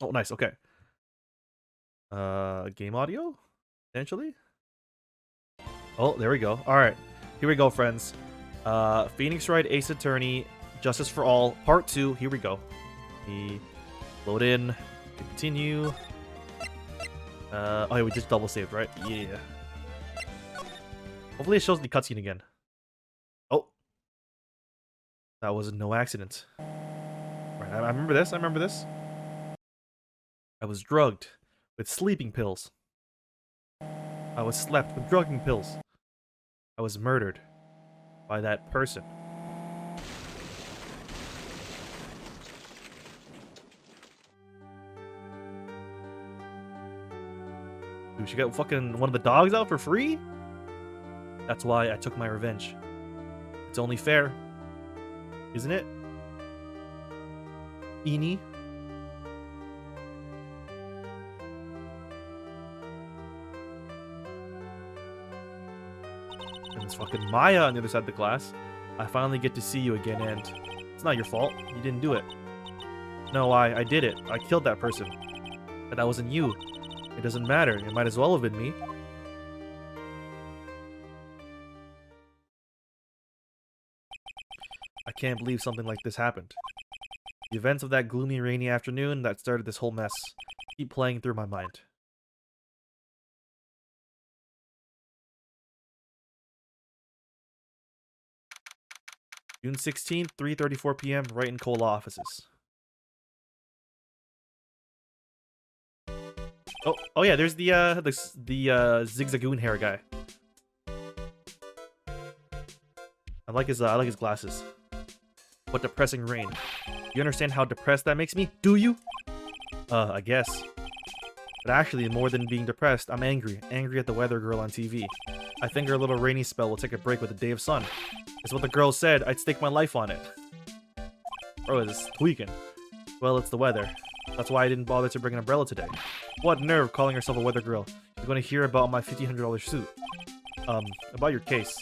Oh, nice. Okay. Game audio? Potentially? Oh, there we go. Alright. Here we go, friends. Phoenix Wright, Ace Attorney, Justice for All, Part 2. Here we go. We load in. Continue. Oh yeah, we just double saved, right? Yeah. Hopefully it shows the cutscene again. Oh. That was no accident. Right, I remember this. I remember this. I was drugged with sleeping pills. I was slept with drugging pills. I was murdered by that person. Dude, she got fucking one of the dogs out for free? That's why I took my revenge. It's only fair. Isn't it? Eenie? And it's fucking Maya on the other side of the glass. I finally get to see you again, and it's not your fault. You didn't do it. No, I did it. I killed that person. But that wasn't you. It doesn't matter. It might as well have been me. I can't believe something like this happened. The events of that gloomy, rainy afternoon that started this whole mess keep playing through my mind. June 16th, 3:34 p.m., Wright and Cola offices. Oh yeah, there's the zigzagoon hair guy. I like his glasses. What depressing rain. You understand how depressed that makes me? Do you? I guess. But actually, more than being depressed, I'm angry. Angry at the weather girl on TV. I think her little rainy spell will take a break with a day of sun. It's what the girl said. I'd stake my life on it. Bro, this is tweaking. Well, it's the weather. That's why I didn't bother to bring an umbrella today. What nerve calling herself a weather girl. You're going to hear about my $1,500 suit. About your case.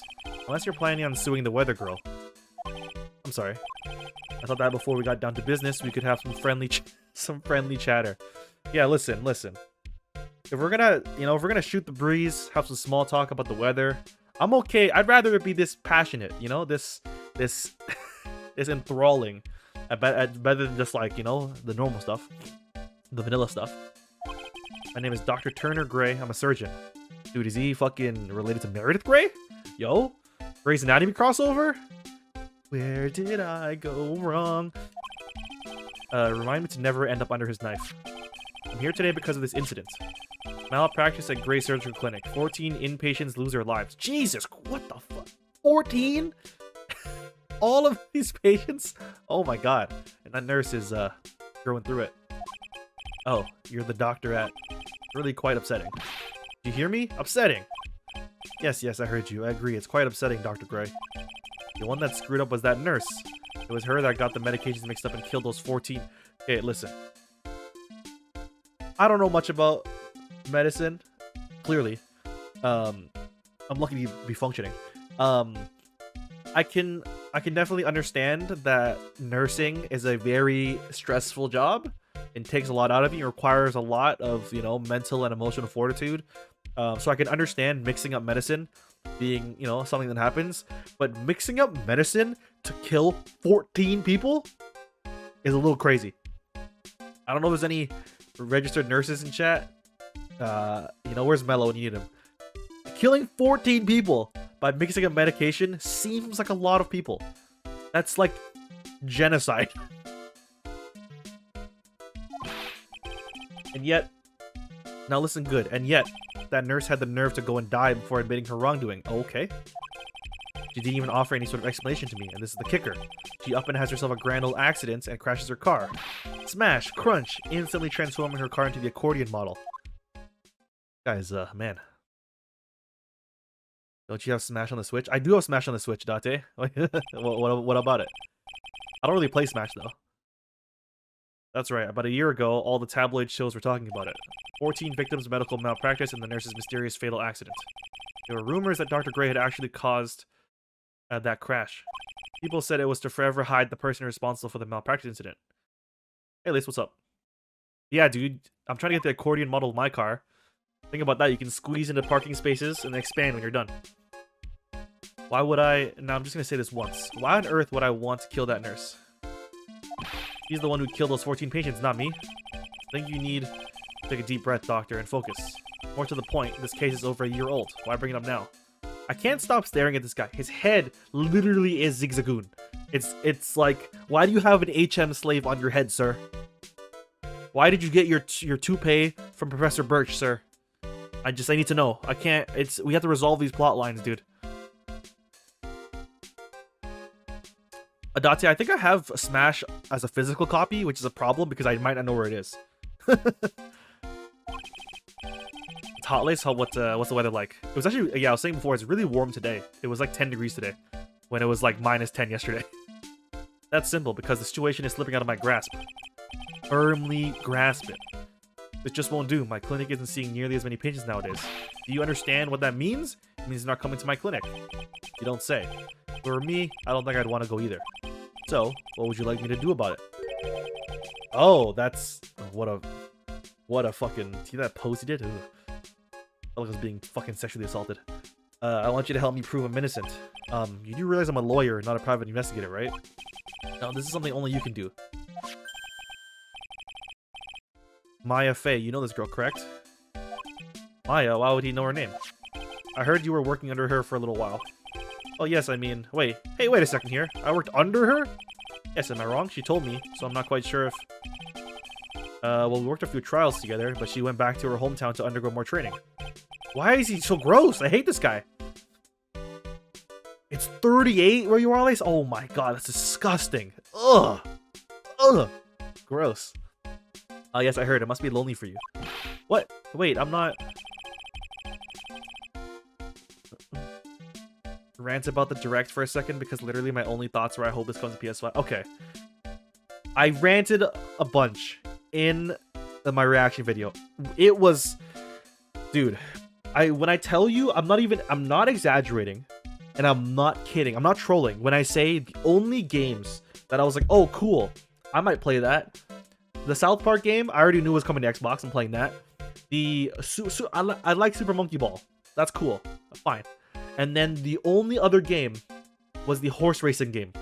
Unless you're planning on suing the weather girl. I'm sorry. I thought that before we got down to business, we could have some friendly chatter. Yeah, listen. If we're gonna shoot the breeze, have some small talk about the weather, I'm okay. I'd rather it be this passionate, this is enthralling. Better than just like, the normal stuff. The vanilla stuff. My name is Dr. Turner Gray. I'm a surgeon. Dude, is he fucking related to Meredith Grey? Yo? Grey's Anatomy crossover? Where did I go wrong? Remind me to never end up under his knife. I'm here today because of this incident. Malpractice at Gray Surgical Clinic. 14 inpatients lose their lives. Jesus, what the fuck? 14? All of these patients? Oh my god. And that nurse is, going through it. Oh, you're the doctor at... Really quite upsetting. Do you hear me? Upsetting! Yes, I heard you. I agree. It's quite upsetting, Dr. Gray. The one that screwed up was that nurse. It was her that got the medications mixed up and killed those 14... Okay, listen. I don't know much about medicine. Clearly. I'm lucky to be functioning. I can definitely understand that nursing is a very stressful job. It takes a lot out of you. It requires a lot of, mental and emotional fortitude. So I can understand mixing up medicine being, something that happens. But mixing up medicine to kill 14 people is a little crazy. I don't know if there's any registered nurses in chat. Where's Mello when you need him? Killing 14 people by mixing up medication seems like a lot of people. That's like genocide. And yet, now listen good, and yet, that nurse had the nerve to go and die before admitting her wrongdoing. Okay. She didn't even offer any sort of explanation to me, and this is the kicker. She up and has herself a grand old accident and crashes her car. Smash, crunch, instantly transforming her car into the accordion model. Guys, man. Don't you have Smash on the Switch? I do have Smash on the Switch, Date. what about it? I don't really play Smash, though. That's right, about a year ago, all the tabloid shows were talking about it. 14 victims of medical malpractice and the nurse's mysterious fatal accident. There were rumors that Dr. Gray had actually caused that crash. People said it was to forever hide the person responsible for the malpractice incident. Hey, Lace, what's up? Yeah, dude. I'm trying to get the accordion model of my car. Think about that. You can squeeze into parking spaces and expand when you're done. Why would I... Now, I'm just going to say this once. Why on earth would I want to kill that nurse? He's the one who killed those 14 patients, not me. I think you need to take a deep breath, doctor, and focus. More to the point, this case is over a year old. Why bring it up now? I can't stop staring at this guy. His head literally is Zigzagoon. It's like, why do you have an HM slave on your head, sir? Why did you get your toupee from Professor Birch, sir? I need to know. I can't. We have to resolve these plot lines, dude. Adati, I think I have Smash as a physical copy, which is a problem because I might not know where it is. It's hot lace. What's the weather like? It was actually, yeah, I was saying before, it's really warm today. It was like 10 degrees today, when it was like -10 yesterday. That's simple because the situation is slipping out of my grasp. Firmly grasp it. This just won't do. My clinic isn't seeing nearly as many patients nowadays. Do you understand what that means? It means not coming to my clinic. You don't say. For me, I don't think I'd want to go either. So, what would you like me to do about it? Oh, that's... What a fucking... See that pose he did? Ugh. I like I was being fucking sexually assaulted. I want you to help me prove I'm innocent. You do realize I'm a lawyer, not a private investigator, right? No, this is something only you can do. Maya Fey, you know this girl, correct? Maya, why would he know her name? I heard you were working under her for a little while. Oh yes, I mean, wait. Hey, wait a second here. I worked under her? Yes, am I wrong? She told me, so I'm not quite sure if... well, we worked a few trials together, but she went back to her hometown to undergo more training. Why is he so gross? I hate this guy. It's 38 where you are, Lace? Oh my god, that's disgusting. Ugh. Ugh. Gross. Yes, I heard. It must be lonely for you. What? Wait, I'm not... Rant about the direct for a second because literally my only thoughts were I hope this comes to PS5. Okay. I ranted a bunch in my reaction video. It was... Dude, when I tell you, I'm not exaggerating and I'm not kidding. I'm not trolling. When I say the only games that I was like, oh, cool, I might play that. The South Park game, I already knew was coming to Xbox. I'm playing that. I like Super Monkey Ball. That's cool. Fine. And then the only other game was the horse racing game.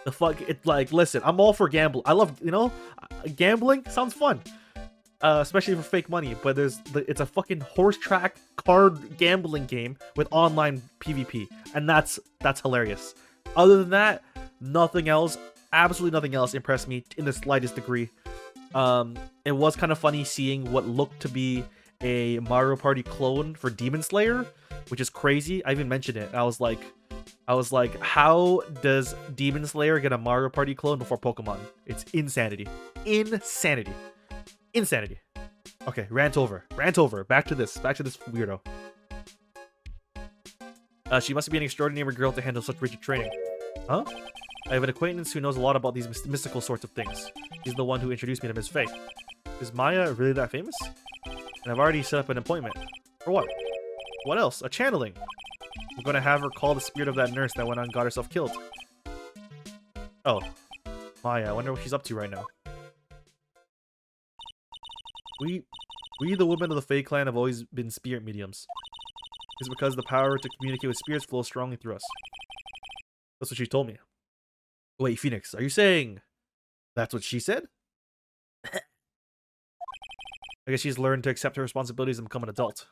The fuck, listen, I'm all for gambling. I love, gambling sounds fun. Especially for fake money, but it's a fucking horse track card gambling game with online PvP, and that's hilarious. Other than that, nothing else, absolutely nothing else impressed me in the slightest degree. It was kind of funny seeing what looked to be a Mario Party clone for Demon Slayer, which is crazy. I even mentioned it. I was like, how does Demon Slayer get a Mario Party clone before Pokemon? It's insanity. Insanity. Insanity. Okay, rant over. Back to this weirdo. She must be an extraordinary girl to handle such rigid training. Huh? I have an acquaintance who knows a lot about these mystical sorts of things. He's the one who introduced me to Ms. Faye. Is Maya really that famous? And I've already set up an appointment. For what? What else? A channeling. I'm gonna have her call the spirit of that nurse that went on and got herself killed. Oh. Maya, I wonder what she's up to right now. We the women of the Fae clan have always been spirit mediums. It's because the power to communicate with spirits flows strongly through us. That's what she told me. Wait, Phoenix, are you saying that's what she said? I guess she's learned to accept her responsibilities and become an adult.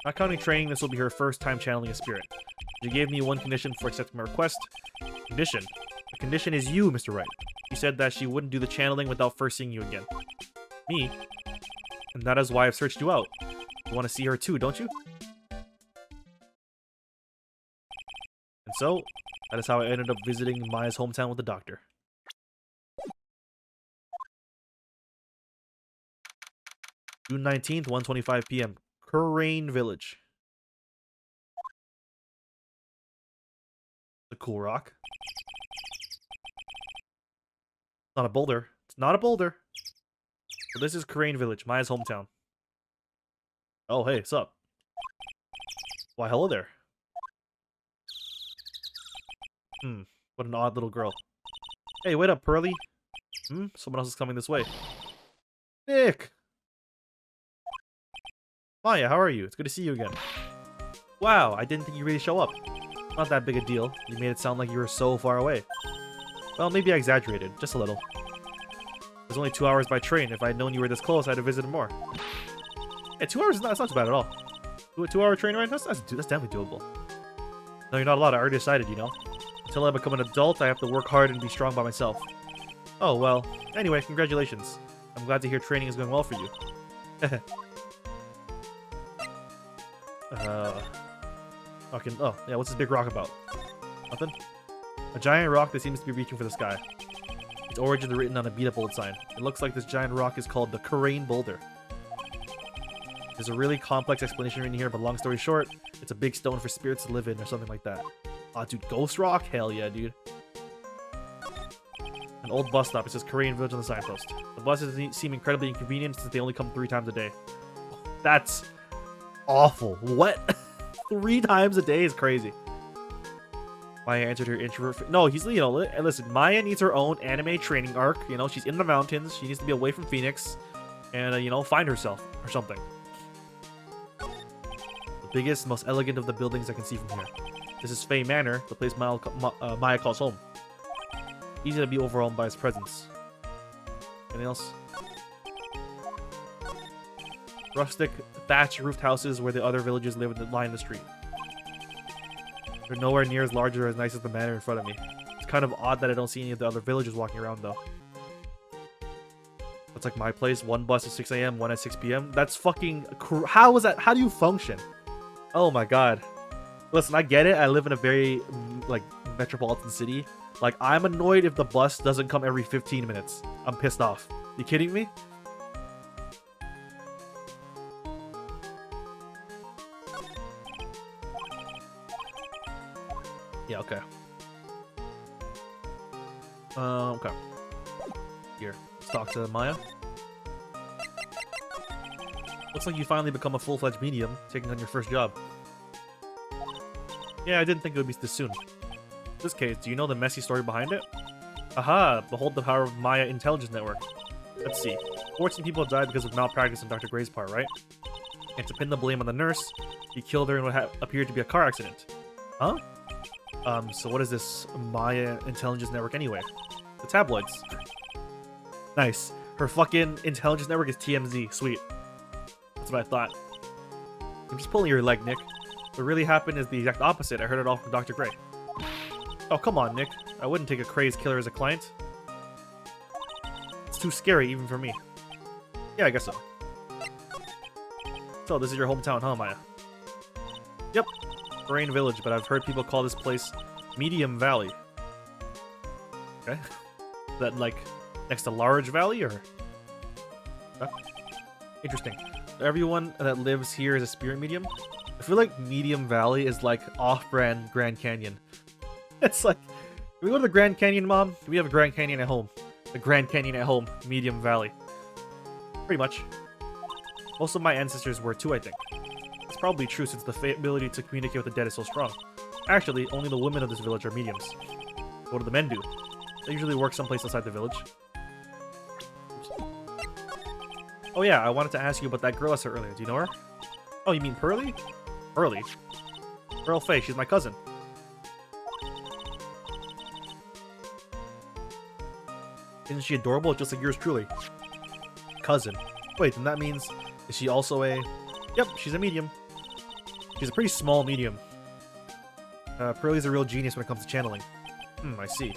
Not counting training, this will be her first time channeling a spirit. She gave me one condition for accepting my request. Condition? The condition is you, Mr. Wright. She said that she wouldn't do the channeling without first seeing you again. Me? And that is why I've searched you out. You want to see her too, don't you? And so, that is how I ended up visiting Maya's hometown with the doctor. June 19th, 1:25 p.m. Crane Village. The cool rock. It's not a boulder. It's not a boulder. So this is Crane Village, Maya's hometown. Oh, hey, what's up? Why, hello there. What an odd little girl. Hey, wait up, Pearly. Someone else is coming this way. Nick! Maya, how are you? It's good to see you again. Wow, I didn't think you'd really show up. Not that big a deal. You made it sound like you were so far away. Well, maybe I exaggerated. Just a little. There's only 2 hours by train. If I'd known you were this close, I'd have visited more. Yeah, 2 hours is not too bad at all. 2-hour train ride? That's definitely doable. No, you're not allowed. I already decided, you know. Until I become an adult, I have to work hard and be strong by myself. Oh, well. Anyway, congratulations. I'm glad to hear training is going well for you. Fucking, oh, yeah, what's this big rock about? Nothing? A giant rock that seems to be reaching for the sky. Its origins are written on a beat-up old sign. It looks like this giant rock is called the Crane Boulder. There's a really complex explanation written here, but long story short, it's a big stone for spirits to live in or something like that. Aw, dude, Ghost Rock? Hell yeah, dude. An old bus stop. It says Korean Village on the signpost. The buses seem incredibly inconvenient since they only come 3 times a day. That's awful. What? 3 times a day is crazy. Maya answered her introvert. No, he's, you know, listen, Maya needs her own anime training arc. You know, she's in the mountains. She needs to be away from Phoenix and, you know, find herself or something. The biggest, most elegant of the buildings I can see from here. This is Fey Manor, the place Maya calls home. Easy to be overwhelmed by his presence. Anything else? Rustic, thatched roofed houses where the other villagers live and line the street. They're nowhere near as large or as nice as the manor in front of me. It's kind of odd that I don't see any of the other villagers walking around, though. That's like my place. 1 bus at 6 a.m., 1 at 6 p.m. That's fucking... How is that? How do you function? Oh my god. Listen, I get it. I live in a very, like, metropolitan city. Like, I'm annoyed if the bus doesn't come every 15 minutes. I'm pissed off. You kidding me? Yeah, okay. Okay. Here, let's talk to Maya. Looks like you finally become a full-fledged medium, taking on your first job. Yeah, I didn't think it would be this soon. In this case, do you know the messy story behind it? Aha! Behold the power of Maya Intelligence Network. Let's see. 14 people died because of malpractice on Dr. Gray's part, right? And to pin the blame on the nurse, he killed her in what appeared to be a car accident. Huh? So what is this Maya Intelligence Network anyway? The tabloids. Nice. Her fucking intelligence network is TMZ. Sweet. That's what I thought. I'm just pulling your leg, Nick. What really happened is the exact opposite. I heard it all from Dr. Gray. Oh, come on, Nick. I wouldn't take a crazed killer as a client. It's too scary, even for me. Yeah, I guess so. So, this is your hometown, huh, Maya? Yep. Rain Village, but I've heard people call this place Medium Valley. Okay. Is that, like, next to Large Valley, or? Huh? Interesting. Everyone that lives here is a spirit medium? I feel like Medium Valley is like off-brand Grand Canyon. It's like, can we go to the Grand Canyon, Mom? We have a Grand Canyon at home. The Grand Canyon at home, Medium Valley. Pretty much. Most of my ancestors were too, I think. It's probably true since the ability to communicate with the dead is so strong. Actually, only the women of this village are mediums. What do the men do? They usually work someplace outside the village. Oops. Oh yeah, I wanted to ask you about that girl I saw earlier. Do you know her? Oh, you mean Pearly? Pearly? Pearl Faye, she's my cousin. Isn't she adorable? Just like yours truly. Cousin. Wait, then that means... Is she also a... Yep, she's a medium. She's a pretty small medium. Pearly's a real genius when it comes to channeling. I see.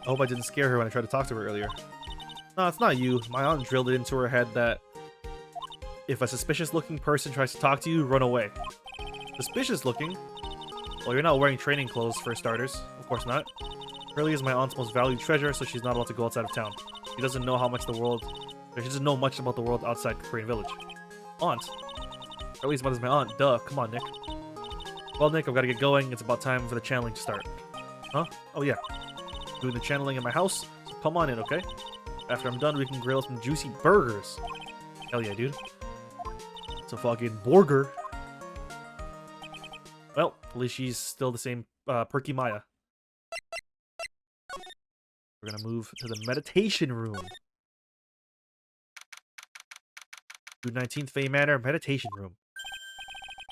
I hope I didn't scare her when I tried to talk to her earlier. No, it's not you. My aunt drilled it into her head that if a suspicious-looking person tries to talk to you, run away. Suspicious-looking? Well, you're not wearing training clothes, for starters. Of course not. Pearly is my aunt's most valued treasure, so she's not allowed to go outside of town. She doesn't know how much the world... She doesn't know much about the world outside Korean Village. Aunt? Pearly's mother's my aunt. Duh. Come on, Nick. Well, Nick, I've got to get going. It's about time for the channeling to start. Huh? Oh, yeah. Doing the channeling in my house, so come on in, okay? After I'm done, we can grill some juicy burgers. Hell yeah, dude. It's a fucking burger. Well, at least she's still the same perky Maya. We're gonna move to the meditation room. June 19th, Fey Manor, meditation room.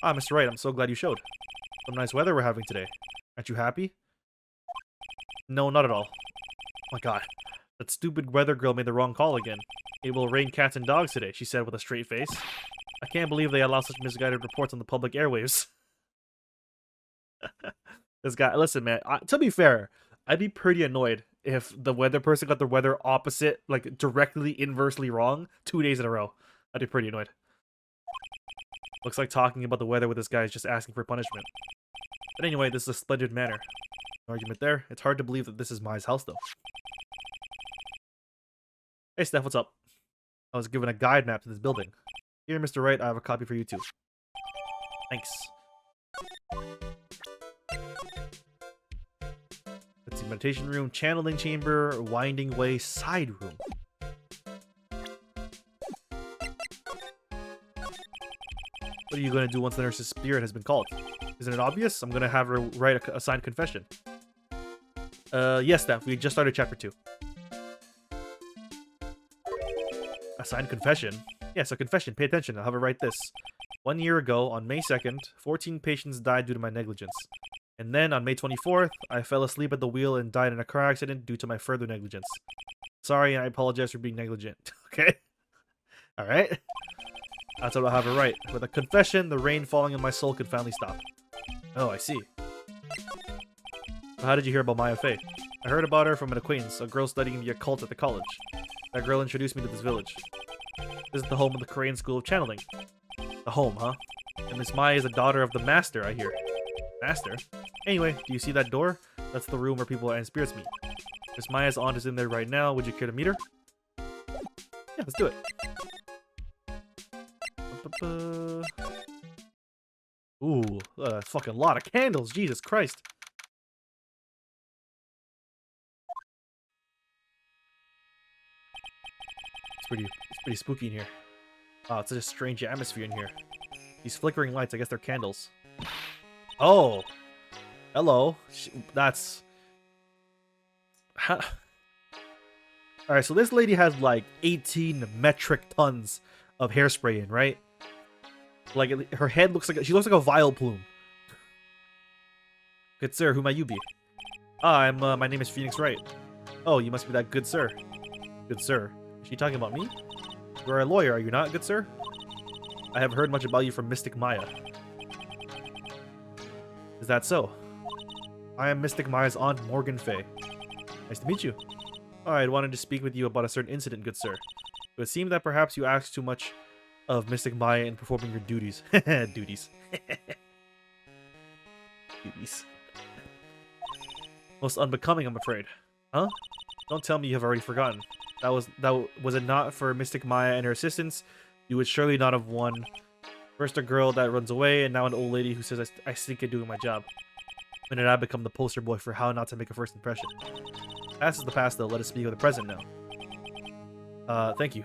Ah, Mr. Wright, I'm so glad you showed. Some nice weather we're having today. Aren't you happy? No, not at all. Oh my god. That stupid weather girl made the wrong call again. It will rain cats and dogs today, she said with a straight face. I can't believe they allow such misguided reports on the public airwaves. This guy, listen, man, to be fair, I'd be pretty annoyed if the weather person got the weather opposite, like directly inversely wrong 2 days in a row. I'd be pretty annoyed. Looks like talking about the weather with this guy is just asking for punishment. But anyway, this is a splendid manor. No argument there. It's hard to believe that this is Mai's house, though. Hey, Steph, what's up? I was given a guide map to this building. Here, Mr. Wright, I have a copy for you, too. Thanks. Let's see, meditation room, channeling chamber, winding way, side room. What are you going to do once the nurse's spirit has been called? Isn't it obvious? I'm going to have her write a signed confession. Yes, Steph, we just started chapter 2. A signed confession? Yes, a confession. Pay attention. I'll have her write this. 1 year ago, on May 2nd, 14 patients died due to my negligence. And then, on May 24th, I fell asleep at the wheel and died in a car accident due to my further negligence. Sorry, and I apologize for being negligent. Okay? Alright? That's what I'll have her write. With a confession, the rain falling on my soul could finally stop. Oh, I see. So how did you hear about Maya Fey? I heard about her from an acquaintance, a girl studying the occult at the college. That girl introduced me to this village. This is the home of the Korean School of Channeling. The home, huh? And Miss Maya is the daughter of the master, I hear. Master? Anyway, do you see that door? That's the room where people and spirits meet. Miss Maya's aunt is in there right now. Would you care to meet her? Yeah, let's do it. Ooh, fucking lot of candles. Jesus Christ. It's pretty spooky in here. Oh, it's such a strange atmosphere in here. These flickering lights, I guess they're candles. Oh! Hello. That's... Alright, so this lady has like 18 metric tons of hairspray in, right? Like, her head looks like... She looks like a vial plume. Good sir, who might you be? Ah, my name is Phoenix Wright. Oh, you must be that good sir. Good sir. Is she talking about me? You're a lawyer, are you not, good sir? I have heard much about you from Mystic Maya. Is that so? I am Mystic Maya's aunt, Morgan Fey. Nice to meet you. Oh, I wanted to speak with you about a certain incident, good sir. It would seem that perhaps you asked too much of Mystic Maya in performing your duties. Duties. Duties. Most unbecoming, I'm afraid. Huh? Don't tell me you have already forgotten. Was it not for Mystic Maya and her assistants, you would surely not have won. First a girl that runs away, and now an old lady who says I stink at doing my job. When did I become the poster boy for how not to make a first impression? Past is the past, though. Let us speak of the present now. Thank you.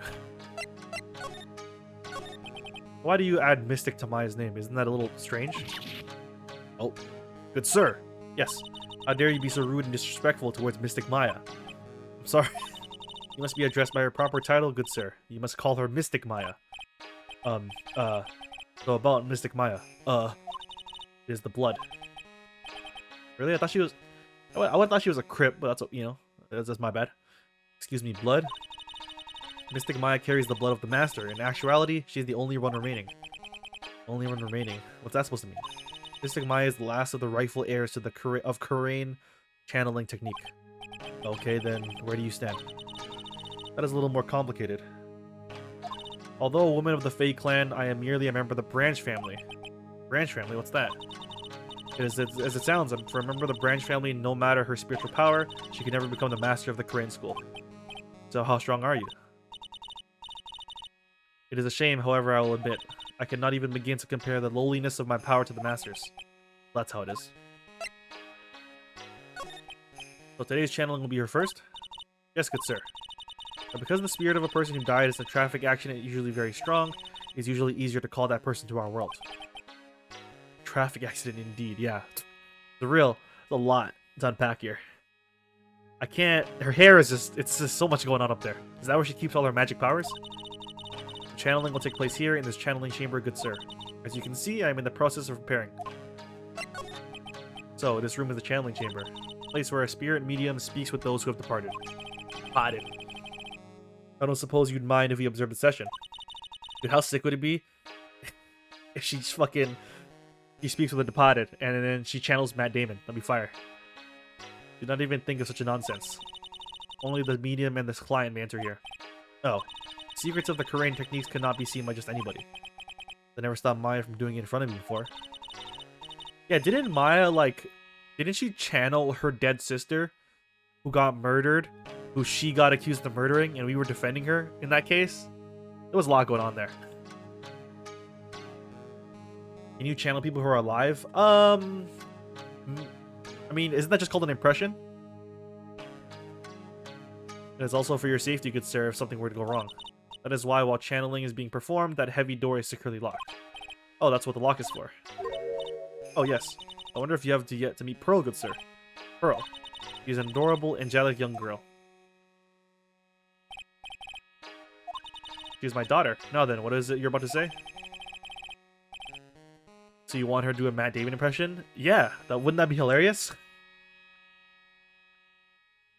Why do you add Mystic to Maya's name? Isn't that a little strange? Oh, good sir. Yes. How dare you be so rude and disrespectful towards Mystic Maya? I'm sorry. You must be addressed by her proper title, good sir. You must call her Mystic Maya. So about Mystic Maya. It is the blood. Really? I thought she was... I thought she was a crypt, but that's, you know, that's my bad. Excuse me, blood? Mystic Maya carries the blood of the master. In actuality, she's the only one remaining. Only one remaining. What's that supposed to mean? Mystic Maya is the last of the rightful heirs to the Korean channeling technique. Okay, then where do you stand? That is a little more complicated. Although a woman of the Fey clan, I am merely a member of the Branch family. Branch family? What's that? As it sounds, for a member of the Branch family, no matter her spiritual power, she can never become the master of the Korean school. So how strong are you? It is a shame, however, I will admit. I cannot even begin to compare the lowliness of my power to the master's. That's how it is. So today's channeling will be your first? Yes, good sir. But because the spirit of a person who died is a traffic accident usually very strong, it's usually easier to call that person to our world. Traffic accident indeed, yeah. The real, a lot to unpack here. I can't. Her hair is just. It's just so much going on up there. Is that where she keeps all her magic powers? Channeling will take place here in this channeling chamber, good sir. As you can see, I am in the process of preparing. So, this room is the channeling chamber. A place where a spirit medium speaks with those who have departed. Departed. I don't suppose you'd mind if we observed the session. Dude, how sick would it be if she fucking... She speaks with the departed, and then she channels Matt Damon. That'd be fire. Do not even think of such a nonsense. Only the medium and this client may enter here. Oh. Secrets of the Korean techniques cannot be seen by just anybody. They never stopped Maya from doing it in front of me before. Yeah, didn't Maya, like... Didn't she channel her dead sister, who got murdered, who she got accused of murdering, and we were defending her in that case? There was a lot going on there. Can you channel people who are alive? I mean, isn't that just called an impression? It is also for your safety, good sir, if something were to go wrong. That is why, while channeling is being performed, that heavy door is securely locked. Oh, that's what the lock is for. Oh, yes. I wonder if you have yet to meet Pearl, good sir. Pearl. She's an adorable, angelic young girl. She's my daughter. Now then, what is it you're about to say? So you want her to do a Matt Damon impression? Yeah, wouldn't that be hilarious?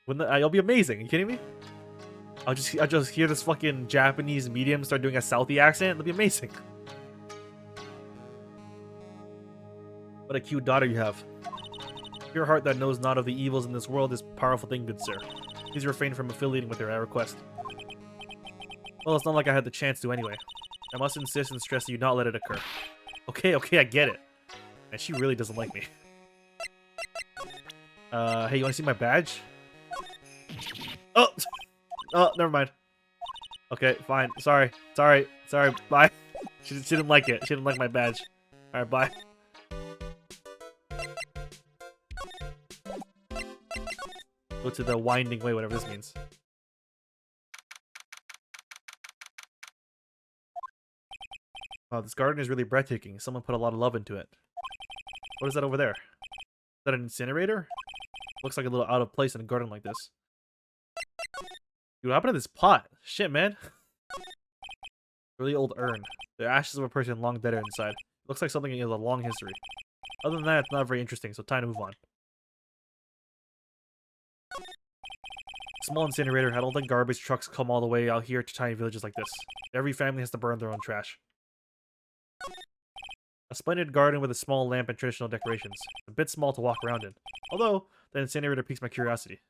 Wouldn't that, it'll be amazing. Are you kidding me? I'll just hear this fucking Japanese medium start doing a Southie accent. It'll be amazing. What a cute daughter you have. Your heart that knows not of the evils in this world is a powerful thing, good sir. Please refrain from affiliating with her, I request. Well, it's not like I had the chance to anyway. I must insist and stress that you not let it occur. Okay, I get it. And she really doesn't like me. Hey, you wanna see my badge? Oh! Oh, never mind. Okay, fine. Sorry. Bye. She didn't like it. She didn't like my badge. Alright, bye. Go to the winding way, whatever this means. Wow, this garden is really breathtaking. Someone put a lot of love into it. What is that over there? Is that an incinerator? Looks like a little out of place in a garden like this. Dude, what happened to this pot? Shit, man. Really old urn. The ashes of a person long dead are inside. Looks like something has a long history. Other than that, it's not very interesting, so time to move on. Small incinerator. I don't think garbage trucks come all the way out here to tiny villages like this. Every family has to burn their own trash. A splendid garden with a small lamp and traditional decorations. A bit small to walk around in. Although, the incinerator piques my curiosity.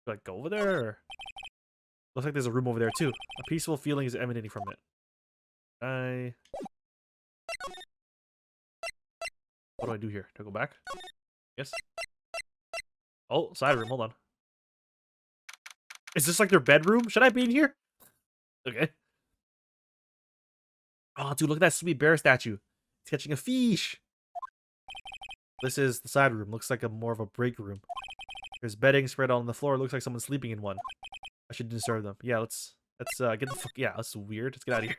Do I go over there? Or... Looks like there's a room over there too. A peaceful feeling is emanating from it. What do I do here? Do I go back? Yes. Oh, side room. Hold on. Is this like their bedroom? Should I be in here? Okay. Oh, dude, look at that sweet bear statue. It's catching a fish. This is the side room. Looks like more of a break room. There's bedding spread on the floor. Looks like someone's sleeping in one. I should disturb them. Yeah, let's get the fuck. Yeah, that's weird. Let's get out of here.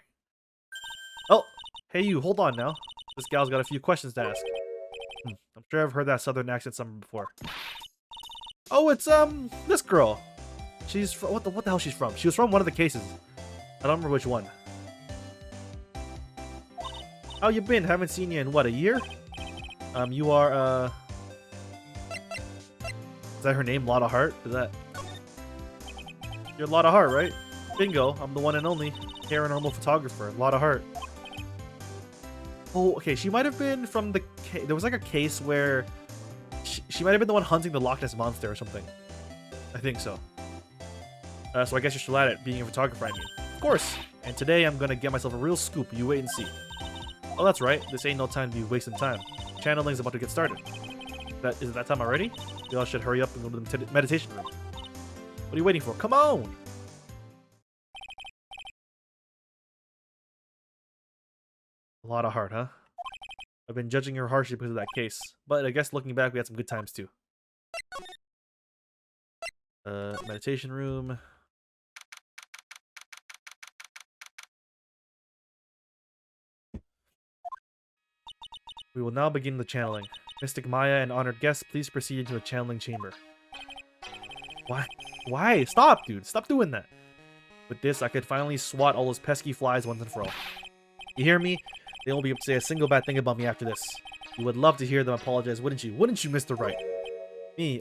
Oh, hey you, hold on now. This gal's got a few questions to ask. I'm sure I've heard that southern accent somewhere before. Oh, it's this girl. She's from what the hell she's from? She was from one of the cases. I don't remember which one. How you been? Haven't seen you in what, a year? You are is that her name? Lotta Hart? Is that? You're Lotta Hart, right? Bingo. I'm the one and only paranormal photographer, Lotta Hart. Oh, okay. She might have been from the. There was like a case where she might have been the one hunting the Loch Ness monster or something. I think so. So I guess you're still at it, being a photographer, I mean. Of course. And today I'm gonna get myself a real scoop. You wait and see. Oh, that's right. This ain't no time to be wasting time. Channeling's about to get started. Is it that time already? We all should hurry up and go to the meditation room. What are you waiting for? Come on! A lot of heart, huh? I've been judging her harshly because of that case. But I guess looking back, we had some good times too. Meditation room. We will now begin the channeling. Mystic Maya and honored guests, please proceed into the channeling chamber. Why? Why? Stop, dude. Stop doing that. With this, I could finally swat all those pesky flies once and for all. You hear me? They won't be able to say a single bad thing about me after this. You would love to hear them apologize, wouldn't you? Wouldn't you, Mr. Wright? Me,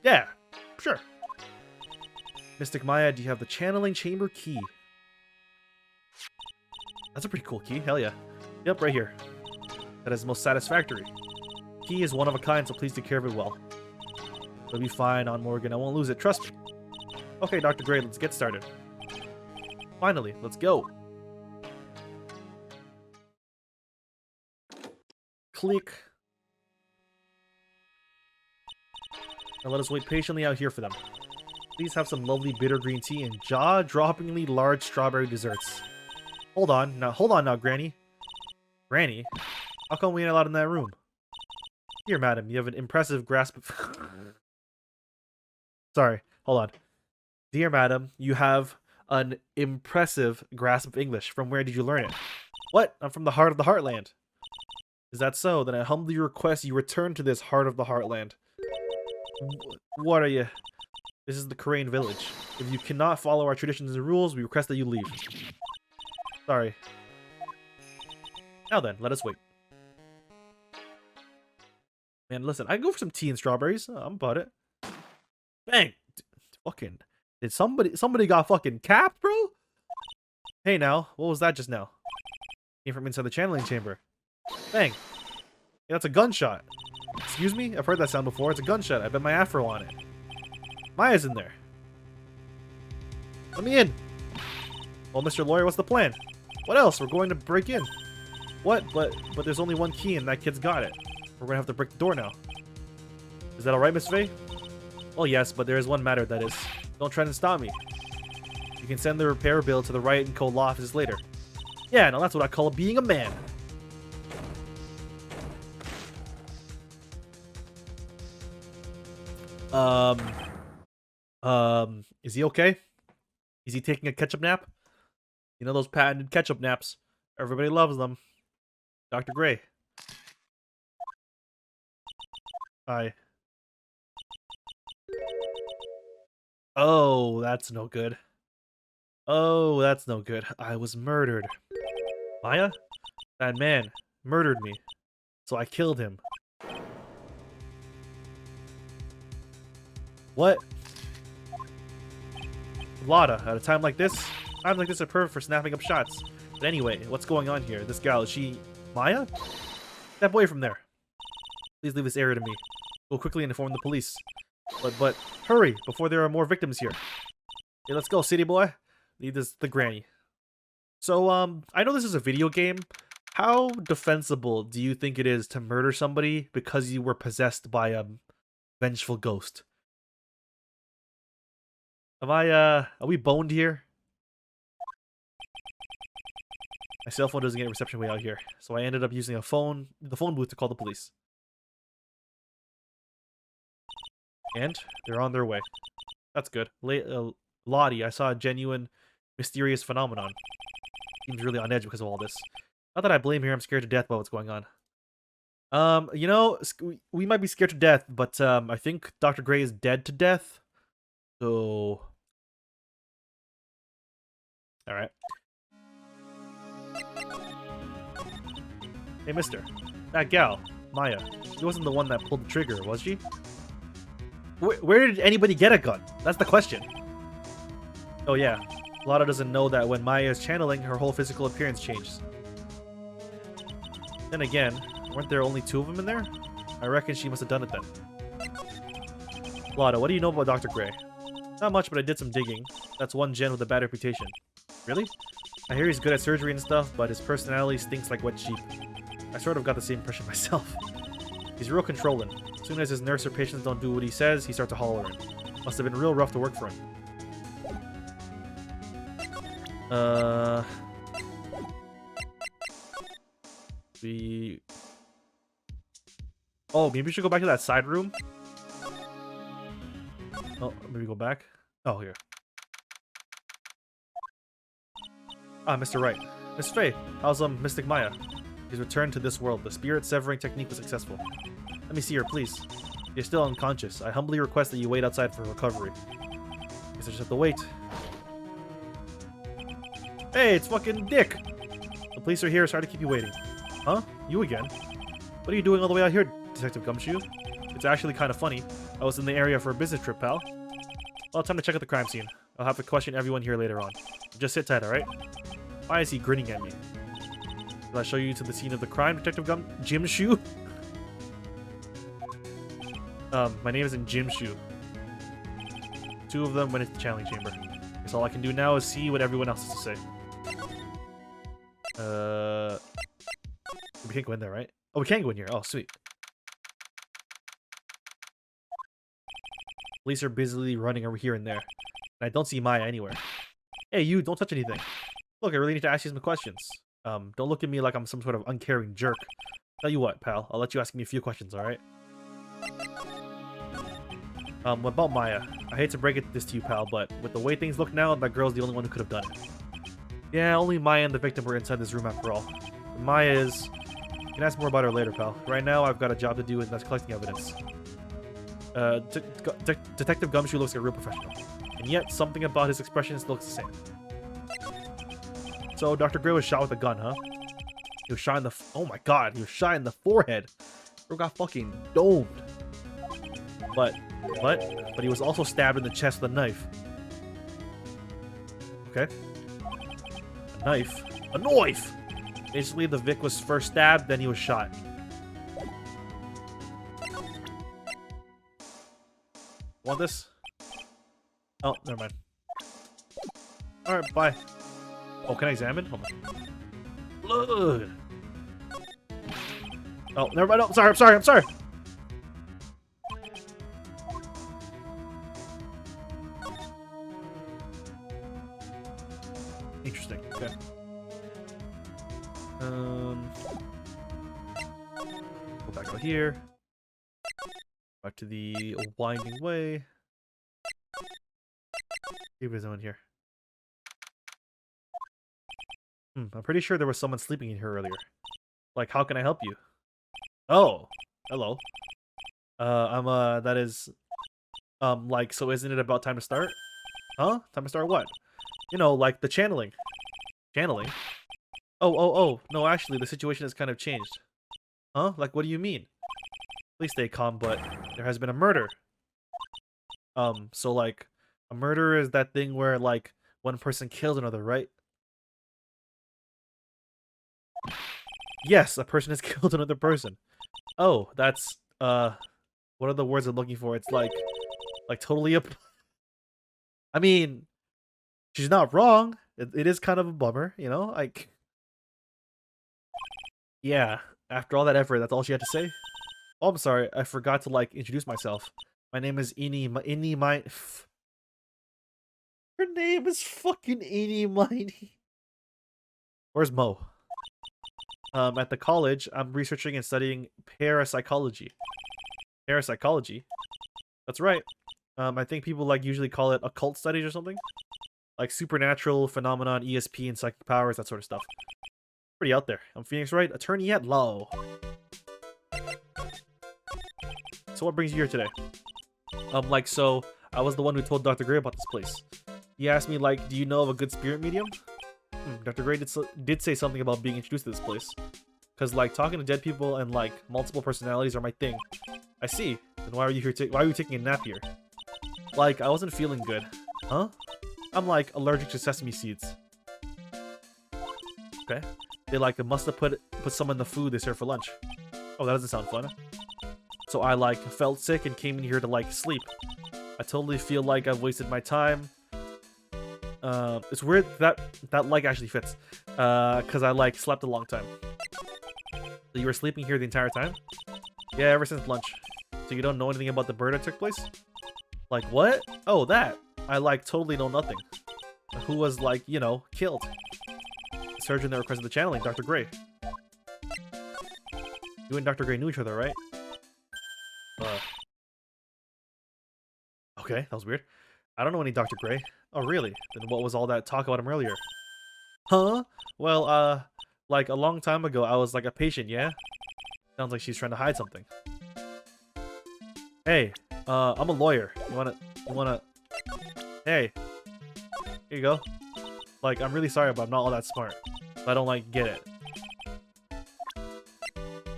yeah, sure. Mystic Maya, do you have the channeling chamber key? That's a pretty cool key, hell yeah. Yep, right here. That is most satisfactory. Key is one of a kind, so please take care of it well. It'll be fine, on Morgan. I won't lose it, trust me. Okay, Dr. Gray, let's get started. Finally, let's go. Click. Now let us wait patiently out here for them. Please have some lovely bitter green tea and jaw-droppingly large strawberry desserts. Hold on now, Granny. Granny? How come we ain't allowed in that room? Here, madam, you have an impressive grasp of... Sorry, hold on. Dear madam, you have an impressive grasp of English. From where did you learn it? What? I'm from the heart of the Heartland. Is that so? Then I humbly request you return to this heart of the Heartland. What are you? This is the Korean village. If you cannot follow our traditions and rules, we request that you leave. Sorry. Now then, let us wait. Man, listen, I can go for some tea and strawberries. I'm about it. Bang! Fucking... Did somebody got fucking capped, bro? Hey now, what was that just now? Came from inside the channeling chamber. Bang! Yeah, that's a gunshot. Excuse me? I've heard that sound before. It's a gunshot. I bet my afro on it. Maya's in there. Let me in. Well, Mr. Lawyer, what's the plan? What else? We're going to break in. What? But there's only one key and that kid's got it. We're gonna have to break the door now. Is that alright, Miss Faye? Well, yes, but there is one matter, that is. Don't try to stop me. You can send the repair bill to the Wright and Co. law offices later. Yeah, now that's what I call being a man. Is he okay? Is he taking a ketchup nap? You know those patented ketchup naps. Everybody loves them. Dr. Gray. Hi. Oh, that's no good. Oh, that's no good. I was murdered. Maya? That man murdered me. So I killed him. What? Lotta, at a time like this? Times like this are perfect for snapping up shots. But anyway, what's going on here? This gal, is she... Maya? That boy from there. Please leave this area to me. Go quickly and inform the police. But, hurry, before there are more victims here. Okay, let's go, city boy. Lead this the granny. So, I know this is a video game. How defensible do you think it is to murder somebody because you were possessed by a vengeful ghost? Are we boned here? My cell phone doesn't get reception way out here, so I ended up using the phone booth to call the police. And they're on their way. That's good. Lottie, I saw a genuine, mysterious phenomenon. Seems really on edge because of all this. Not that I blame her, I'm scared to death about what's going on. You know, we might be scared to death, but I think Dr. Gray is dead to death. So... Alright. Hey, mister. That gal, Maya, she wasn't the one that pulled the trigger, was she? Where did anybody get a gun? That's the question. Oh yeah, Lotta doesn't know that when Maya is channeling, her whole physical appearance changes. Then again, weren't there only two of them in there? I reckon she must have done it then. Lotta, what do you know about Dr. Gray? Not much, but I did some digging. That's one gen with a bad reputation. Really? I hear he's good at surgery and stuff, but his personality stinks like wet sheep. I sort of got the same impression myself. He's real controlling. As soon as his nurse or patients don't do what he says, he starts hollering. Must have been real rough to work for him. Oh, maybe we should go back to that side room? Oh, maybe go back? Oh, here. Ah, Mr. Wright. Miss Faye, how's Mystic Maya? She's returned to this world. The spirit severing technique was successful. Let me see her, please. You're still unconscious. I humbly request that you wait outside for recovery. Guess I just have to wait. Hey, it's fucking Dick! The police are here, sorry to keep you waiting. Huh? You again? What are you doing all the way out here, Detective Gumshoe? It's actually kind of funny. I was in the area for a business trip, pal. Well, time to check out the crime scene. I'll have to question everyone here later on. Just sit tight, alright? Why is he grinning at me? Did I show you to the scene of the crime, Detective Gumshoe? My name isn't Gumshoe. Two of them went into the channeling chamber. Guess all I can do now is see what everyone else has to say. We can't go in there, right? Oh, we can go in here. Oh, sweet. Police are busily running over here and there. And I don't see Maya anywhere. Hey, you, don't touch anything. Look, I really need to ask you some questions. Don't look at me like I'm some sort of uncaring jerk. Tell you what, pal. I'll let you ask me a few questions, alright? What about Maya? I hate to break this to you, pal, but with the way things look now, that girl's the only one who could have done it. Yeah, only Maya and the victim were inside this room after all. Maya is... You can ask more about her later, pal. Right now, I've got a job to do, and that's collecting evidence. Detective Gumshoe looks like a real professional. And yet, something about his expression still looks the same. So, Dr. Gray was shot with a gun, huh? He was shot in the... Oh my god, he was shot in the forehead. Bro got fucking domed. But he was also stabbed in the chest with a knife. Okay. A knife? A knife! Basically, the Vic was first stabbed, then he was shot. Want this? Oh, never mind. Alright, bye. Oh, can I examine? Hold on. Blood! Oh, never mind. Oh, I'm sorry! Interesting. Okay. Go back out here. Back to the winding way. See if there's no one here. I'm pretty sure there was someone sleeping in here earlier. Like, how can I help you? Oh, hello. That is, like, so isn't it about time to start? Huh? Time to start what? You know, like the channeling. Channeling? Oh, no, actually, the situation has kind of changed. Huh? Like, what do you mean? Please stay calm, but there has been a murder. So, like, a murder is that thing where, like, one person kills another, right? Yes, a person has killed another person. Oh, that's, what are the words I'm looking for? It's like totally up. I mean, she's not wrong. It is kind of a bummer, you know? Like, yeah, after all that effort, that's all she had to say? Oh, I'm sorry, I forgot to, like, introduce myself. My name is Her name is fucking Eenie Miney. Where's Mo? At the college, I'm researching and studying parapsychology. Parapsychology? That's right. I think people, like, usually call it occult studies or something. Like supernatural phenomenon, ESP, and psychic powers, that sort of stuff. Pretty out there. I'm Phoenix Wright, attorney at law. So what brings you here today? So I was the one who told Dr. Gray about this place. He asked me, like, do you know of a good spirit medium? Dr. Gray did say something about being introduced to this place. Because, like, talking to dead people and, like, multiple personalities are my thing. I see. Then why are you here? Why are you taking a nap here? Like, I wasn't feeling good. Huh? I'm, like, allergic to sesame seeds. Okay. They, like, must have put some in the food they serve for lunch. Oh, that doesn't sound fun. So I, like, felt sick and came in here to, like, sleep. I totally feel like I've wasted my time. It's weird that like actually fits. Cause I like slept a long time. So you were sleeping here the entire time? Yeah, ever since lunch. So you don't know anything about the murder that took place? Like what? Oh, that. I like totally know nothing. Who was like, you know, killed? The surgeon that requested the channeling, Dr. Gray. You and Dr. Gray knew each other, right? Okay, that was weird. I don't know any Dr. Gray. Oh, really? Then what was all that talk about him earlier? Huh? Well, like a long time ago, I was like a patient, yeah? Sounds like she's trying to hide something. Hey, I'm a lawyer. You wanna, hey, here you go. Like, I'm really sorry, but I'm not all that smart. So I don't, like, get it.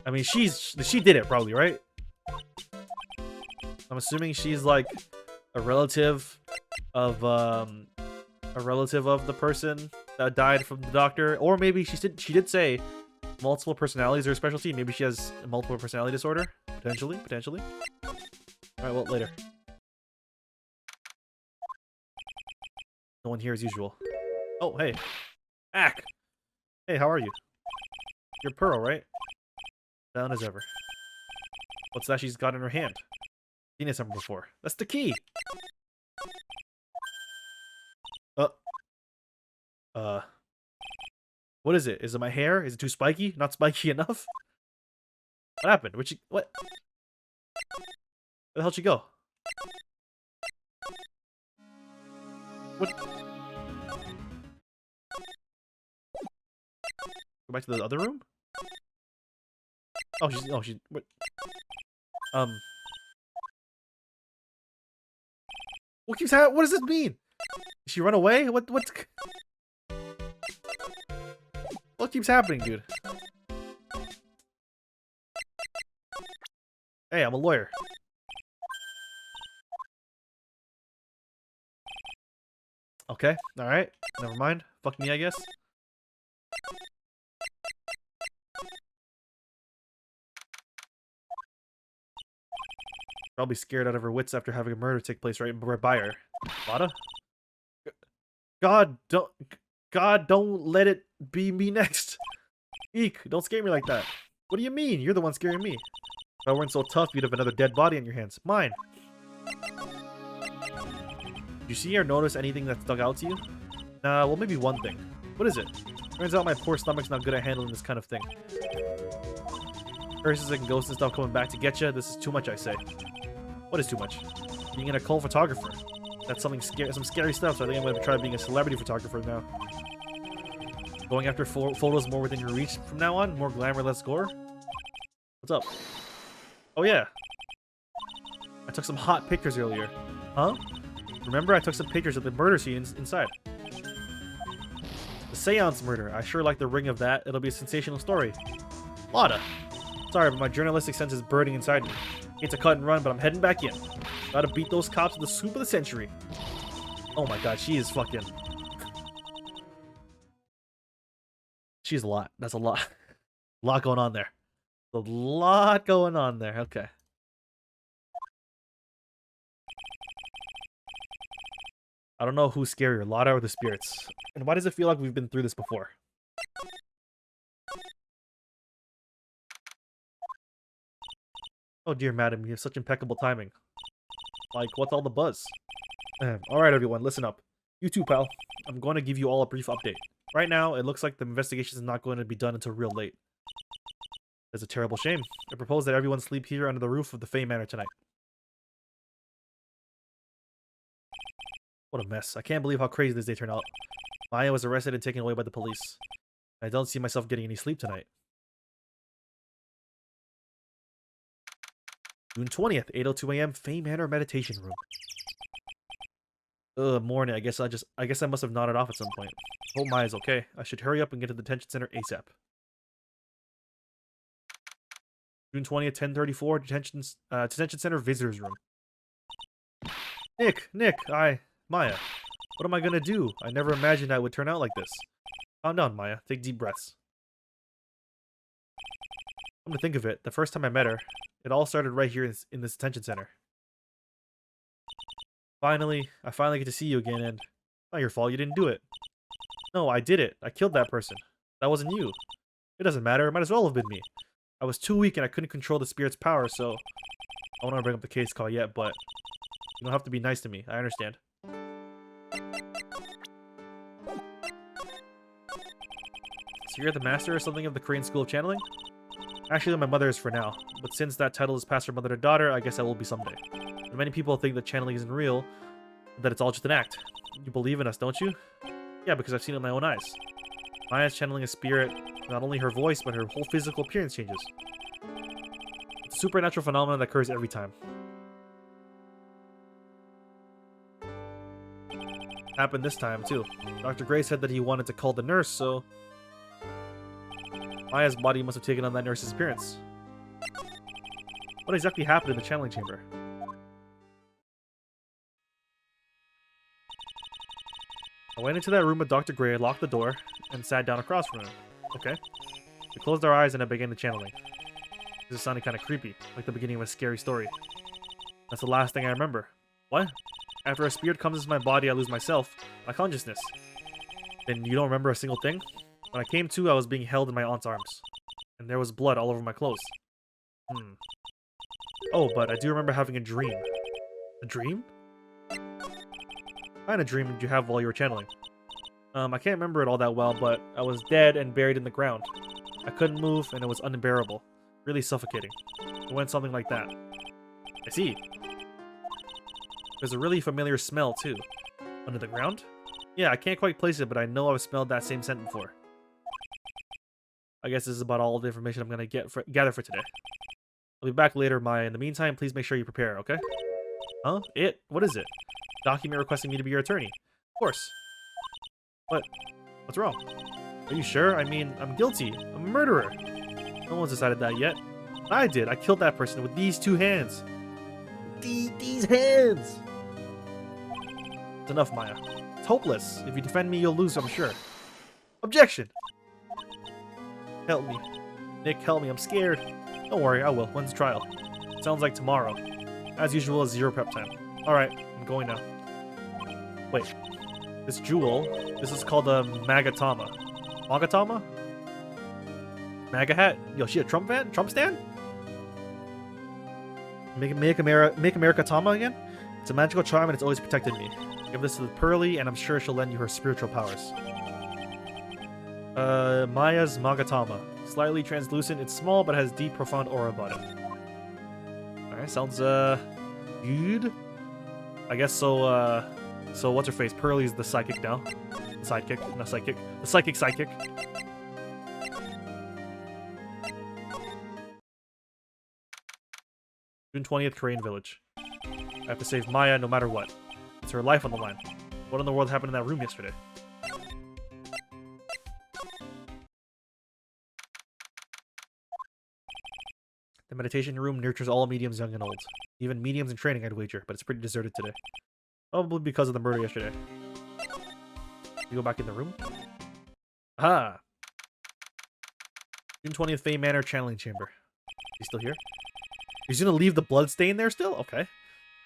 I mean, she did it probably, right? I'm assuming she's, like, a relative of the person that died from the doctor. Or maybe she did say multiple personalities are a specialty. Maybe she has a multiple personality disorder. Potentially. Alright, well, later. No one here as usual. Oh, hey. Ack! Hey, how are you? You're Pearl, right? Down as ever. What's that she's got in her hand? Seen it somewhere before. That's the key! What is it? Is it my hair? Is it too spiky? Not spiky enough? What happened? What? Where the hell'd she go? What? Go back to the other room? Oh, she's, what? What does this mean? Did she run away? What keeps happening, dude? Hey, I'm a lawyer. Okay, alright. Never mind. Fuck me, I guess. Probably scared out of her wits after having a murder take place right by her. Lada? God, don't let it be me next. Eek, don't scare me like that. What do you mean? You're the one scaring me. If I weren't so tough, you'd have another dead body on your hands. Mine. Did you see or notice anything that stuck out to you? Nah, well, maybe one thing. What is it? Turns out my poor stomach's not good at handling this kind of thing. Curses and ghosts and stuff coming back to get you. This is too much, I say. What is too much? Being an occult photographer. That's some scary stuff, so I think I'm going to try being a celebrity photographer now. Going after photos more within your reach from now on? More glamour, less gore? What's up? Oh yeah. I took some hot pictures earlier. Huh? Remember I took some pictures of the murder scene inside. The seance murder. I sure like the ring of that. It'll be a sensational story. Lada. Sorry, but my journalistic sense is burning inside me. Hate to cut and run, but I'm heading back in. Gotta beat those cops with the scoop of the century. Oh my god, she is fucking... She's a lot. That's a lot. A lot going on there. A lot going on there. Okay. I don't know who's scarier, Lada or the spirits. And why does it feel like we've been through this before? Oh dear madam, you have such impeccable timing. Like, what's all the buzz? Alright everyone, listen up. You too, pal. I'm going to give you all a brief update. Right now, it looks like the investigation is not going to be done until real late. It's a terrible shame. I propose that everyone sleep here under the roof of the Fey Manor tonight. What a mess. I can't believe how crazy this day turned out. Maya was arrested and taken away by the police. I don't see myself getting any sleep tonight. June 20th, 8:02 a.m. Fey Manor Meditation Room. Ugh, morning. I guess I must have nodded off at some point. Hope Maya's okay. I should hurry up and get to the detention center ASAP. June 20th, 10:34, detention center visitors room. Nick, Maya. What am I gonna do? I never imagined that would turn out like this. Calm down, Maya. Take deep breaths. Come to think of it, the first time I met her, it all started right here in this detention center. I finally get to see you again, and not your fault, you didn't do it. No, I did it. I killed that person. That wasn't you. It doesn't matter, it might as well have been me. I was too weak and I couldn't control the spirit's power, so... I don't want to bring up the case call yet, but... You don't have to be nice to me, I understand. So you're the master or something of the Korean School of Channeling? Actually, my mother is for now, but since that title is passed from mother to daughter, I guess I will be someday. And many people think that channeling isn't real, that it's all just an act. You believe in us, don't you? Yeah, because I've seen it with my own eyes. Maya's channeling a spirit, not only her voice, but her whole physical appearance changes. It's a supernatural phenomenon that occurs every time. Happened this time, too. Dr. Gray said that he wanted to call the nurse, so... Maya's body must have taken on that nurse's appearance. What exactly happened in the channeling chamber? I went into that room with Dr. Gray, locked the door, and sat down across from him. Okay. We closed our eyes and I began the channeling. This is sounding kind of creepy, like the beginning of a scary story. That's the last thing I remember. What? After a spirit comes into my body, I lose myself, my consciousness. Then you don't remember a single thing? When I came to, I was being held in my aunt's arms. And there was blood all over my clothes. Oh, but I do remember having a dream. A dream? What kind of dream did you have while you were channeling? I can't remember it all that well, but I was dead and buried in the ground. I couldn't move, and it was unbearable. Really suffocating. It went something like that. I see. There's a really familiar smell, too. Under the ground? Yeah, I can't quite place it, but I know I've smelled that same scent before. I guess this is about all the information I'm gonna gather for today. I'll be back later, Maya. In the meantime, please make sure you prepare, okay? Huh? What is it? Document requesting me to be your attorney. Of course. What? What's wrong? Are you sure? I mean, I'm guilty. I'm a murderer. No one's decided that yet. I did. I killed that person with these two hands. These hands! It's enough, Maya. It's hopeless. If you defend me, you'll lose, I'm sure. Objection! Help me. Nick, help me. I'm scared. Don't worry, I will. When's the trial? Sounds like tomorrow. As usual, 0 prep time. Alright, I'm going now. Wait. This jewel, this is called a Magatama. Magatama? MAGA hat? Yo, she a Trump fan? Trump stan? Make America Tama again? It's a magical charm and it's always protected me. Give this to the Pearly and I'm sure she'll lend you her spiritual powers. Maya's Magatama. Slightly translucent, it's small but has deep, profound aura about it. Alright, sounds, good. I guess so, so what's her face? Pearly's the psychic now. The sidekick, not psychic. The psychic sidekick. June 20th, Korean Village. I have to save Maya no matter what. It's her life on the line. What in the world happened in that room yesterday? The meditation room nurtures all mediums, young and old. Even mediums in training, I'd wager, but it's pretty deserted today. Probably because of the murder yesterday. You go back in the room? Aha! June 20th, Fey Manor Channeling Chamber. You still here? He's gonna leave the blood stain there still? Okay.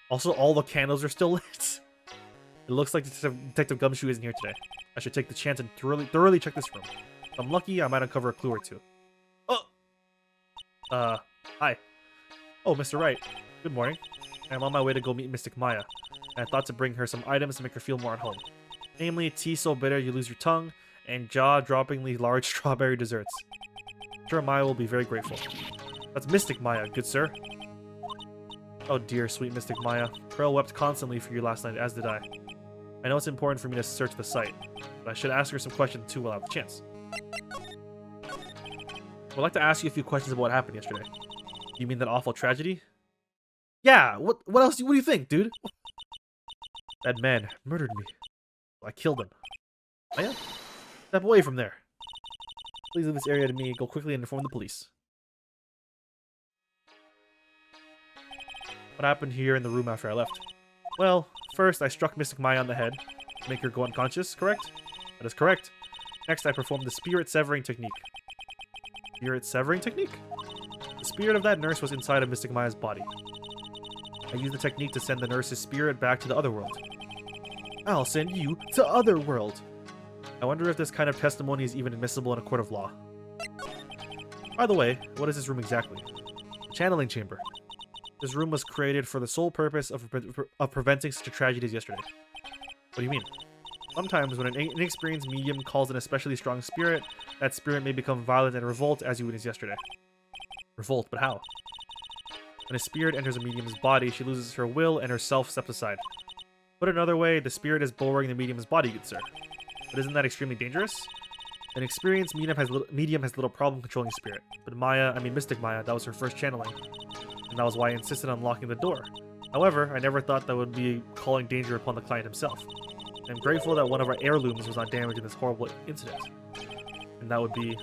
Also, all the candles are still lit. It looks like Detective Gumshoe isn't here today. I should take the chance and thoroughly check this room. If I'm lucky, I might uncover a clue or two. Oh! Hi. Oh, Mr. Wright. Good morning. I'm on my way to go meet Mystic Maya. And I thought to bring her some items to make her feel more at home. Namely, tea so bitter you lose your tongue, and jaw-droppingly large strawberry desserts. I'm sure Maya will be very grateful. That's Mystic Maya, good sir. Oh dear, sweet Mystic Maya. Pearl wept constantly for you last night, as did I. I know it's important for me to search the site, but I should ask her some questions too while I have the chance. I'd like to ask you a few questions about what happened yesterday. You mean that awful tragedy? Yeah, what else what do you think, dude? That man murdered me. I killed him. Maya? Step away from there. Please leave this area to me. Go quickly and inform the police. What happened here in the room after I left? Well, first I struck Mystic Maya on the head to make her go unconscious, correct? That is correct. Next I performed the spirit severing technique. Spirit severing technique? The spirit of that nurse was inside of Mystic Maya's body. I used the technique to send the nurse's spirit back to the other world. I'll send you to other world. I wonder if this kind of testimony is even admissible in a court of law. By the way, what is this room exactly? The channeling chamber. This room was created for the sole purpose of preventing such a tragedy as yesterday. What do you mean? Sometimes when an inexperienced medium calls an especially strong spirit, that spirit may become violent and revolt as you witnessed yesterday. Revolt, but how? When a spirit enters a medium's body, she loses her will and her self steps aside. Put another way, the spirit is borrowing the medium's body, good sir. But isn't that extremely dangerous? An experienced medium has little problem controlling spirit. But Mystic Maya, that was her first channeling. And that was why I insisted on locking the door. However, I never thought that would be calling danger upon the client himself. I'm grateful that one of our heirlooms was not damaged in this horrible incident. And that would be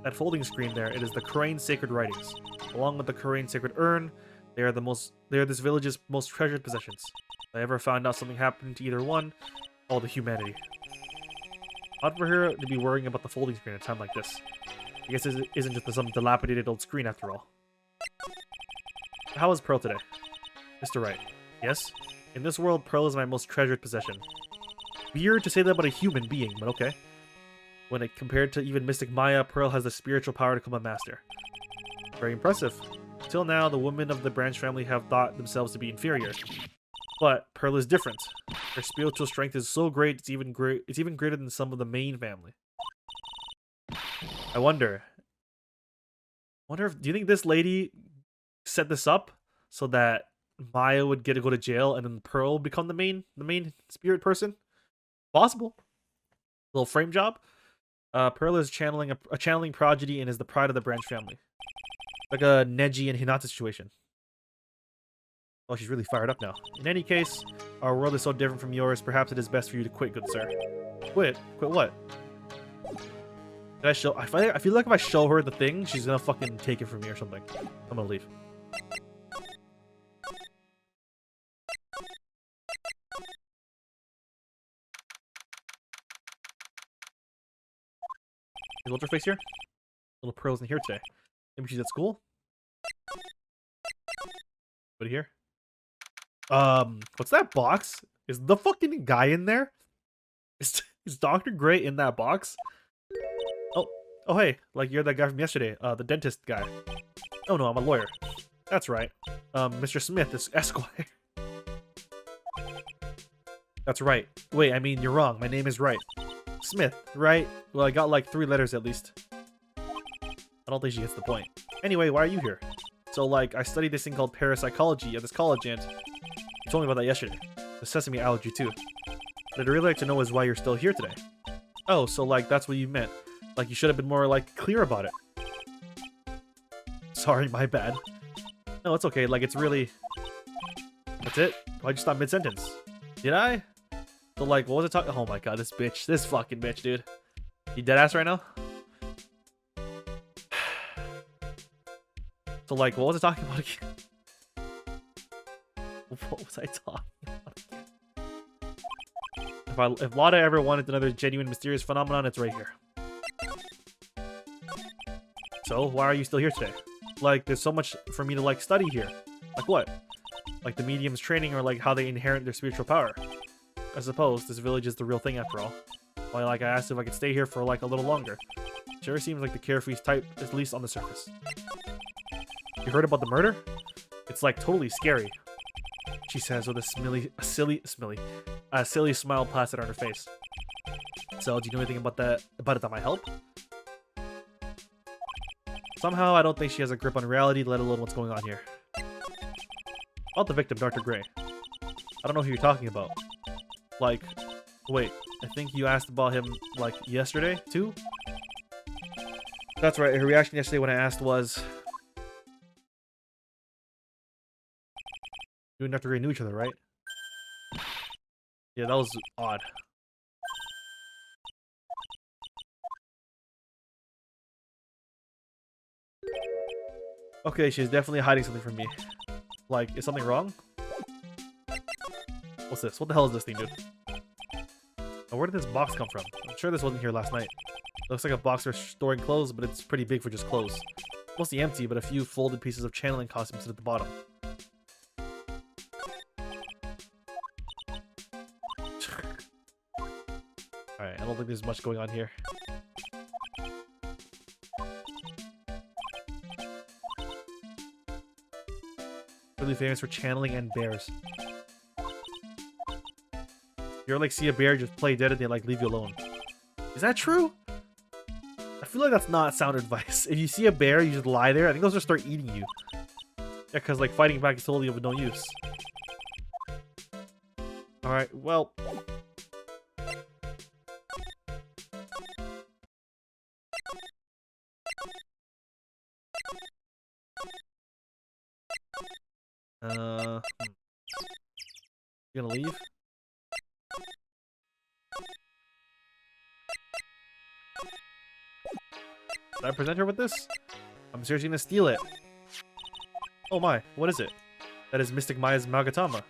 that folding screen there. It is the Crane Sacred Writings. Along with the Crane Sacred Urn, they are this village's most treasured possessions. If I ever found out something happened to either one, all the humanity. Odd for her to be worrying about the folding screen at a time like this. I guess it isn't just some dilapidated old screen after all. How is Pearl today? Mr. Wright. Yes? In this world, Pearl is my most treasured possession. Weird to say that about a human being, but okay. When it compared to even Mystic Maya, Pearl has the spiritual power to become a master. Very impressive. Till now, the women of the branch family have thought themselves to be inferior. But Pearl is different. Her spiritual strength is so great, it's even greater than some of the main family. I wonder if, do you think this lady set this up so that Maya would get to go to jail and then Pearl would become the main spirit person? Possible. Little frame job. Pearl is channeling a channeling prodigy and is the pride of the branch family. Like a Neji and Hinata situation. Oh, she's really fired up now. In any case, our world is so different from yours, perhaps it is best for you to quit, good sir. Quit? Quit what? Did I show? I feel like if I show her the thing, she's gonna fucking take it from me or something. I'm gonna leave. Is what's her face here? Little Pearl's in here today. Maybe she's at school? What here? What's that box? Is the fucking guy in there? Is Dr. Gray in that box? Oh hey, like you're that guy from yesterday, the dentist guy. Oh no, I'm a lawyer. That's right. Mr. Smith is Esquire. That's right. Wait, I mean, you're wrong. My name is Wright. Smith, right? Well, I got like 3 letters at least. I don't think she gets the point. Anyway, why are you here? So, like, I studied this thing called parapsychology at this college, and you told me about that yesterday. The sesame allergy, too. What I'd really like to know is why you're still here today. Oh, so, like, that's what you meant. Like, you should have been more, like, clear about it. Sorry, my bad. No, it's okay. Like, it's really... That's it? Why'd you stop mid-sentence? Did I? So, like, what was it talking? Oh my god, this bitch. This fucking bitch, dude. You deadass right now? So, like, what was I talking about again? What was I talking about again? If Lada ever wanted another genuine mysterious phenomenon, it's right here. So, why are you still here today? Like, there's so much for me to, like, study here. Like what? Like the medium's training or, like, how they inherit their spiritual power. I suppose this village is the real thing after all. Why, like, I asked if I could stay here for, like, a little longer. Sure seems like the carefree type, at least on the surface. You heard about the murder? It's, like, totally scary. She says with a silly smile plastered on her face. So, do you know anything about it that might help? Somehow, I don't think she has a grip on reality, let alone what's going on here. About the victim, Dr. Gray. I don't know who you're talking about. Like, wait, I think you asked about him, like, yesterday, too? That's right, her reaction yesterday when I asked was... You and Dr. Gray knew each other, right? Yeah, that was odd. Okay, she's definitely hiding something from me. Like, is something wrong? What's this? What the hell is this thing, dude? Oh, where did this box come from? I'm sure this wasn't here last night. Looks like a box for storing clothes, but it's pretty big for just clothes. Mostly empty, but a few folded pieces of channeling costumes sit at the bottom. Alright, I don't think there's much going on here. Really famous for channeling and bears. You ever, like, see a bear just play dead and they, like, leave you alone? Is that true? I feel like that's not sound advice. If you see a bear, you just lie there. I think they'll just start eating you. Yeah, because, like, fighting back is totally of no use. Alright, well... You gonna leave? Did I present her with this? I'm seriously gonna steal it. Oh my, what is it? That is Mystic Maya's Magatama.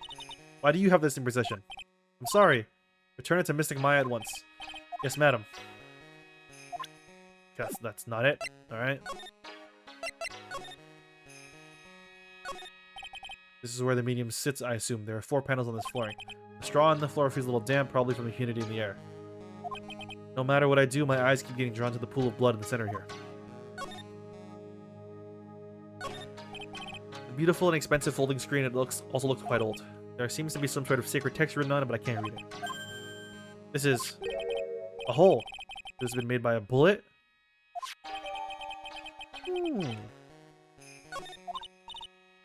Why do you have this in possession? I'm sorry. Return it to Mystic Maya at once. Yes, madam. Guess that's not it. Alright. This is where the medium sits, I assume. There are 4 panels on this flooring. The straw on the floor feels a little damp, probably from the humidity in the air. No matter what I do, my eyes keep getting drawn to the pool of blood in the center here. The beautiful and expensive folding screen, it also looks quite old. There seems to be some sort of sacred text written on it, but I can't read it. This is a hole. This has been made by a bullet.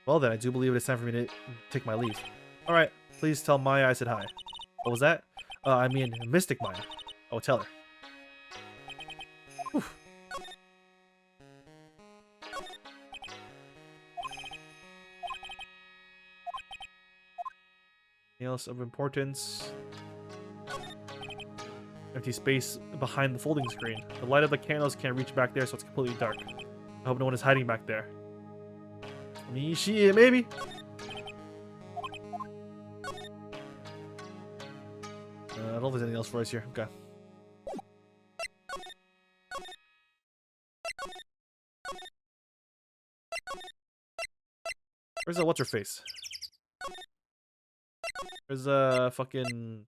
Well then, I do believe it is time for me to take my leave. Alright, please tell Maya I said hi. What was that? I mean, Mystic Maya. Oh, tell her. Whew. Anything else of importance? Empty space behind the folding screen. The light of the candles can't reach back there, so it's completely dark. I hope no one is hiding back there. Me, she, maybe? I don't know if there's anything else for us here. Okay. Where's what's her face? Where's fucking...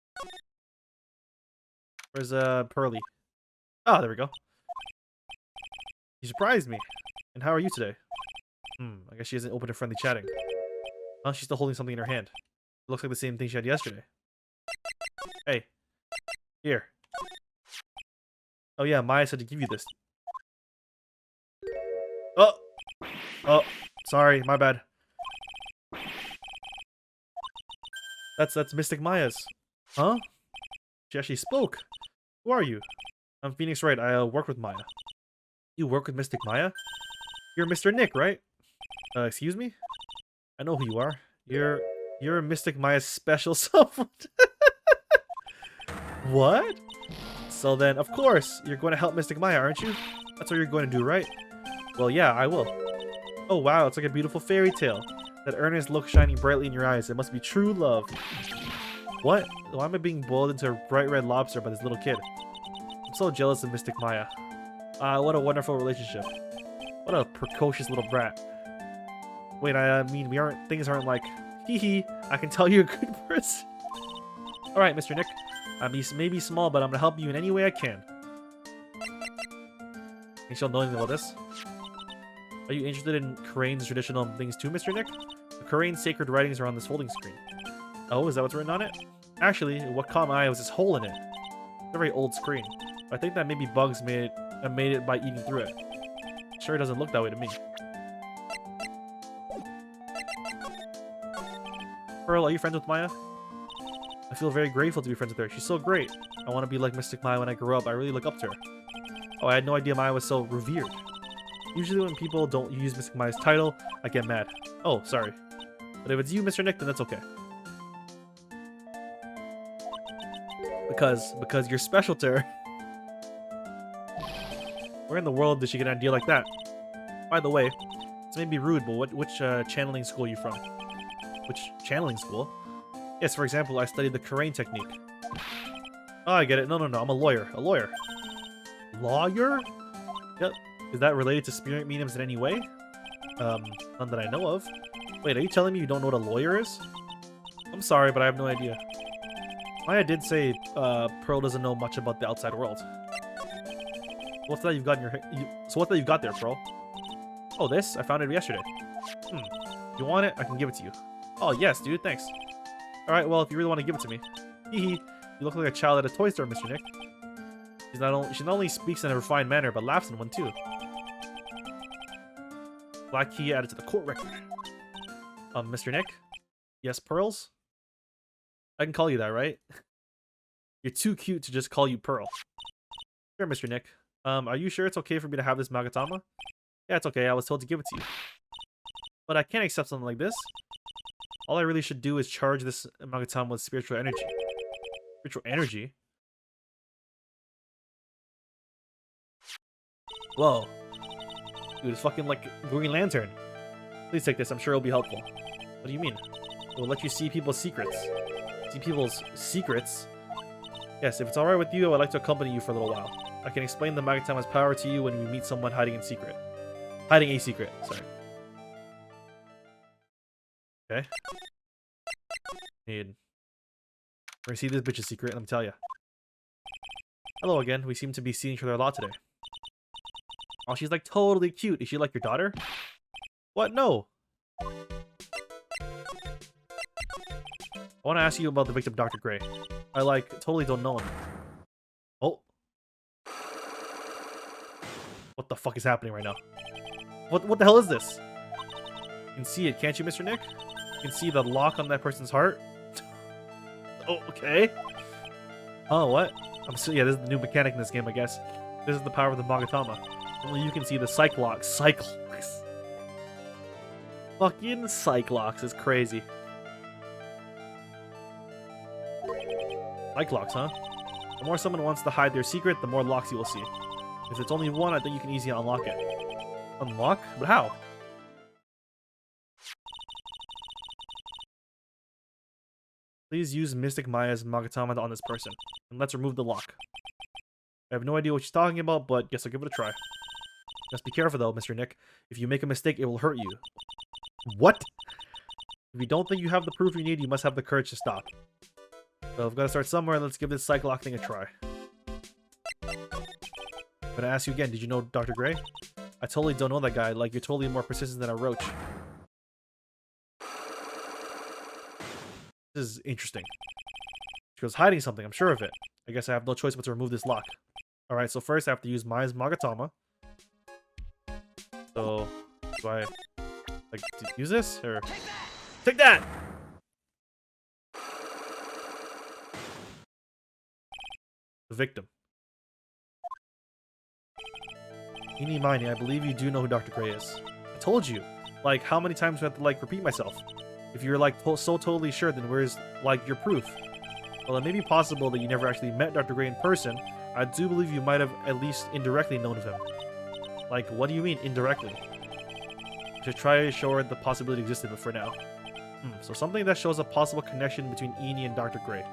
Where's Pearly? Oh, there we go. You surprised me. And how are you today? I guess she isn't open to friendly chatting. Oh, she's still holding something in her hand. It looks like the same thing she had yesterday. Hey. Here. Oh yeah, Maya said to give you this. Oh! Oh, sorry, my bad. That's Mystic Maya's. Huh? She actually spoke. Who are you? I'm Phoenix Wright. I work with Maya. You work with Mystic Maya? You're Mr. Nick, right? Excuse me? I know who you are. You're Mystic Maya's special someone. What? So then, of course, you're going to help Mystic Maya, aren't you? That's what you're going to do, right? Well, yeah, I will. Oh wow, it's like a beautiful fairy tale. That earnest look shining brightly in your eyes. It must be true love. What? Why am I being boiled into a bright red lobster by this little kid? I'm so jealous of Mystic Maya. What a wonderful relationship. What a precocious little brat. Wait, I mean, things aren't like, hee hee, I can tell you're a good person. Alright, Mr. Nick. I may be small, but I'm gonna help you in any way I can. Think she'll know anything about this? Are you interested in Karane's traditional things too, Mr. Nick? The Karane's sacred writings are on this folding screen. Oh, is that what's written on it? Actually, what caught my eye was this hole in it. It's a very old screen. I think that maybe bugs made it by eating through it. Sure, it doesn't look that way to me. Pearl, are you friends with Maya? I feel very grateful to be friends with her. She's so great. I want to be like Mystic Maya when I grow up. I really look up to her. Oh, I had no idea Maya was so revered. Usually when people don't use Mystic Maya's title, I get mad. Oh, sorry. But if it's you, Mr. Nick, then that's okay. Because you're special to her. Where in the world did she get an idea like that? By the way, this may be rude, but which channeling school are you from? Which channeling school? Yes, for example, I studied the Karane technique. Oh, I get it. No, I'm a lawyer. A lawyer. Lawyer? Yep. Is that related to spirit mediums in any way? None that I know of. Wait, are you telling me you don't know what a lawyer is? I'm sorry, but I have no idea. Maya did say Pearl doesn't know much about the outside world. What's that you've got in your So what's that you've got there, Pearl? Oh, this? I found it yesterday. You want it? I can give it to you. Oh, yes, dude, thanks. Alright, well, if you really want to give it to me. Hee you look like a child at a toy store, Mr. Nick. She not only speaks in a refined manner, but laughs in one, too. Black key added to the court record. Mr. Nick? Yes, Pearls? I can call you that, right? You're too cute to just call you Pearl. Sure, Mr. Nick. Are you sure it's okay for me to have this Magatama? Yeah, it's okay. I was told to give it to you. But I can't accept something like this. All I really should do is charge this Magatama with spiritual energy. Spiritual energy? Whoa. Dude, it's fucking like Green Lantern. Please take this. I'm sure it'll be helpful. What do you mean? It will let you see people's secrets. See people's secrets? Yes, if it's alright with you, I would like to accompany you for a little while. I can explain the Magatama's power to you when we meet someone hiding in secret. Hiding a secret, sorry. Okay. We're gonna see this bitch's secret, let me tell you. Hello again, we seem to be seeing each other a lot today. Oh, she's like totally cute. Is she like your daughter? What? No. I want to ask you about the victim, Dr. Gray. I like totally don't know him. Oh. What the fuck is happening right now? What the hell is this? You can see it, can't you, Mr. Nick? You can see the lock on that person's heart. Oh, okay. Oh, what? Yeah, this is the new mechanic in this game, I guess. This is the power of the Magatama. Only you can see the Cyclox. Cyclox. Fucking Cyclox is crazy. Cyclox, huh? The more someone wants to hide their secret, the more locks you will see. If it's only one, I think you can easily unlock it. Unlock? But how? Please use Mystic Maya's Magatama on this person, and let's remove the lock. I have no idea what she's talking about, but guess I'll give it a try. Just be careful though, Mr. Nick. If you make a mistake, it will hurt you. What? If you don't think you have the proof you need, you must have the courage to stop. So I've got to start somewhere, let's give this Cyclox thing a try. I'm gonna ask you again, did you know Dr. Gray? I totally don't know that guy, like you're totally more persistent than a roach. This is interesting. She was hiding something, I'm sure of it. I guess I have no choice but to remove this lock. Alright, so first I have to use Maya's Magatama. So, do I like to use this or take that? The victim. Eenie Miney, I believe you do know who Dr. Gray is. I told you. Like, how many times do I have to like repeat myself? If you're like so totally sure, then where's like your proof? Well, it may be possible that you never actually met Dr. Gray in person. I do believe you might have at least indirectly known of him. Like, what do you mean, indirectly? To try to show her the possibility existed, but for now. So something that shows a possible connection between Eenie and Dr. Gray.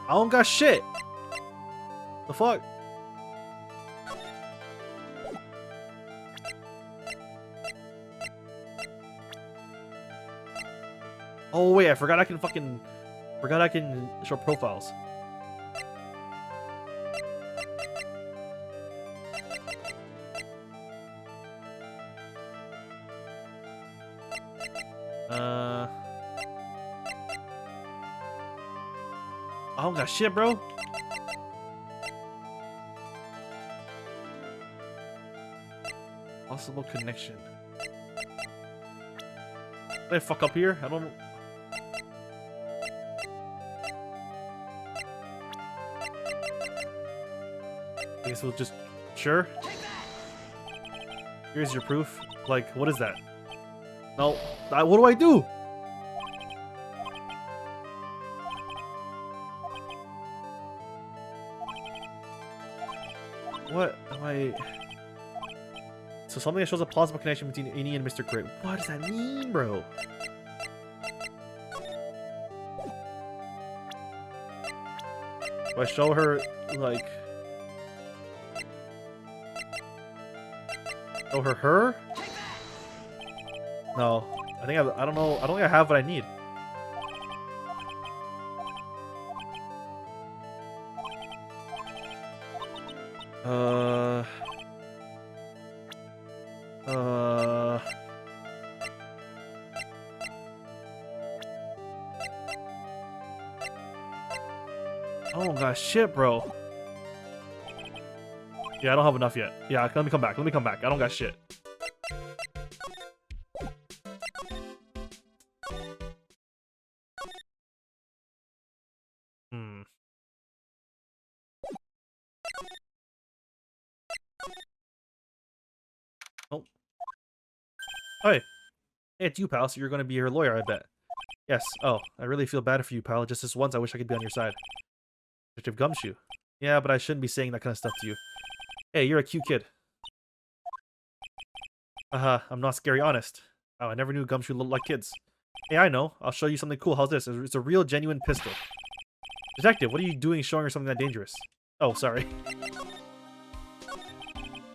I don't got shit! The fuck? Oh wait, I forgot I can show profiles. I don't got shit, bro. Possible connection. Did I fuck up here? I don't know. I guess we'll just... Sure. Here's your proof. Like, what is that? No. What do I do? What am I... So something that shows a plausible connection between Eenie and Mr. Gray. What does that mean, bro? Do I show her, like... Show her? No. I think I don't know. I don't think I have what I need. Oh gosh, shit, bro. Yeah, I don't have enough yet. Yeah, let me come back. I don't got shit. Oh. Hey, it's you, pal, so you're going to be her lawyer, I bet. Yes. Oh, I really feel bad for you, pal. Just this once, I wish I could be on your side. Detective Gumshoe. Yeah, but I shouldn't be saying that kind of stuff to you. Hey, you're a cute kid. I'm not scary, honest. Oh, I never knew Gumshoe looked like kids. Hey, I know. I'll show you something cool. How's this? It's a real, genuine pistol. Detective, what are you doing showing her something that dangerous? Oh, sorry.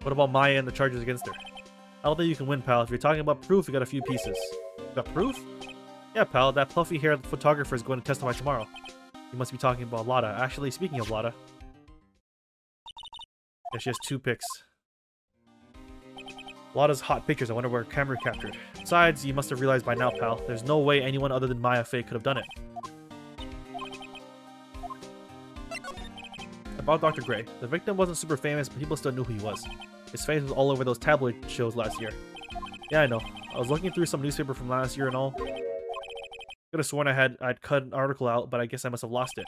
What about Maya and the charges against her? I don't think you can win, pal. If you're talking about proof, you got a few pieces. You got proof? Yeah, pal. That puffy-haired photographer is going to testify tomorrow. You must be talking about Lada. Actually, speaking of Lada. Yeah, she has 2 pics. Lada's hot pictures. I wonder where camera captured. Besides, you must have realized by now, pal. There's no way anyone other than Maya Fey could have done it. About Dr. Gray. The victim wasn't super famous, but people still knew who he was. His face was all over those tabloid shows last year. Yeah, I know. I was looking through some newspaper from last year and all. Could have sworn I'd cut an article out, but I guess I must have lost it.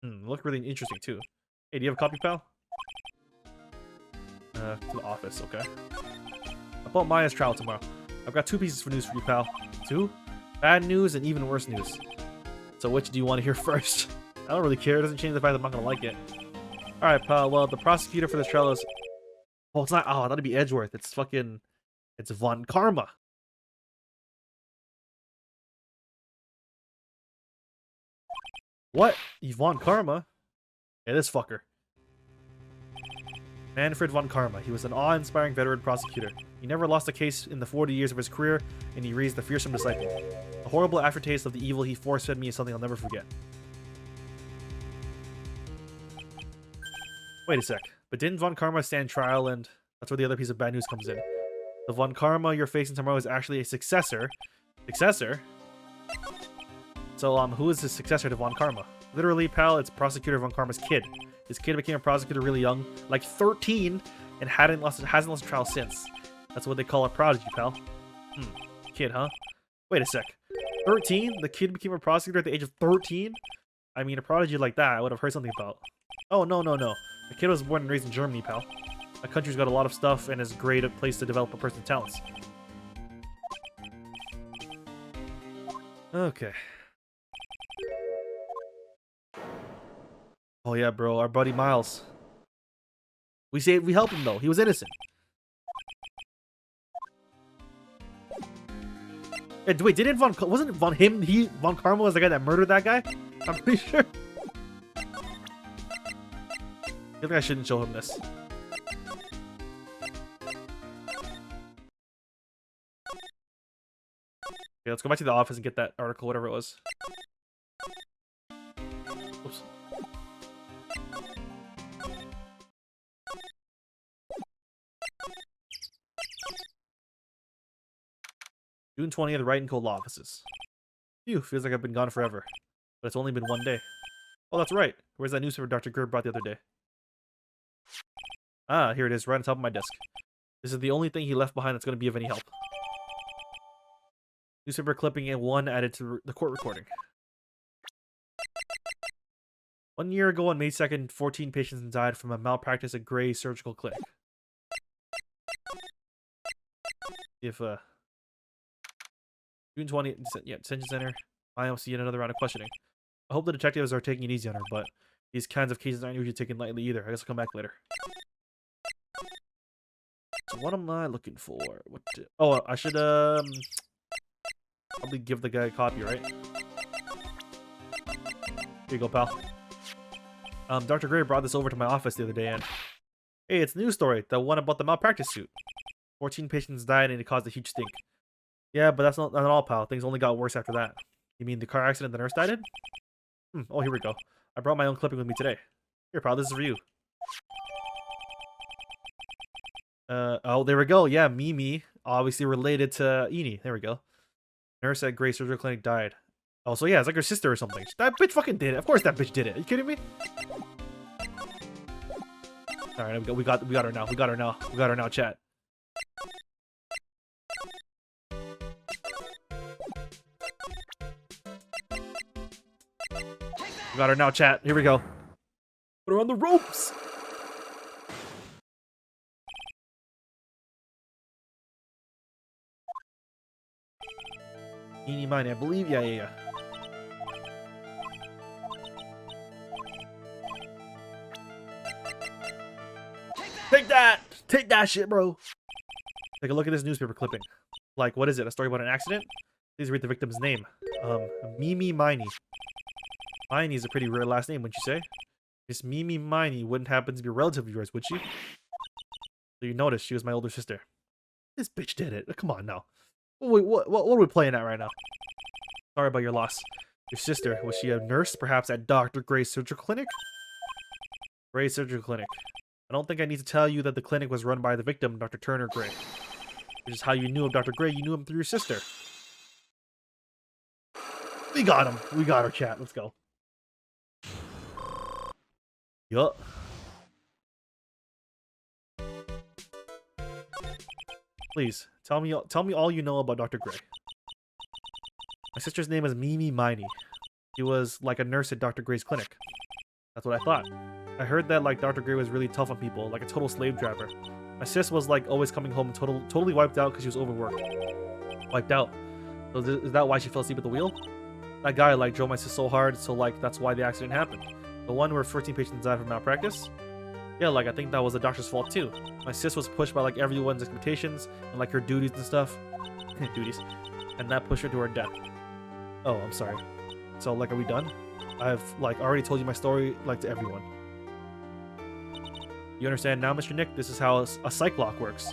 It looked really interesting too. Hey, do you have a copy, pal? To the office, okay. About Maya's trial tomorrow. I've got 2 pieces of news for you, pal. 2? Bad news and even worse news. So which do you want to hear first? I don't really care. It doesn't change the fact that I'm not gonna like it. Alright, pal. Well, the prosecutor for this trial is... Oh, it's not... Oh, I thought it'd be Edgeworth. It's fucking... It's Von Karma. What? Von Karma? Yeah, this fucker. Manfred Von Karma. He was an awe-inspiring veteran prosecutor. He never lost a case in the 40 years of his career, and he raised a fearsome disciple. The horrible aftertaste of the evil he force-fed me is something I'll never forget. Wait a sec. But didn't Von Karma stand trial and... That's where the other piece of bad news comes in. The Von Karma you're facing tomorrow is actually a successor. Successor? So, who is the successor to Von Karma? Literally, pal, it's Prosecutor Von Karma's kid. His kid became a prosecutor really young, like 13, and hasn't lost a trial since. That's what they call a prodigy, pal. Kid, huh? Wait a sec. 13? The kid became a prosecutor at the age of 13? I mean, a prodigy like that I would have heard something about. Oh, no. The kid was born and raised in Germany, pal. That country's got a lot of stuff and is a great place to develop a person's talents. Okay. Oh yeah, bro, our buddy Miles. We helped him though. He was innocent. Yeah, wait, didn't Von Karma was the guy that murdered that guy? I'm pretty sure. I think I shouldn't show him this. Okay, let's go back to the office and get that article, whatever it was. Oops. June 20th, Wright and Cole law offices. Phew, feels like I've been gone forever. But it's only been 1 day. Oh, that's right. Where's that newspaper Dr. Gerd brought the other day? Ah, here it is, right on top of my desk. This is the only thing he left behind that's going to be of any help. Newspaper clipping and 1 added to the court recording. 1 year ago on May 2nd, 14 patients died from a malpractice at Gray Surgical Clinic. If, June 20th, yeah, detention center. IMC and another round of questioning. I hope the detectives are taking it easy on her, but these kinds of cases aren't usually taken lightly either. I guess I'll come back later. So what am I looking for? Oh, I should, probably give the guy a copy, right? Here you go, pal. Dr. Gray brought this over to my office the other day, and... Hey, it's a news story. The one about the malpractice suit. 14 patients died, and it caused a huge stink. Yeah, but that's not all, pal. Things only got worse after that. You mean the car accident the nurse died in? Oh, here we go. I brought my own clipping with me today. Here, pal, this is for you. Oh, there we go. Yeah, Mimi. Obviously related to Eni. There we go. Nurse at Gray Surgical Clinic died. Oh, so yeah, it's like her sister or something. That bitch fucking did it. Of course that bitch did it. Are you kidding me? Alright, we got her now. We got her now, chat. We got her now, chat. Here we go. Put her on the ropes! Eeny miny, I believe. Yeah. Take that! Take that shit, bro. Take a look at this newspaper clipping. Like, what is it? A story about an accident? Please read the victim's name. Mimi Miney. Miney is a pretty rare last name, wouldn't you say? Miss Mimi Miney wouldn't happen to be a relative of yours, would she? So you noticed she was my older sister. This bitch did it. Come on now. Wait, what are we playing at right now? Sorry about your loss. Your sister, was she a nurse, perhaps at Dr. Gray's surgical clinic? Gray's surgical clinic. I don't think I need to tell you that the clinic was run by the victim, Dr. Turner Gray. Which is how you knew of Dr. Gray. You knew him through your sister. We got him. We got our chat. Let's go. Yup. Please, tell me all you know about Dr. Gray. My sister's name is Mimi Miney. She was like a nurse at Dr. Gray's clinic. That's what I thought. I heard that like Dr. Gray was really tough on people, like a total slave driver. My sis was like always coming home totally wiped out because she was overworked. Wiped out. So is that why she fell asleep at the wheel? That guy like drove my sis so hard, so like that's why the accident happened. The one where 14 patients died from malpractice? Yeah, like I think that was the doctor's fault too. My sis was pushed by like everyone's expectations and like her duties and stuff. Duties. And that pushed her to her death. Oh, I'm sorry. So like are we done? I've like already told you my story like to everyone. You understand now, Mr. Nick? This is how a psych lock works.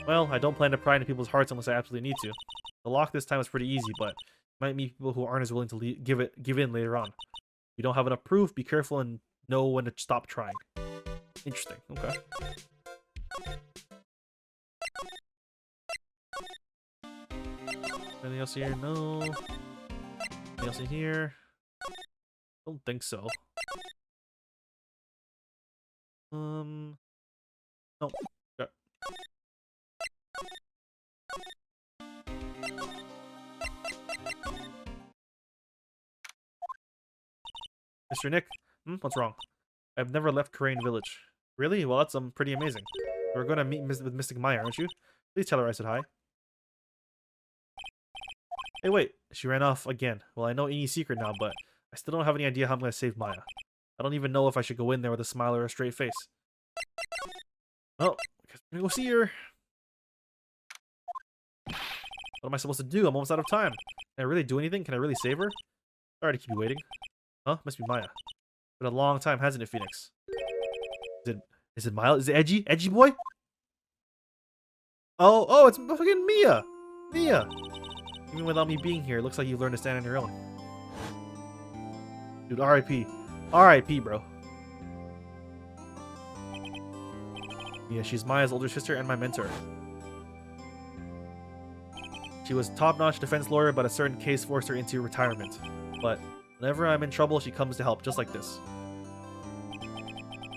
Well, I don't plan to pry into people's hearts unless I absolutely need to. The lock this time is pretty easy, but might meet people who aren't as willing to give in later on. If you don't have enough proof, be careful and know when to stop trying. Interesting. Okay. Anything else here? No. Anything else in here? Don't think so. No. Okay. Mr. Nick? What's wrong? I've never left Crane Village. Really? Well, that's pretty amazing. We're going to meet with Mystic Maya, aren't you? Please tell her I said hi. Hey, wait. She ran off again. Well, I know Iny's secret now, but I still don't have any idea how I'm going to save Maya. I don't even know if I should go in there with a smile or a straight face. Oh, I guess I'm going to go see her. What am I supposed to do? I'm almost out of time. Can I really do anything? Can I really save her? Sorry to keep you waiting. Huh? Must be Maya. Been a long time, hasn't it, Phoenix? Is it Miles? Is it Edgy? Edgy boy? Oh, it's fucking Mia! Mia! Even without me being here, it looks like you've learned to stand on your own. Dude, R.I.P. R.I.P, bro. Yeah, she's Maya's older sister and my mentor. She was top-notch defense lawyer, but a certain case forced her into retirement. But whenever I'm in trouble, she comes to help, just like this.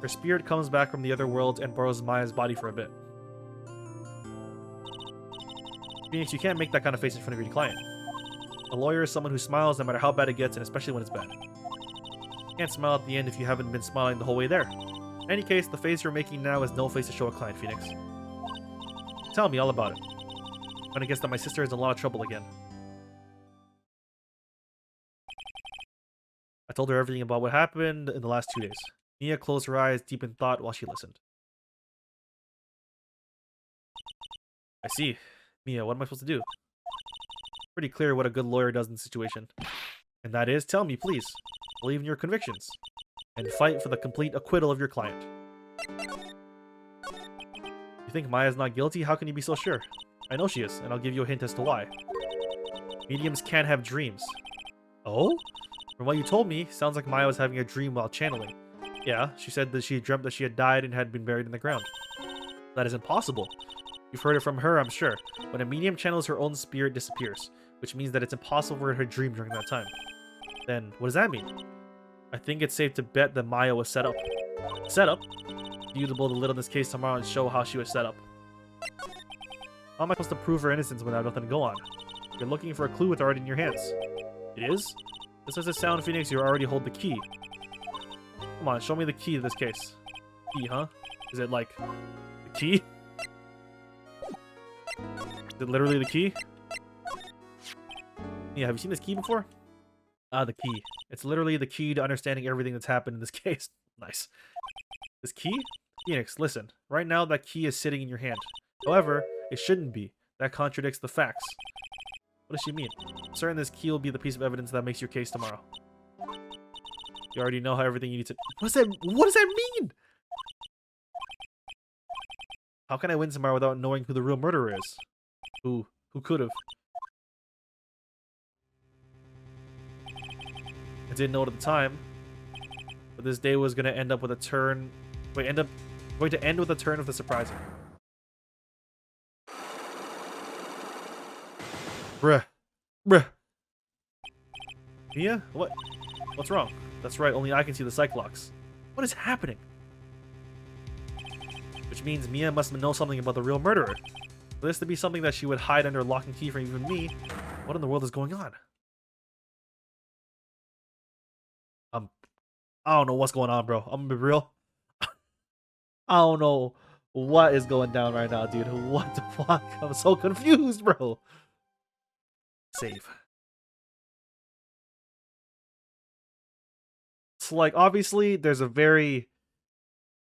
Her spirit comes back from the other world and borrows Maya's body for a bit. Phoenix, you can't make that kind of face in front of your client. A lawyer is someone who smiles no matter how bad it gets, and especially when it's bad. You can't smile at the end if you haven't been smiling the whole way there. In any case, the face you're making now is no face to show a client, Phoenix. Tell me all about it. I'm gonna guess that my sister is in a lot of trouble again. I told her everything about what happened in the last 2 days. Mia closed her eyes deep in thought while she listened. I see. Mia, what am I supposed to do? Pretty clear what a good lawyer does in this situation. And that is, tell me, please. Believe in your convictions. And fight for the complete acquittal of your client. You think Maya's not guilty? How can you be so sure? I know she is, and I'll give you a hint as to why. Mediums can't have dreams. Oh? From what you told me, sounds like Maya was having a dream while channeling. Yeah, she said that she dreamt that she had died and had been buried in the ground. That is impossible. You've heard it from her, I'm sure. When a medium channels, her own spirit disappears, which means that it's impossible for her to dream during that time. Then, what does that mean? I think it's safe to bet that Maya was set up. Set up? You to blow the lid on this case tomorrow and show how she was set up. How am I supposed to prove her innocence when I have nothing to go on? You're looking for a clue, it's already in your hands. It is? Just as it sounds, Phoenix, you already hold the key. Come on, show me the key to this case. Key, huh? Is it like the key? Is it literally the key? Yeah, have you seen this key before? Ah, the key. It's literally the key to understanding everything that's happened in this case. Nice. This key? Phoenix, listen. Right now, that key is sitting in your hand. However, it shouldn't be. That contradicts the facts. What does she mean? I'm certain this key will be the piece of evidence that makes your case tomorrow. You already know how everything you need to... What does that mean? How can I win tomorrow without knowing who the real murderer is? Who could have? I didn't know it at the time. But this day was going to end up with a turn... Wait, going to end with a turn of the surprising. Bruh. Mia? What? What's wrong? That's right, only I can see the Cyclops. What is happening? Which means Mia must know something about the real murderer. For this to be something that she would hide under lock and key from even me, what in the world is going on? I don't know what's going on, bro. I'm gonna be real. I don't know what is going down right now, dude. What the fuck? I'm so confused, bro. Save. So, like, obviously, there's a very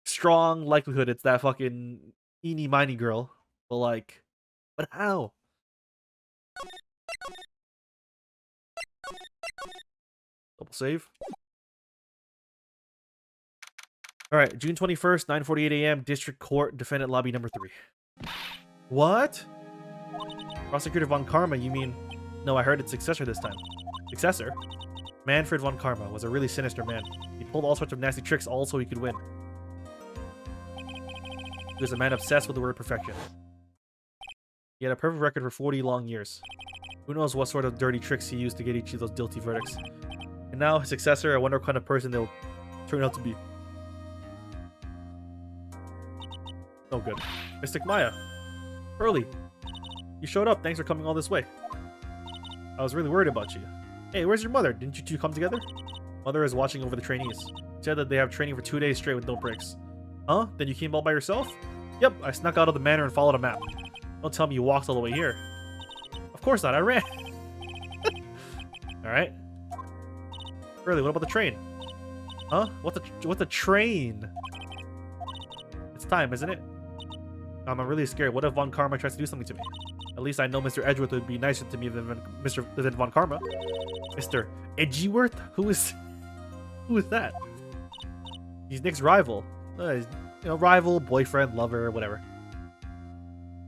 strong likelihood it's that fucking eeny miny girl. But, like, but how? Double save. Alright, June 21st, 9:48 a.m., District Court, Defendant Lobby number 3. What? Prosecutor Von Karma, you mean... No, I heard it's successor this time. Successor? Manfred Von Karma was a really sinister man. He pulled all sorts of nasty tricks all so he could win. He was a man obsessed with the word perfection. He had a perfect record for 40 long years. Who knows what sort of dirty tricks he used to get each of those guilty verdicts. And now, his successor, I wonder what kind of person they'll turn out to be. Oh, good. Mystic Maya. Early. You showed up. Thanks for coming all this way. I was really worried about you. Hey, where's your mother? Didn't you two come together? Mother is watching over the trainees. She said that they have training for 2 days straight with no breaks. Huh? Then you came all by yourself? Yep, I snuck out of the manor and followed a map. Don't tell me you walked all the way here. Of course not, I ran. Alright. Really, what about the train? Huh? What the train? It's time, isn't it? I'm really scared. What if Von Karma tries to do something to me? At least I know Mr. Edgeworth would be nicer to me than than Von Karma. Mr. Edgeworth? Who is that? He's Nick's rival. He's, rival, boyfriend, lover, whatever.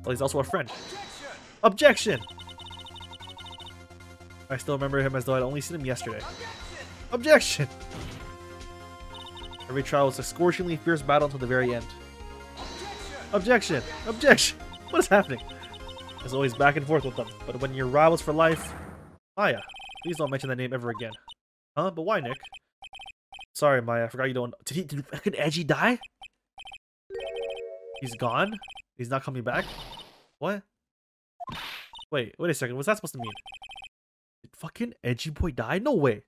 Well, he's also a friend. Objection! I still remember him as though I'd only seen him yesterday. Objection! Every trial was a scorchingly fierce battle until the very end. Objection! Objection! What is happening? There's always back and forth with them, but when you're rivals for life... Maya, please don't mention that name ever again. Huh? But why, Nick? Sorry, Maya, I forgot you don't... Did fucking Edgy die? He's gone? He's not coming back? What? Wait a second, what's that supposed to mean? Did fucking Edgy Boy die? No way!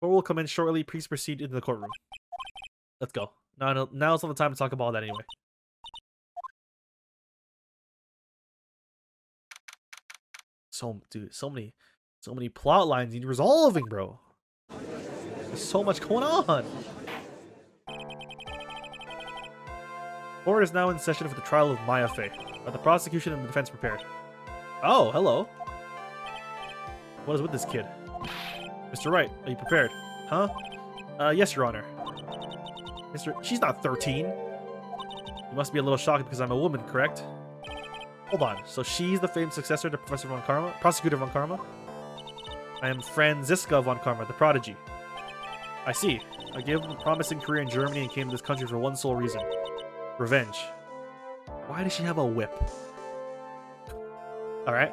Court will come in shortly, please proceed into the courtroom. Let's go. Now's not the time to talk about that anyway. Dude, so many plot lines need resolving, bro. There's so much going on. Court is now in session for the trial of Maya Fey. Are the prosecution and the defense prepared? Oh, hello. What is with this kid? Mr. Wright, are you prepared? Huh? Yes, Your Honor. She's not 13. You must be a little shocked because I'm a woman, correct? Hold on, so she's the famed successor to Prosecutor Von Karma? I am Franziska Von Karma, the prodigy. I see. I gave him a promising career in Germany and came to this country for one sole reason. Revenge. Why does she have a whip? Alright.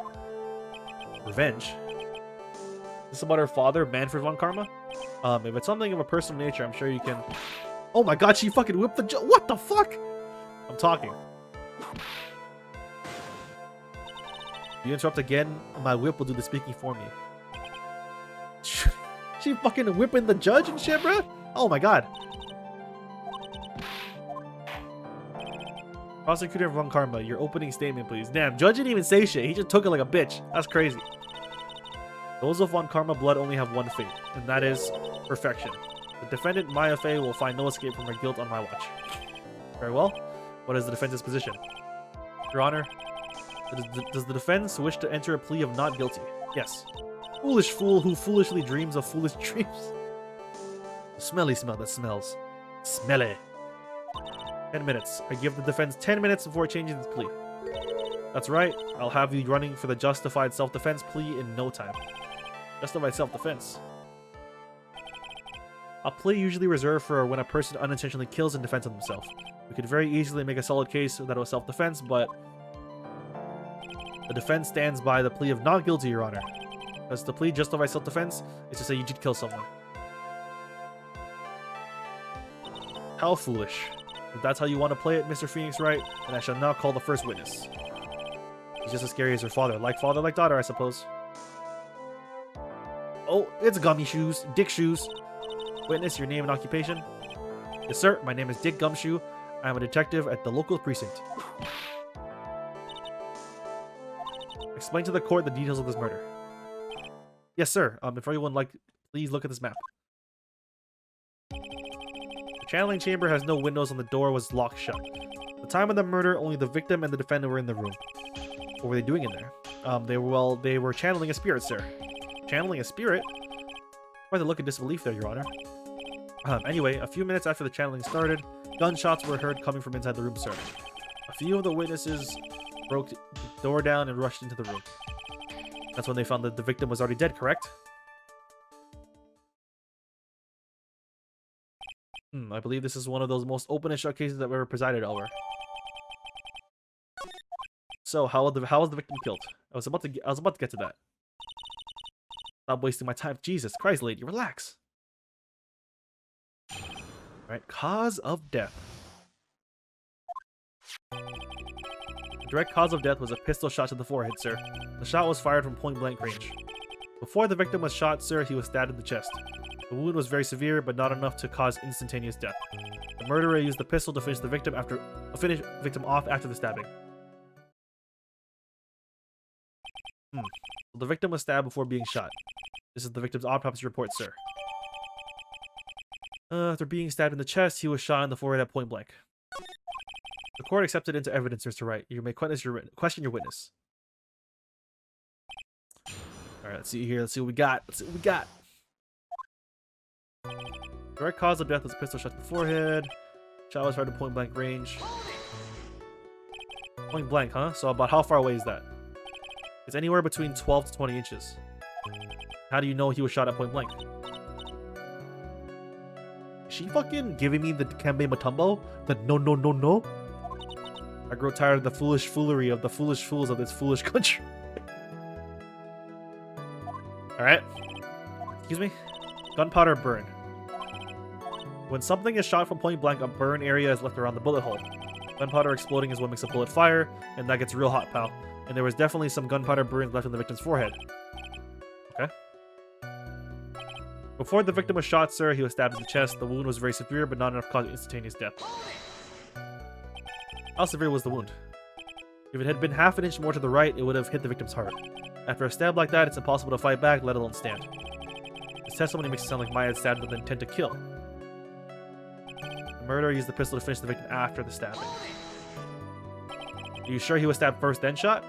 Revenge? Is this about her father, Manfred Von Karma? If it's something of a personal nature, I'm sure you can... Oh my god, she fucking whipped the what the fuck? I'm talking. If you interrupt again, my whip will do the speaking for me. She fucking whipping the judge and shit, bro? Oh my god. Prosecutor Von Karma, your opening statement, please. Damn, judge didn't even say shit. He just took it like a bitch. That's crazy. Those of Von Karma blood only have one fate, and that is perfection. The defendant, Maya Fey, will find no escape from her guilt on my watch. Very well. What is the defense's position? Your Honor, does the defense wish to enter a plea of not guilty? Yes. Foolish fool who foolishly dreams of foolish dreams. The smelly smell that smells. Smelly. 10 minutes. I give the defense 10 minutes before changing the plea. That's right. I'll have you running for the justified self-defense plea in no time. Justified self-defense. A plea usually reserved for when a person unintentionally kills in defense of themselves. We could very easily make a solid case that it was self-defense, but the defense stands by the plea of not guilty, Your Honor. As the plea justifies self-defense, is to say you did kill someone. How foolish. If that's how you want to play it, Mr. Phoenix Wright, then I shall now call the first witness. He's just as scary as her father. Like father, like daughter, I suppose. Oh, it's Gummy Shoes. Dick Shoes. Witness, your name and occupation? Yes, sir. My name is Dick Gumshoe. I am a detective at the local precinct. Explain to the court the details of this murder. Yes, sir. If everyone like, please look at this map. The channeling chamber has no windows and the door was locked shut. At the time of the murder, only the victim and the defendant were in the room. What were they doing in there? They were channeling a spirit, sir. Channeling a spirit? Quite the look of disbelief there, Your Honor. Anyway, a few minutes after the channeling started, gunshots were heard coming from inside the room, sir. A few of the witnesses broke the door down and rushed into the room. That's when they found that the victim was already dead, correct? I believe this is one of those most open and shut cases I've ever presided over. So, how was the victim killed? I was about to get to that. Stop wasting my time. Jesus Christ, lady, relax. Alright, cause of death. The direct cause of death was a pistol shot to the forehead, sir. The shot was fired from point-blank range. Before the victim was shot, sir, he was stabbed in the chest. The wound was very severe, but not enough to cause instantaneous death. The murderer used the pistol to finish the victim off after the stabbing. The victim was stabbed before being shot. This is the victim's autopsy report, sir. After being stabbed in the chest, he was shot in the forehead at point blank. The court accepted into evidence, Mr. Wright. You may question your witness. Alright, let's see here. Let's see what we got. Direct cause of death was a pistol shot to the forehead. Shot was fired at point blank range. Point blank, huh? So about how far away is that? It's anywhere between 12 to 20 inches. How do you know he was shot at point blank? Is she fucking giving me the Dikembe Mutombo? The no. I grow tired of the foolish foolery of the foolish fools of this foolish country. Alright. Excuse me? Gunpowder burn. When something is shot from point blank, a burn area is left around the bullet hole. Gunpowder exploding is what makes a bullet fire, and that gets real hot, pal. And there was definitely some gunpowder burns left on the victim's forehead. Okay. Before the victim was shot, sir, he was stabbed in the chest. The wound was very severe, but not enough to cause instantaneous death. How severe was the wound? If it had been half an inch more to the right, it would have hit the victim's heart. After a stab like that, it's impossible to fight back, let alone stand. This testimony makes it sound like Maya had stabbed with the intent to kill. The murderer used the pistol to finish the victim after the stabbing. Are you sure he was stabbed first, then shot?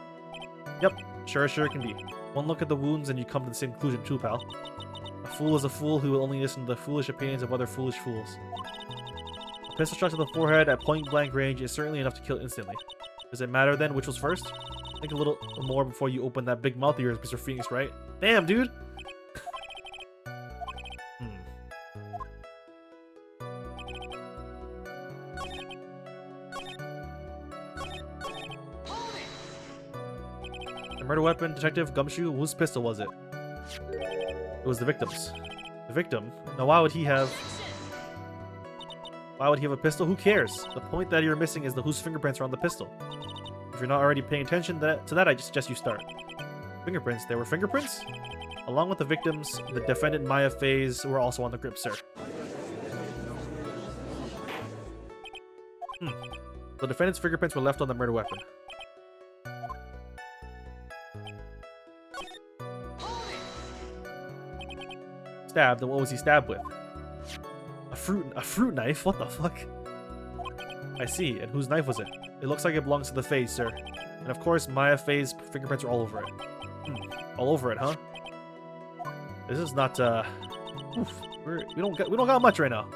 Yep, sure it can be. One look at the wounds and you come to the same conclusion too, pal. A fool is a fool who will only listen to the foolish opinions of other foolish fools. A pistol shot to the forehead at point-blank range is certainly enough to kill instantly. Does it matter then which was first? Think a little more before you open that big mouth of yours, Mr. Phoenix, right? Damn, dude! The murder weapon, Detective Gumshoe, whose pistol was it? It was the victim's. The victim? Now why would he have a pistol? Who cares? The point that you're missing is whose fingerprints are on the pistol. If you're not already paying attention to that, I suggest you start. Fingerprints. There were fingerprints? Along with the victims, the defendant Maya Faye's were also on the grip, sir. The defendant's fingerprints were left on the murder weapon. Stabbed, and what was he stabbed with? A fruit knife? What the fuck? I see. And whose knife was it? It looks like it belongs to the Fae's, sir. And of course, Maya Faye's fingerprints are all over it. All over it, huh? This is not, oof. We don't got much right now.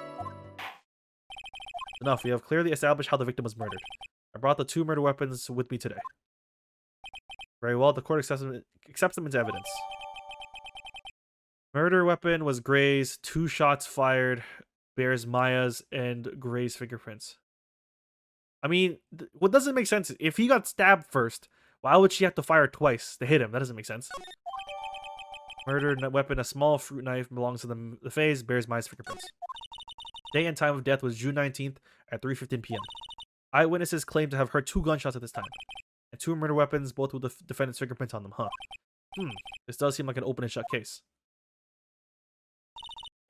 Enough. We have clearly established how the victim was murdered. I brought the 2 murder weapons with me today. Very well. The court accepts them into evidence. Murder weapon was Gray's. 2 shots fired. Bears Maya's and Gray's fingerprints. I mean, what doesn't make sense is if he got stabbed first, why would she have to fire twice to hit him? That doesn't make sense. Murder weapon, a small fruit knife, belongs to the Fae's. Bears Maya's fingerprints. Day and time of death was June 19th at 3:15 p.m. Eyewitnesses claim to have heard 2 gunshots at this time. And 2 murder weapons, both with the defendant's fingerprints on them, huh? This does seem like an open and shut case.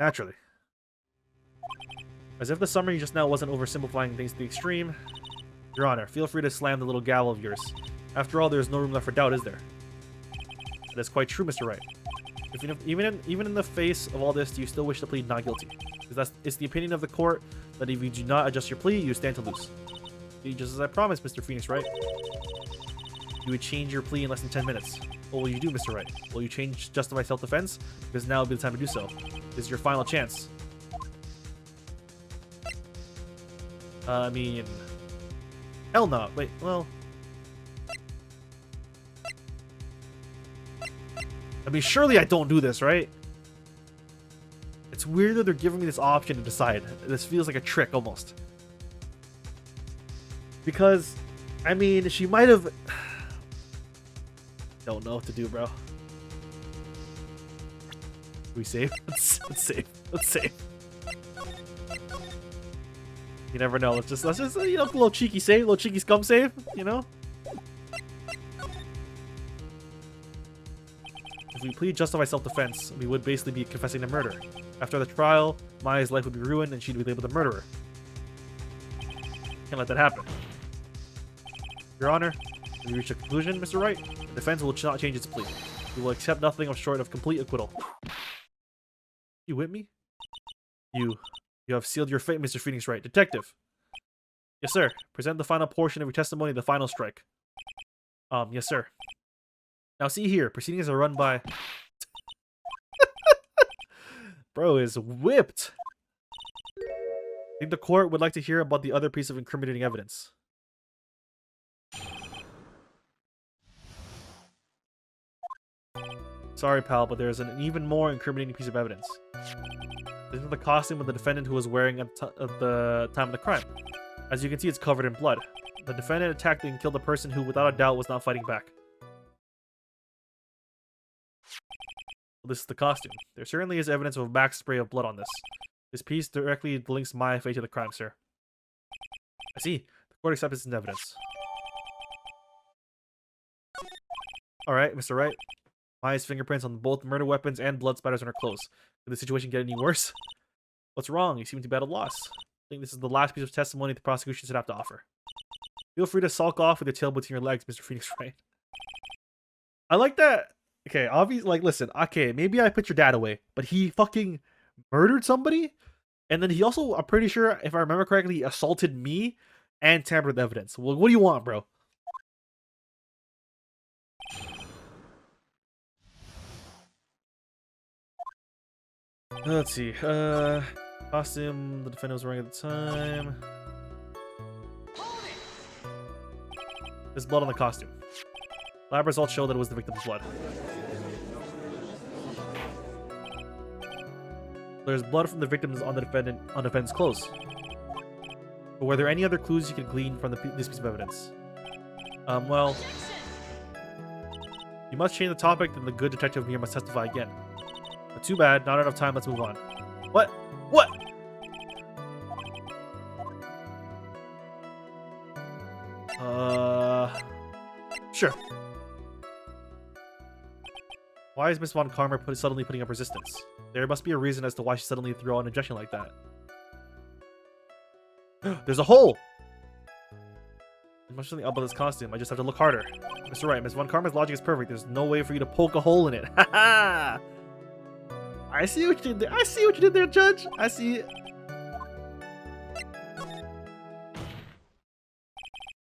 Naturally. As if the summary just now wasn't oversimplifying things to the extreme. Your Honor, feel free to slam the little gavel of yours. After all, there's no room left for doubt, is there? That is quite true, Mr. Wright. Even in the face of all this, do you still wish to plead not guilty? Because it's the opinion of the court that if you do not adjust your plea, you stand to lose. Just as I promised, Mr. Phoenix Wright. You would change your plea in less than 10 minutes. What will you do, Mr. Wright? Will you change justify self-defense? Because now would be the time to do so. This is your final chance. I mean... Hell no. Wait, well... I mean, surely I don't do this, right? It's weird that they're giving me this option to decide. This feels like a trick, almost. Because, I mean, she might have... Don't know what to do, bro. We save? Let's save. Let's save. You never know. Let's just you know, a little cheeky save, a little cheeky scum save, you know? If we plead justify self-defense, we would basically be confessing to murder. After the trial, Maya's life would be ruined and she'd be labeled the murderer. Can't let that happen. Your Honor, we reach a conclusion, Mr. Wright. The defense will not change its plea. We will accept nothing short of complete acquittal. You with me? You have sealed your fate, Mr. Phoenix Wright. Detective. Yes, sir. Present the final portion of your testimony, the final strike. Yes, sir. Now see here, proceedings are run by... Bro is whipped. I think the court would like to hear about the other piece of incriminating evidence. Sorry, pal, but there's an even more incriminating piece of evidence. This is the costume of the defendant who was wearing at the time of the crime. As you can see, it's covered in blood. The defendant attacked and killed a person who, without a doubt, was not fighting back. This is the costume. There certainly is evidence of a back spray of blood on this. This piece directly links Maya Faye to the crime, sir. I see. The court accepts this as evidence. Alright, Mr. Wright. Maya's fingerprints on both murder weapons and blood spatters on her clothes. Could the situation get any worse? What's wrong? You seem to be at a loss. I think this is the last piece of testimony the prosecution should have to offer. Feel free to sulk off with your tail between your legs, Mr. Phoenix Wright. I like that. Okay, obviously, like, listen, okay, maybe I put your dad away, but he fucking murdered somebody? And then he also, I'm pretty sure, if I remember correctly, assaulted me and tampered with evidence. Well, what do you want, bro? Let's see. Costume the defendant was wearing at the time. There's blood on the costume. Lab results show that it was the victim's blood. There's blood from the victims on the defendant's clothes. But were there any other clues you could glean from this piece of evidence? Well, you must change the topic, then the good detective here must testify again. But too bad, not enough time. Let's move on. What? What? Sure. Why is Miss Von Karma suddenly putting up resistance? There must be a reason as to why she suddenly threw out an injection like that. There's a hole! There's much something up about this costume. I just have to look harder. Mr. Wright, Miss Von Karma's logic is perfect. There's no way for you to poke a hole in it. Haha! I see what you did there. I see what you did there, Judge. I see it.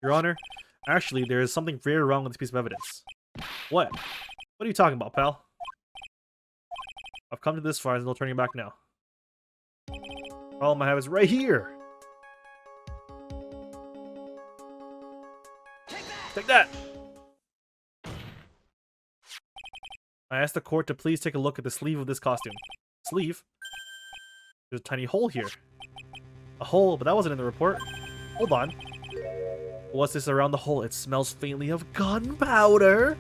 Your Honor, actually, there is something very wrong with this piece of evidence. What? What are you talking about, pal? I've come to this far, there's no turning back now. The problem I have is right here! Take that! I asked the court to please take a look at the sleeve of this costume. Sleeve? There's a tiny hole here. A hole, but that wasn't in the report. Hold on. What's this around the hole? It smells faintly of gunpowder.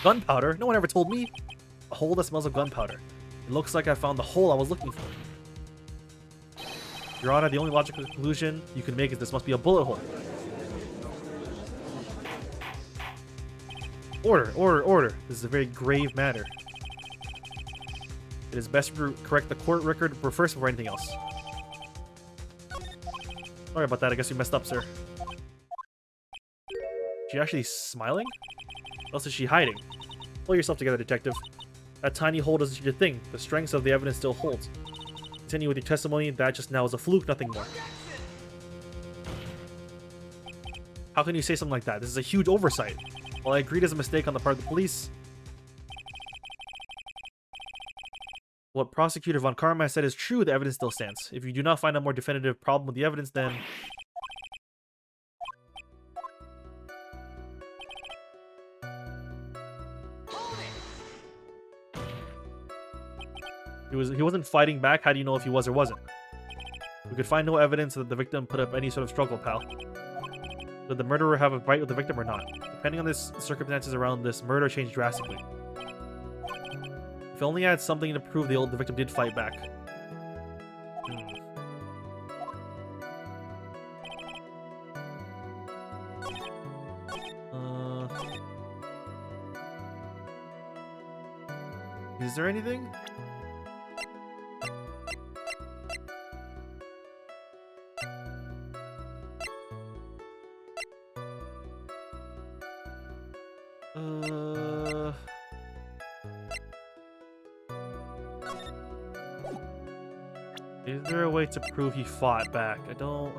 Gunpowder? No one ever told me. A hole that smells of gunpowder. It looks like I found the hole I was looking for. Your Honor, the only logical conclusion you can make is this must be a bullet hole. Order, order, order. This is a very grave matter. It is best to correct the court record first before anything else. Sorry about that, I guess you messed up, sir. She actually smiling? What else is she hiding? Pull yourself together, detective. That tiny hole doesn't change a thing. The strength of the evidence still holds. Continue with your testimony. That just now is a fluke, nothing more. How can you say something like that? This is a huge oversight. While I agree there's a mistake on the part of the police, what Prosecutor Von Karma said is true, the evidence still stands. If you do not find a more definitive problem with the evidence, then... He wasn't fighting back. How do you know if he was or wasn't? We could find no evidence that the victim put up any sort of struggle, pal. Did the murderer have a fight with the victim or not? Depending on the circumstances around this murder changed drastically. If only I had something to prove the victim did fight back. Is there anything? Is there a way to prove he fought back? I don't...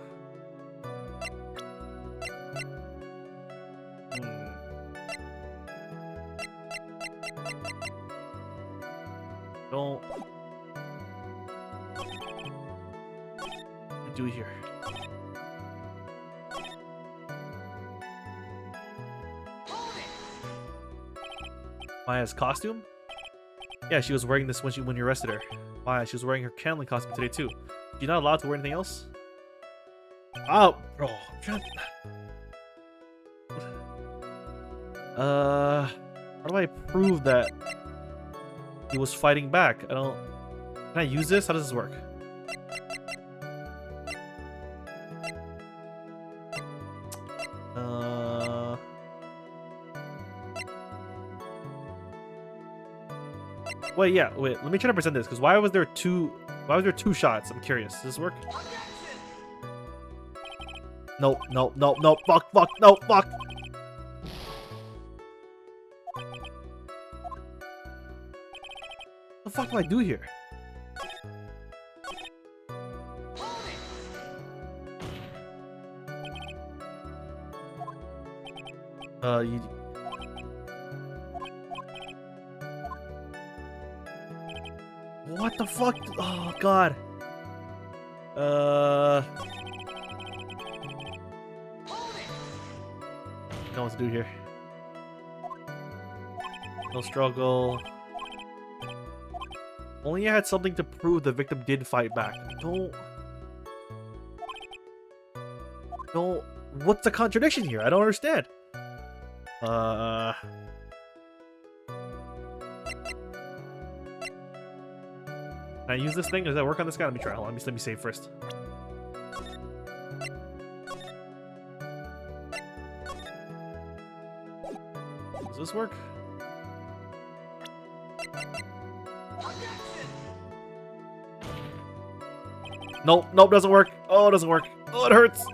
Don't... What do we do here? Maya's costume? Yeah, she was wearing this when you arrested her. Maya, she was wearing her candling costume today too. You're not allowed to wear anything else? Oh, bro. I'm trying to... How do I prove that he was fighting back? I don't... Can I use this? How does this work? Wait, yeah, wait. Let me try to present this, because why was there two shots? I'm curious. Does this work? Nope, nope, nope, nope. Fuck, fuck, no, fuck. What the fuck do I do here? What the fuck? Oh, God. Don't know what to do here. No struggle. Only I had something to prove the victim did fight back. Don't... What's the contradiction here? I don't understand. Can I use this thing? Does that work on this guy? Let me try. Hold on, let me save first. Does this work? Nope, nope, doesn't work. Oh, it doesn't work. Oh, it hurts.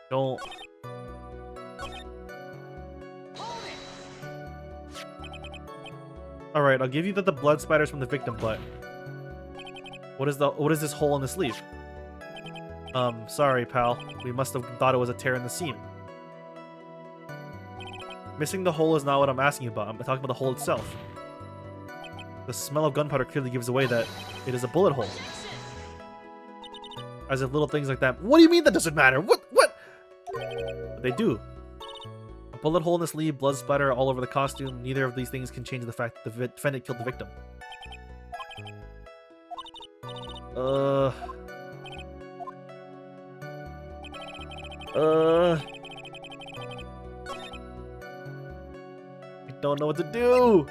Don't. Alright, I'll give you that the blood spatters from the victim, but what is this hole in the sleeve? Sorry, pal. We must have thought it was a tear in the seam. Missing the hole is not what I'm asking about. I'm talking about the hole itself. The smell of gunpowder clearly gives away that it is a bullet hole. As if little things like that. What do you mean that doesn't matter? What? But they do. A bullet hole in the sleeve, blood splatter all over the costume. Neither of these things can change the fact that the defendant killed the victim. I don't know what to do.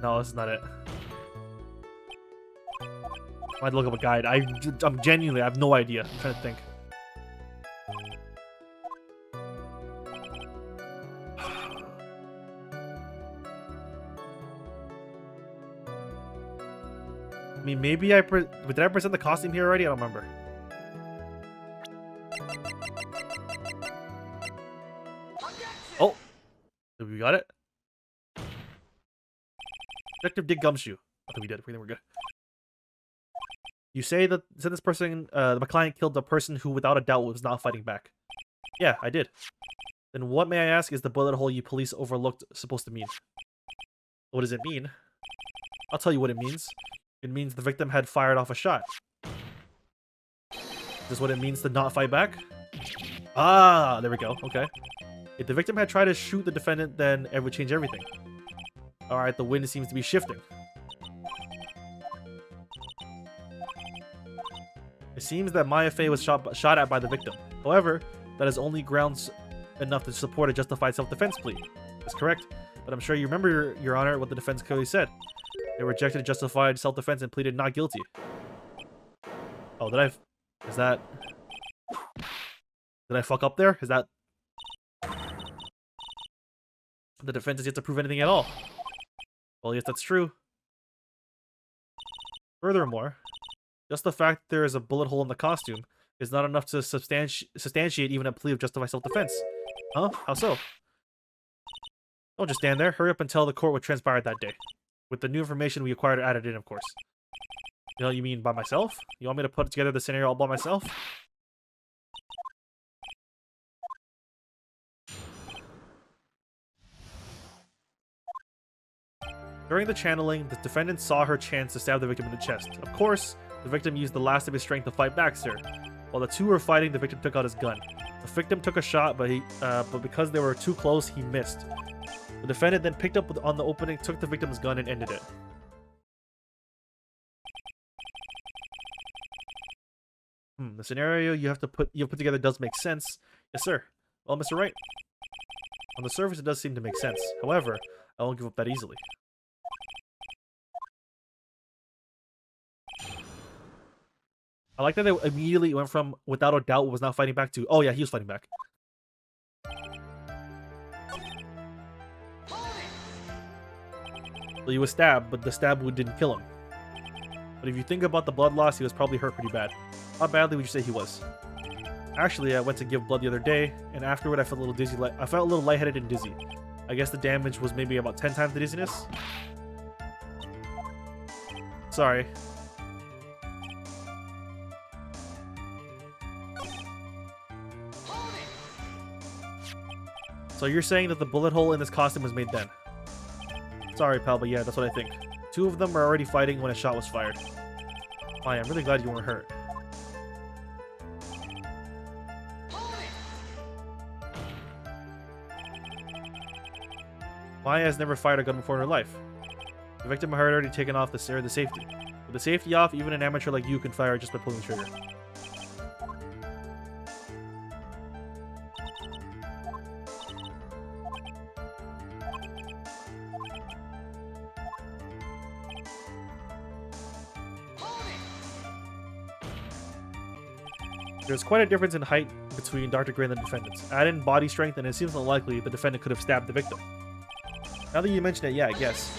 No, this is not it. I might look up a guide. I'm genuinely, I have no idea. I'm trying to think. I mean, maybe did I present the costume here already? I don't remember. Oh, we got it. Detective Dig Gumshoe. Okay, we did. We think we're good. You say that this person, my client killed the person who, without a doubt, was not fighting back. Yeah, I did. Then what, may I ask, is the bullet hole you police overlooked supposed to mean? What does it mean? I'll tell you what it means. It means the victim had fired off a shot. Is this what it means to not fight back? Ah, there we go. Okay. If the victim had tried to shoot the defendant, then it would change everything. Alright, the wind seems to be shifting. It seems that Maya Fey was shot at by the victim. However, that is only grounds enough to support a justified self-defense plea. That's correct, but I'm sure you remember, Your Honor, what the defense clearly said. They rejected justified self-defense and pleaded not guilty. Oh, did I fuck up there? Is that... The defense is yet to prove anything at all. Well, yes, that's true. Furthermore, just the fact that there is a bullet hole in the costume is not enough to substantiate even a plea of justified self-defense. Huh? How so? Don't just stand there. Hurry up and tell the court what transpired that day. With the new information we acquired added in, of course. You know, you mean by myself? You want me to put together the scenario all by myself? During the channeling, the defendant saw her chance to stab the victim in the chest. Of course, the victim used the last of his strength to fight back, sir. While the two were fighting, the victim took out his gun. The victim took a shot, but because they were too close, he missed. The defendant then picked up on the opening, took the victim's gun, and ended it. The scenario you have put together does make sense. Yes, sir. Well, Mr. Wright, on the surface, it does seem to make sense. However, I won't give up that easily. I like that they immediately went from without a doubt was not fighting back to, oh yeah, he was fighting back. So he was stabbed, but the stab wound didn't kill him. But if you think about the blood loss, he was probably hurt pretty bad. How badly would you say he was? Actually, I went to give blood the other day, and afterward I felt a little dizzy. I felt a little lightheaded and dizzy. I guess the damage was maybe about 10 times the dizziness. Sorry. So you're saying that the bullet hole in this costume was made then? Sorry, pal, but yeah, that's what I think. Two of them were already fighting when a shot was fired. Fine, I'm really glad you weren't hurt. Maya has never fired a gun before in her life. The victim had already taken off the safety. With the safety off, even an amateur like you can fire just by pulling the trigger. There's quite a difference in height between Dr. Gray and the defendants. Add in body strength, and it seems unlikely the defendant could have stabbed the victim. Now that you mention it, yeah, I guess.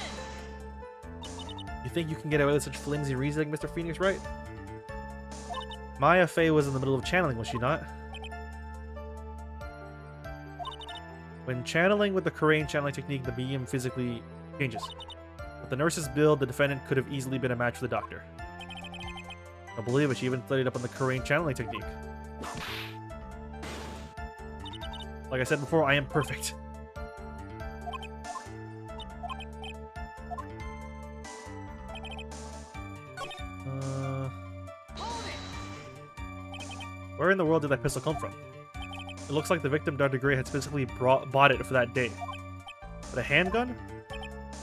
You think you can get away with such flimsy reasoning, Mr. Phoenix, right? Maya Fey was in the middle of channeling, was she not? When channeling with the Korean channeling technique, the medium physically changes. With the nurse's build, the defendant could have easily been a match for the doctor. I believe it, she even studied up on the Korean channeling technique. Like I said before, I am perfect. Where in the world did that pistol come from? It looks like the victim, Dr. Gray, had specifically bought it for that day. But a handgun?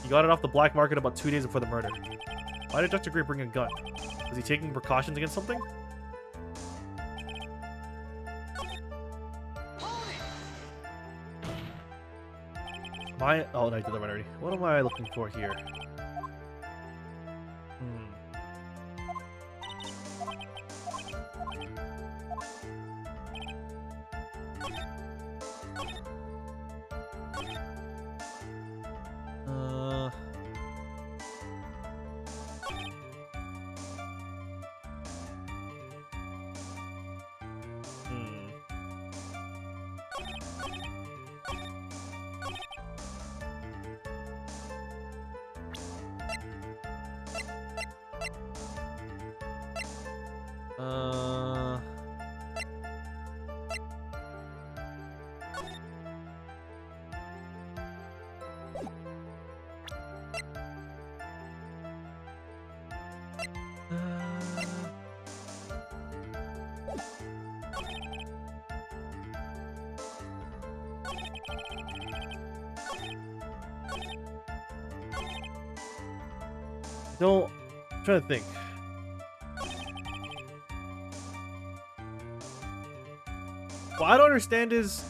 He got it off the black market about 2 days before the murder. Why did Dr. Gray bring a gun? Was he taking precautions against something? Oh, no, I did that one already. What am I looking for here? I'm trying to think. What I don't understand is...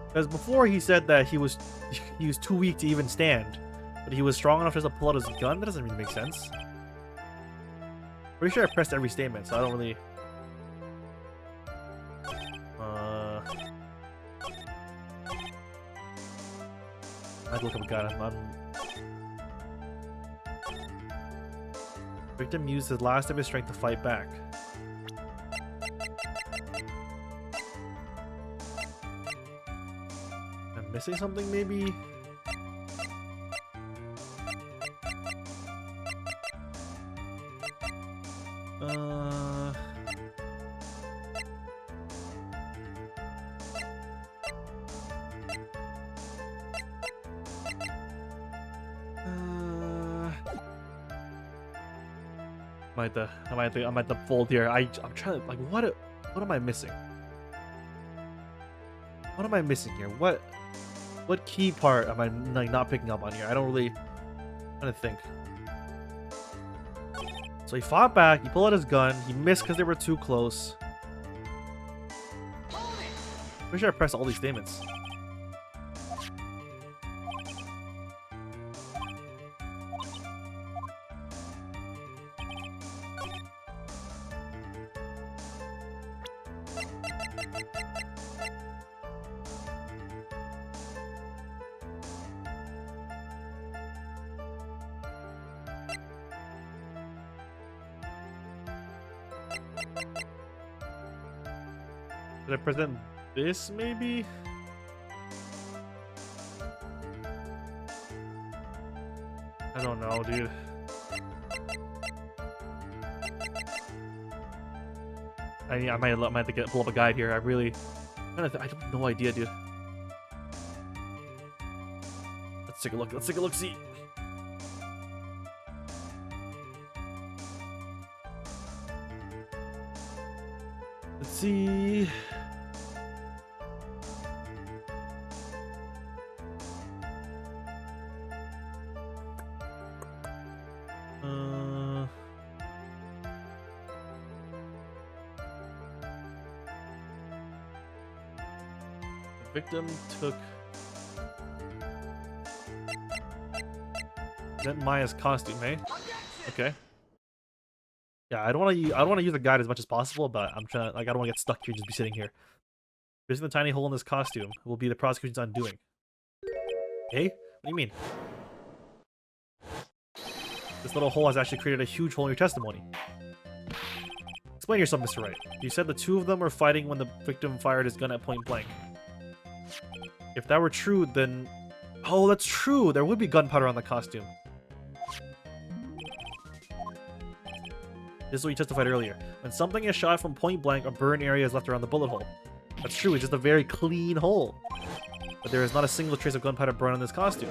Because before he said that he was too weak to even stand, but he was strong enough just to pull out his gun? That doesn't really make sense. Pretty sure I pressed every statement, so I don't really... I'd look up a gun. Victim used the last of his strength to fight back. I'm missing something, maybe? I'm at the fold here. I'm trying to, like, what am I missing? What am I missing here? What key part am I like not picking up on here? I don't really... I'm trying to think. So he fought back, he pulled out his gun, he missed because they were too close. Pretty sure I pressed all these statements. Did I present this, maybe? I don't know, dude. I might have to pull up a guide here. I have no idea, dude. Let's take a look. Let's take a look. See. Let's see. Victim took Present Maya's costume, eh? Okay. Yeah, I don't want to use the guide as much as possible, but I'm trying to, like, I don't want to get stuck here and just be sitting here. Piercing the tiny hole in this costume will be the prosecution's undoing. Hey? What do you mean? This little hole has actually created a huge hole in your testimony. Explain yourself, Mr. Wright. You said the two of them were fighting when the victim fired his gun at point blank. If that were true, then... Oh, that's true! There would be gunpowder on the costume. This is what you testified earlier. When something is shot from point blank, a burn area is left around the bullet hole. That's true, it's just a very clean hole. But there is not a single trace of gunpowder burned on this costume.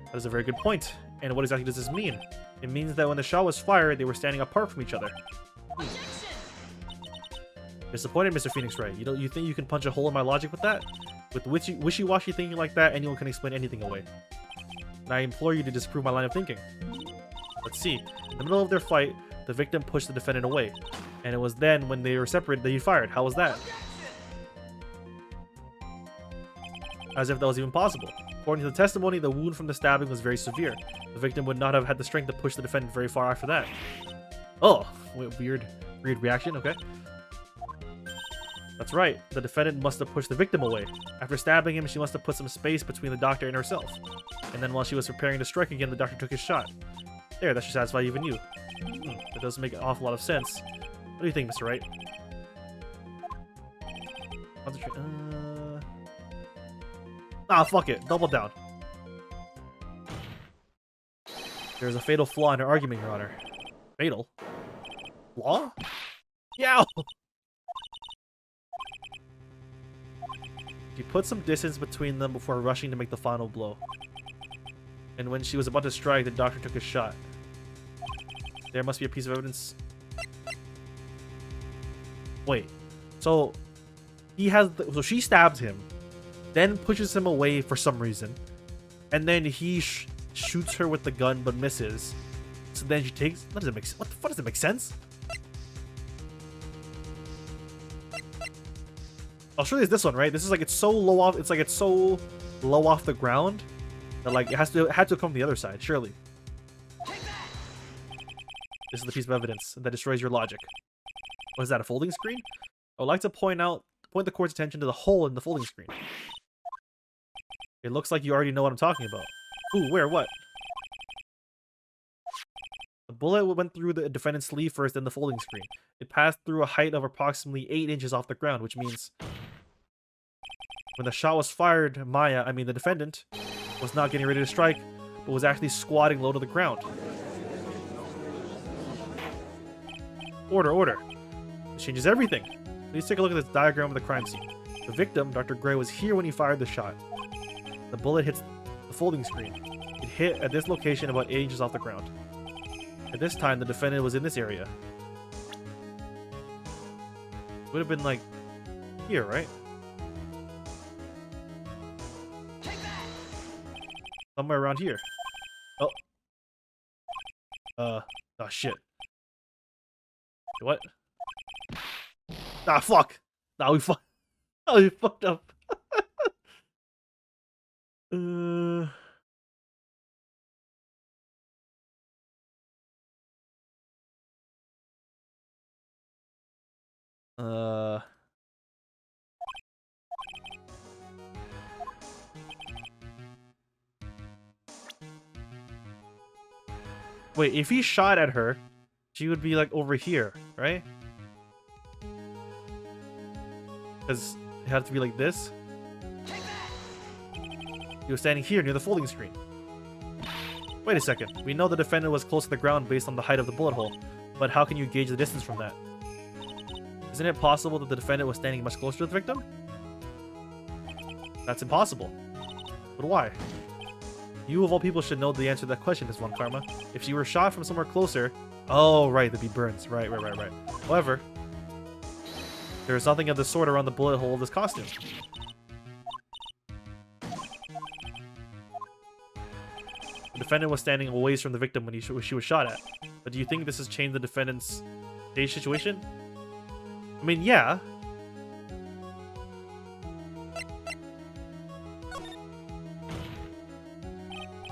That is a very good point. And what exactly does this mean? It means that when the shot was fired, they were standing apart from each other. Disappointed, Mr. Phoenix Wright. You think you can punch a hole in my logic with that? With wishy-washy thinking like that, anyone can explain anything away. And I implore you to disprove my line of thinking. Let's see. In the middle of their fight, the victim pushed the defendant away. And it was then, when they were separated, that he fired. How was that? As if that was even possible. According to the testimony, the wound from the stabbing was very severe. The victim would not have had the strength to push the defendant very far after that. Oh, weird reaction, okay. That's right, the defendant must have pushed the victim away. After stabbing him, she must have put some space between the doctor and herself. And then while she was preparing to strike again, the doctor took his shot. There, that should satisfy even you. That does make an awful lot of sense. What do you think, Mr. Wright? Concentrate. Ah, fuck it. Double down. There's a fatal flaw in her argument, Your Honor. Fatal? Flaw? Yow! She put some distance between them before rushing to make the final blow. And when she was about to strike, the doctor took a shot. There must be a piece of evidence. Wait. So so she stabs him, then pushes him away for some reason, and then he shoots her with the gun but misses. So then she takes. What does it make? What the fuck does it make sense? I'll show you this one, right? This is like it's so low off. It's like it's so low off the ground that like it had to come from the other side. Surely. This is the piece of evidence that destroys your logic. What is that? A folding screen? I would like to point the court's attention to the hole in the folding screen. It looks like you already know what I'm talking about. Ooh, where? What? The bullet went through the defendant's sleeve first, then the folding screen. It passed through a height of approximately 8 inches off the ground, which means when the shot was fired, the defendant, was not getting ready to strike, but was actually squatting low to the ground. Order. This changes everything. Please take a look at this diagram of the crime scene. The victim, Dr. Gray, was here when he fired the shot. The bullet hits the folding screen. It hit at this location about 8 inches off the ground. At this time, the defendant was in this area. It would have been like here, right? Somewhere around here. Oh. Oh shit. What? Ah, fuck! Nah, we fucked. Oh, we fucked up. Wait, if he shot at her, she would be like over here, right? Because it had to be like this. He was standing here near the folding screen. Wait a second. We know the defendant was close to the ground based on the height of the bullet hole, but how can you gauge the distance from that? Isn't it possible that the defendant was standing much closer to the victim? That's impossible. But why? You of all people should know the answer to that question, Miss Von Karma. If she were shot from somewhere closer... Oh, right, there'd be burns. Right. However, there is nothing of the sort around the bullet hole of this costume. The defendant was standing away from the victim when she was shot at. But do you think this has changed the defendant's stage situation? I mean, yeah.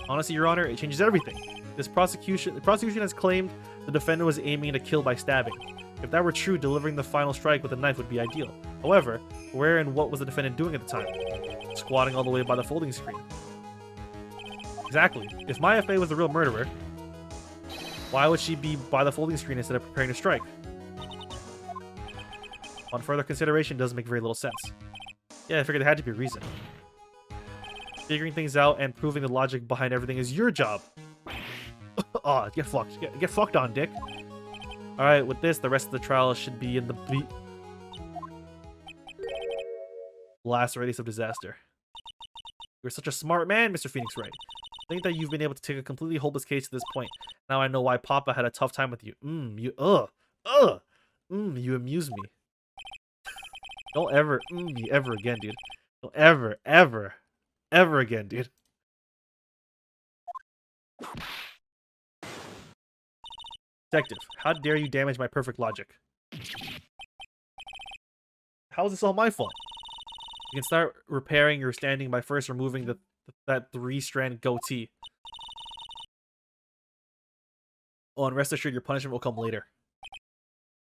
Honestly, Your Honor, it changes everything. The prosecution has claimed the defendant was aiming to kill by stabbing. If that were true, delivering the final strike with a knife would be ideal. However, where and what was the defendant doing at the time? Squatting all the way by the folding screen. Exactly. If Maya Fey was the real murderer, why would she be by the folding screen instead of preparing to strike? On further consideration, doesn't make very little sense. Yeah, I figured there had to be a reason. Figuring things out and proving the logic behind everything is your job. Oh, get fucked. Get fucked on, dick. Alright, with this, the rest of the trial should be in the last radius of disaster. You're such a smart man, Mr. Phoenix Wright. I think that you've been able to take a completely hopeless case to this point. Now I know why Papa had a tough time with you. You amuse me. Don't ever me ever again, dude. Don't ever again, dude. Detective, how dare you damage my perfect logic? How is this all my fault? You can start repairing your standing by first removing that 3-strand goatee. Oh, and rest assured your punishment will come later.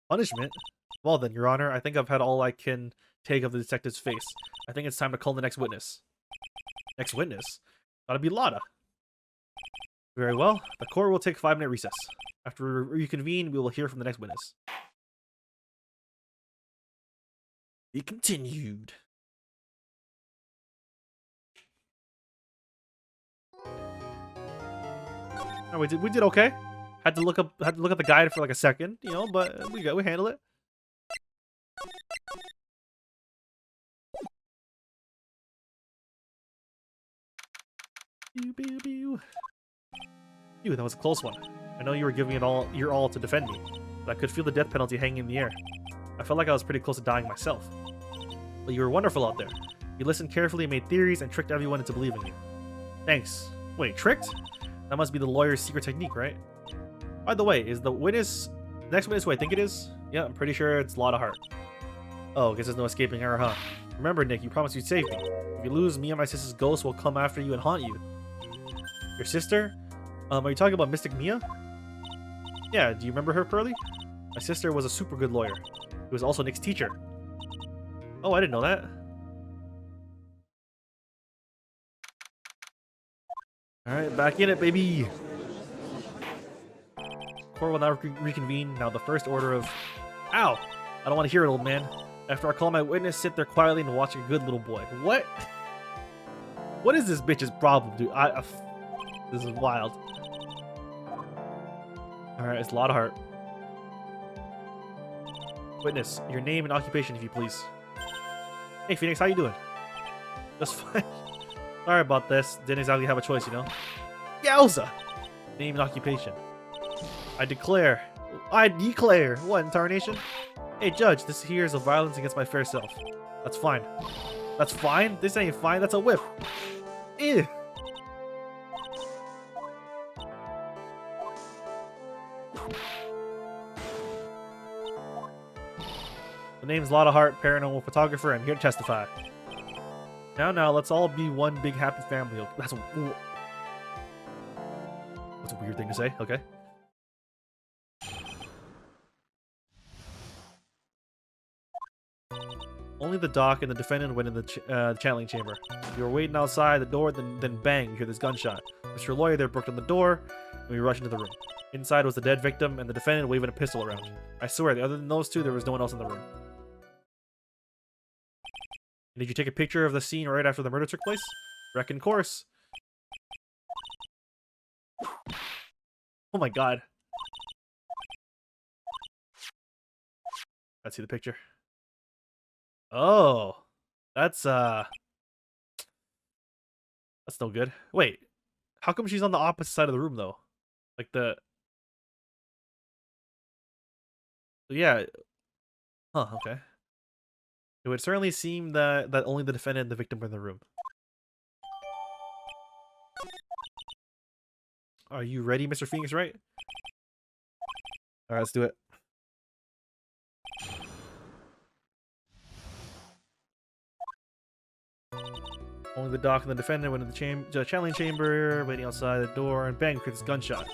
Punishment? Well then, Your Honor, I think I've had all I can take of the detective's face. I think it's time to call the next witness. Next witness? That'll be Lotta. Very well. The court will take a 5-minute recess. After we reconvene, we will hear from the next witness. Be continued. Oh, we did okay. Had to look at the guide for like a second, you know, but we handled it. Phew, that was a close one. I know you were giving it your all to defend me, but I could feel the death penalty hanging in the air. I felt like I was pretty close to dying myself. But you were wonderful out there. You listened carefully, made theories, and tricked everyone into believing you. Thanks. Wait, tricked? That must be the lawyer's secret technique, right? By the way, is the next witness who I think it is? Yeah, I'm pretty sure it's Lotta Hart. Oh, guess there's no escaping her, huh? Remember, Nick, you promised you'd save me. If you lose, me and my sister's ghost will come after you and haunt you. Your sister? Are you talking about Mystic Mia? Yeah, do you remember her, Pearly? My sister was a super good lawyer. She was also Nick's teacher. Oh, I didn't know that. Alright, back in it, baby! Court will now reconvene. Now the first order of... Ow! I don't want to hear it, old man. After I call my witness, sit there quietly and watch a good little boy. What? What is this bitch's problem, dude? This is wild. Alright, it's Lotta Hart. Witness, your name and occupation, if you please. Hey, Phoenix, how you doing? Just fine. Sorry about this. Didn't exactly have a choice, you know? Yowza! Name and occupation. I declare. What, in tarnation? Hey, Judge, this here is a violence against my fair self. That's fine. That's fine? This ain't fine. That's a whip. Ew. The name's Lotta Hart, paranormal photographer. I'm here to testify. Now, let's all be one big happy family. That's a weird thing to say. Okay. Only the doc and the defendant went in the channeling chamber. You were waiting outside the door, then bang, you hear this gunshot. Mr. Lawyer there broke on the door, and we rushed into the room. Inside was the dead victim and the defendant waving a pistol around. I swear, other than those two, there was no one else in the room. Did you take a picture of the scene right after the murder took place? Reckon course. Oh my god. Let's see the picture. Oh. That's no good. Wait. How come she's on the opposite side of the room though? Like yeah. Huh, okay. It would certainly seem that only the defendant and the victim were in the room. Are you ready, Mr. Phoenix Wright? Alright, let's do it. Only the doc and the defendant went into the channeling chamber, waiting outside the door, and bang, with this gunshot.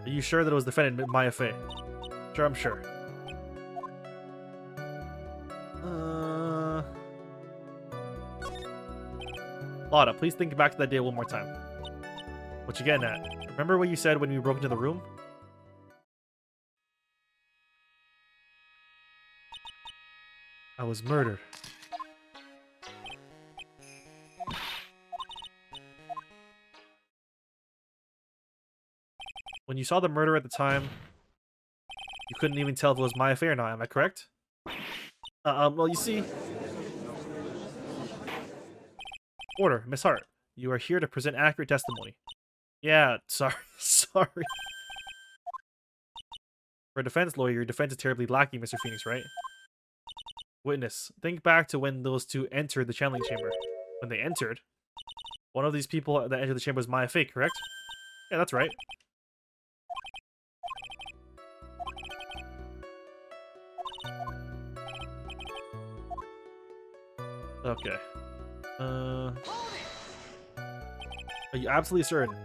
Are you sure that it was defendant Maya Fey? Sure, I'm sure. Lotta, please think back to that day one more time. What you getting at? Remember what you said when we broke into the room? I was murdered. When you saw the murder at the time, you couldn't even tell if it was Maya Fey or not, am I correct? Well, you see... Order, Miss Hart. You are here to present accurate testimony. Yeah, sorry. Sorry. For a defense lawyer, your defense is terribly lacking, Mr. Phoenix, right? Witness, think back to when those two entered the channeling chamber. When they entered, one of these people that entered the chamber was Maya Fey, correct? Yeah, that's right. Okay. Are you absolutely certain?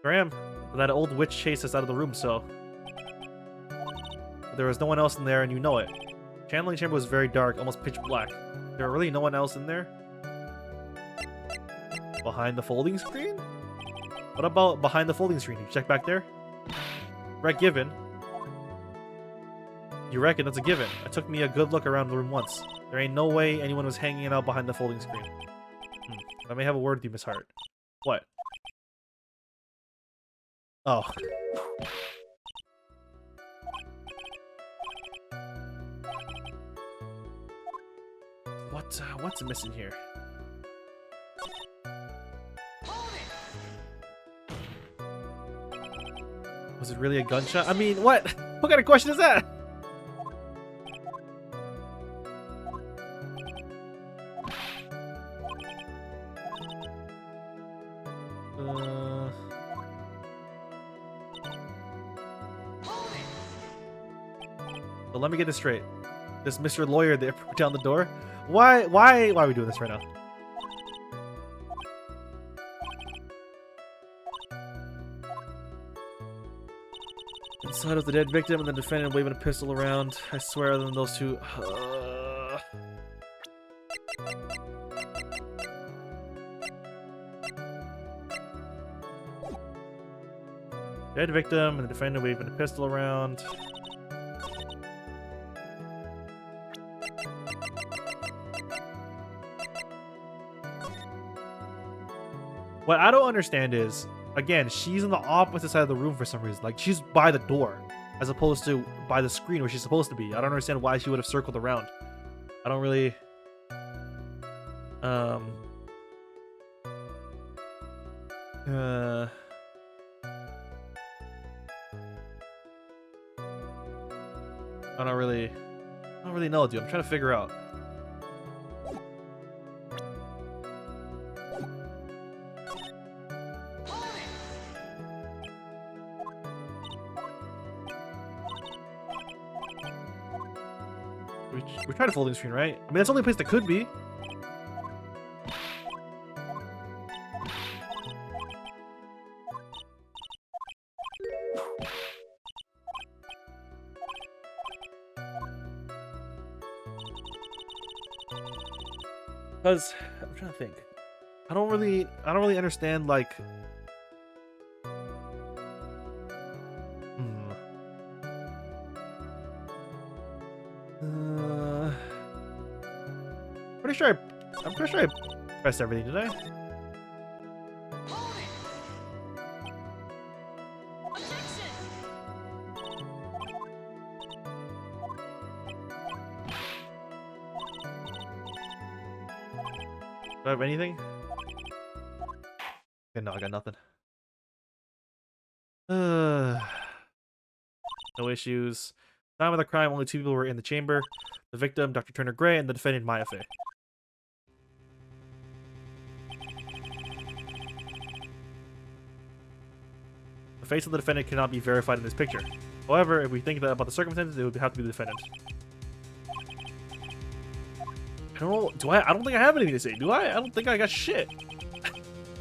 Sure am. That old witch chased us out of the room, so... But there was no one else in there, and you know it. Channeling chamber was very dark, almost pitch black. There were really no one else in there? Behind the folding screen? What about behind the folding screen? You check back there? Right, given. You reckon that's a given. It took me a good look around the room once. There ain't no way anyone was hanging out behind the folding screen. I may have a word with you, Miss Hart. What? Oh. What's missing here? Was it really a gunshot? I mean, what? What kind of question is that? So let me get this straight. This Mr. Lawyer there down the door. Why are we doing this right now? Inside of the dead victim and the defendant waving a pistol around. I swear, other than those two. Dead victim and the defendant waving a pistol around. What I don't understand is, again, she's on the opposite side of the room for some reason. Like, she's by the door, as opposed to by the screen where she's supposed to be. I don't understand why she would have circled around. I don't really... I don't really know, dude. I'm trying to figure out. We're trying to folding screen, right? I mean, that's the only place that could be. Because I'm trying to think. I don't really understand, like... I'm pretty sure I pressed everything, did I? Do I have anything? Okay, no, I got nothing. No issues. Time of the crime, only 2 people were in the chamber. The victim, Dr. Turner Gray, and the defendant, Maya Fey. The face of the defendant cannot be verified in this picture. However, if we think about the circumstances, it would have to be the defendant. I don't know. Do I? I don't think I have anything to say. Do I? I don't think I got shit.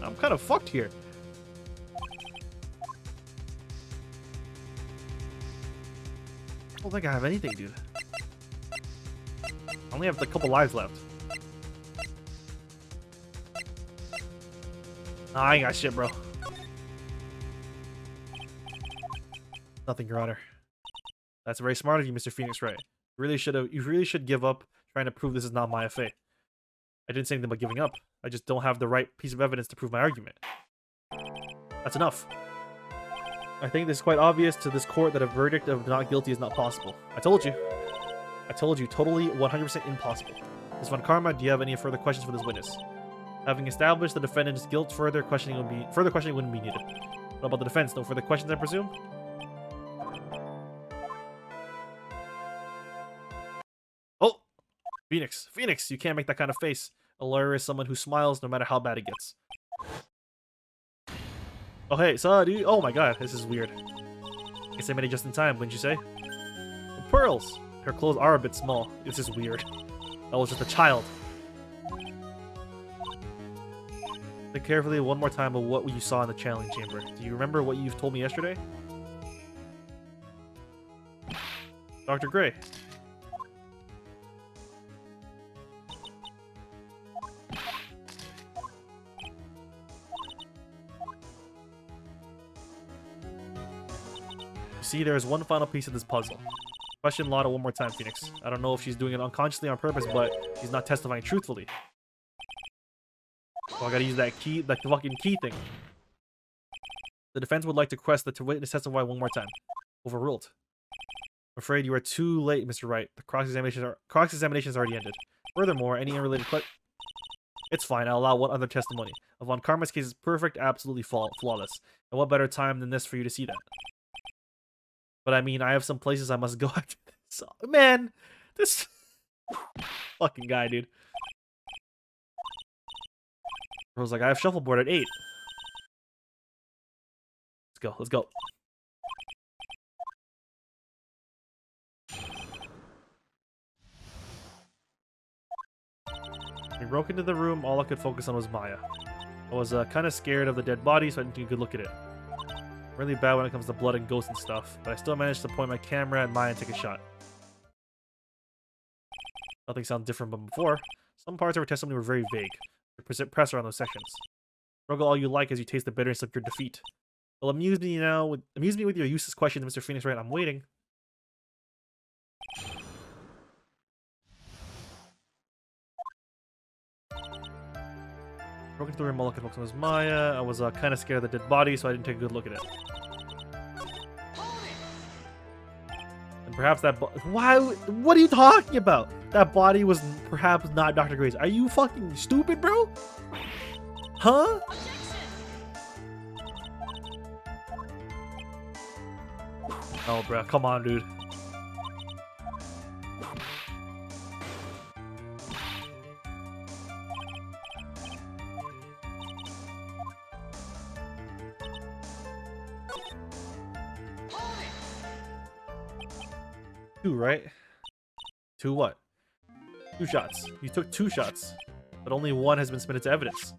I'm kind of fucked here. I don't think I have anything, dude. I only have a couple lives left. Nah, I ain't got shit, bro. Nothing, Your Honor. That's very smart of you, Mr. Phoenix Wright. You really should give up trying to prove this is not my affair. I didn't say anything about giving up. I just don't have the right piece of evidence to prove my argument. That's enough. I think this is quite obvious to this court that a verdict of not guilty is not possible. I told you. I told you, totally 100% impossible. Ms. Von Karma, do you have any further questions for this witness? Having established the defendant's guilt, further questioning wouldn't be needed. What about the defense? No further questions, I presume? Oh! Phoenix, you can't make that kind of face. A lawyer is someone who smiles no matter how bad it gets. Oh, hey, so, dude. Oh my god, this is weird. Guess I made it just in time, wouldn't you say? The pearls! Her clothes are a bit small. This is weird. That was just a child. Think carefully one more time of what you saw in the channeling chamber. Do you remember what you've told me yesterday? Dr. Gray. See, there is one final piece of this puzzle. Question Lotta one more time, Phoenix. I don't know if she's doing it unconsciously on purpose, but she's not testifying truthfully. So I gotta use that key, like the fucking key thing. The defense would like to request the witness testify one more time. Overruled. I'm afraid you are too late, Mr. Wright. The cross-examination is already ended. Furthermore, any unrelated questions... It's fine, I'll allow one other testimony. Von Karma's case is perfect, absolutely flawless. And what better time than this for you to see that? But I mean, I have some places I must go after this. Man, this fucking guy, dude. I was like, I have shuffleboard at 8. Let's go. We broke into the room, all I could focus on was Maya. I was kind of scared of the dead body, so I didn't take a good look at it. Really bad when it comes to blood and ghosts and stuff, but I still managed to point my camera at Maya and take a shot. Nothing sounds different from before. Some parts of her testimony were very vague. Press around those sections. Struggle all you like as you taste the bitterness of your defeat. Well, amuse me with your useless questions, Mr. Phoenix Wright. I'm waiting. Broke into the room, all I could focus on was Maya. I was kind of scared of the dead body, so I didn't take a good look at it. And perhaps that why? What are you talking about? That body was perhaps not Dr. Gray's. Are you fucking stupid, bro? Huh? Oh, bro, come on, dude. Two, right? Two what? 2 shots. You took 2 shots, but only one has been submitted to evidence.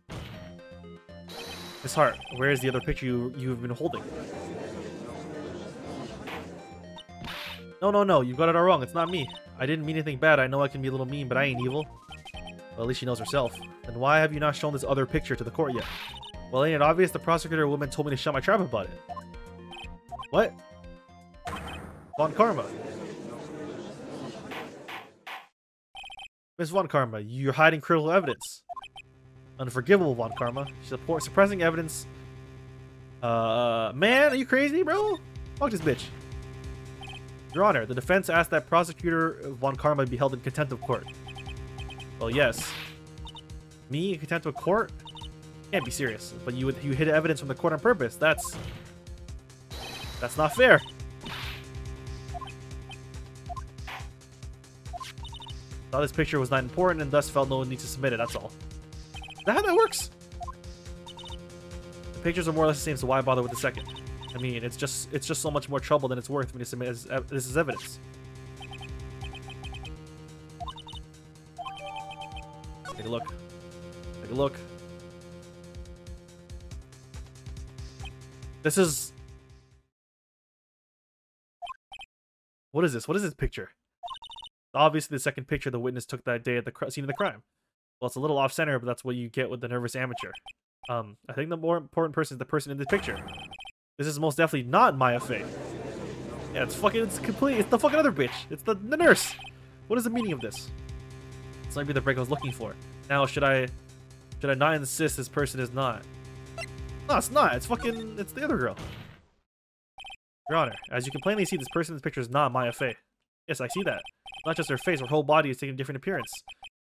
Miss Hart, where is the other picture you've been holding? No, you got it all wrong. It's not me. I didn't mean anything bad. I know I can be a little mean, but I ain't evil. Well, at least she knows herself. Then why have you not shown this other picture to the court yet? Well, ain't it obvious? The prosecutor woman told me to shut my trap about it. What? Von Karma. Miss Von Karma, you're hiding critical evidence. Unforgivable, Von Karma. Suppressing evidence. Man, are you crazy, bro? Fuck this bitch. Your Honor, the defense asked that prosecutor Von Karma be held in contempt of court. Well, yes. Me in contempt of court? Can't be serious. But you hid evidence from the court on purpose. That's not fair. Thought this picture was not important and thus felt no need to submit it, that's all. Is that how that works? The pictures are more or less the same, so why bother with the second? I mean, it's just so much more trouble than it's worth when you submit this as evidence. Take a look. Take a look. This is... What is this? What is this picture? Obviously the second picture the witness took that day at the scene of the crime. Well, it's a little off-center, but that's what you get with the nervous amateur. I think the more important person is the person in this picture. This is most definitely not Maya Fey. Yeah, it's the fucking other bitch. It's the nurse. What is the meaning of this? This might be the break I was looking for. Now, should I not insist this person is not? No, it's not. It's the other girl. Your Honor, as you can plainly see, this person in this picture is not Maya Fey. Yes, I see that. Not just her face, her whole body is taking a different appearance.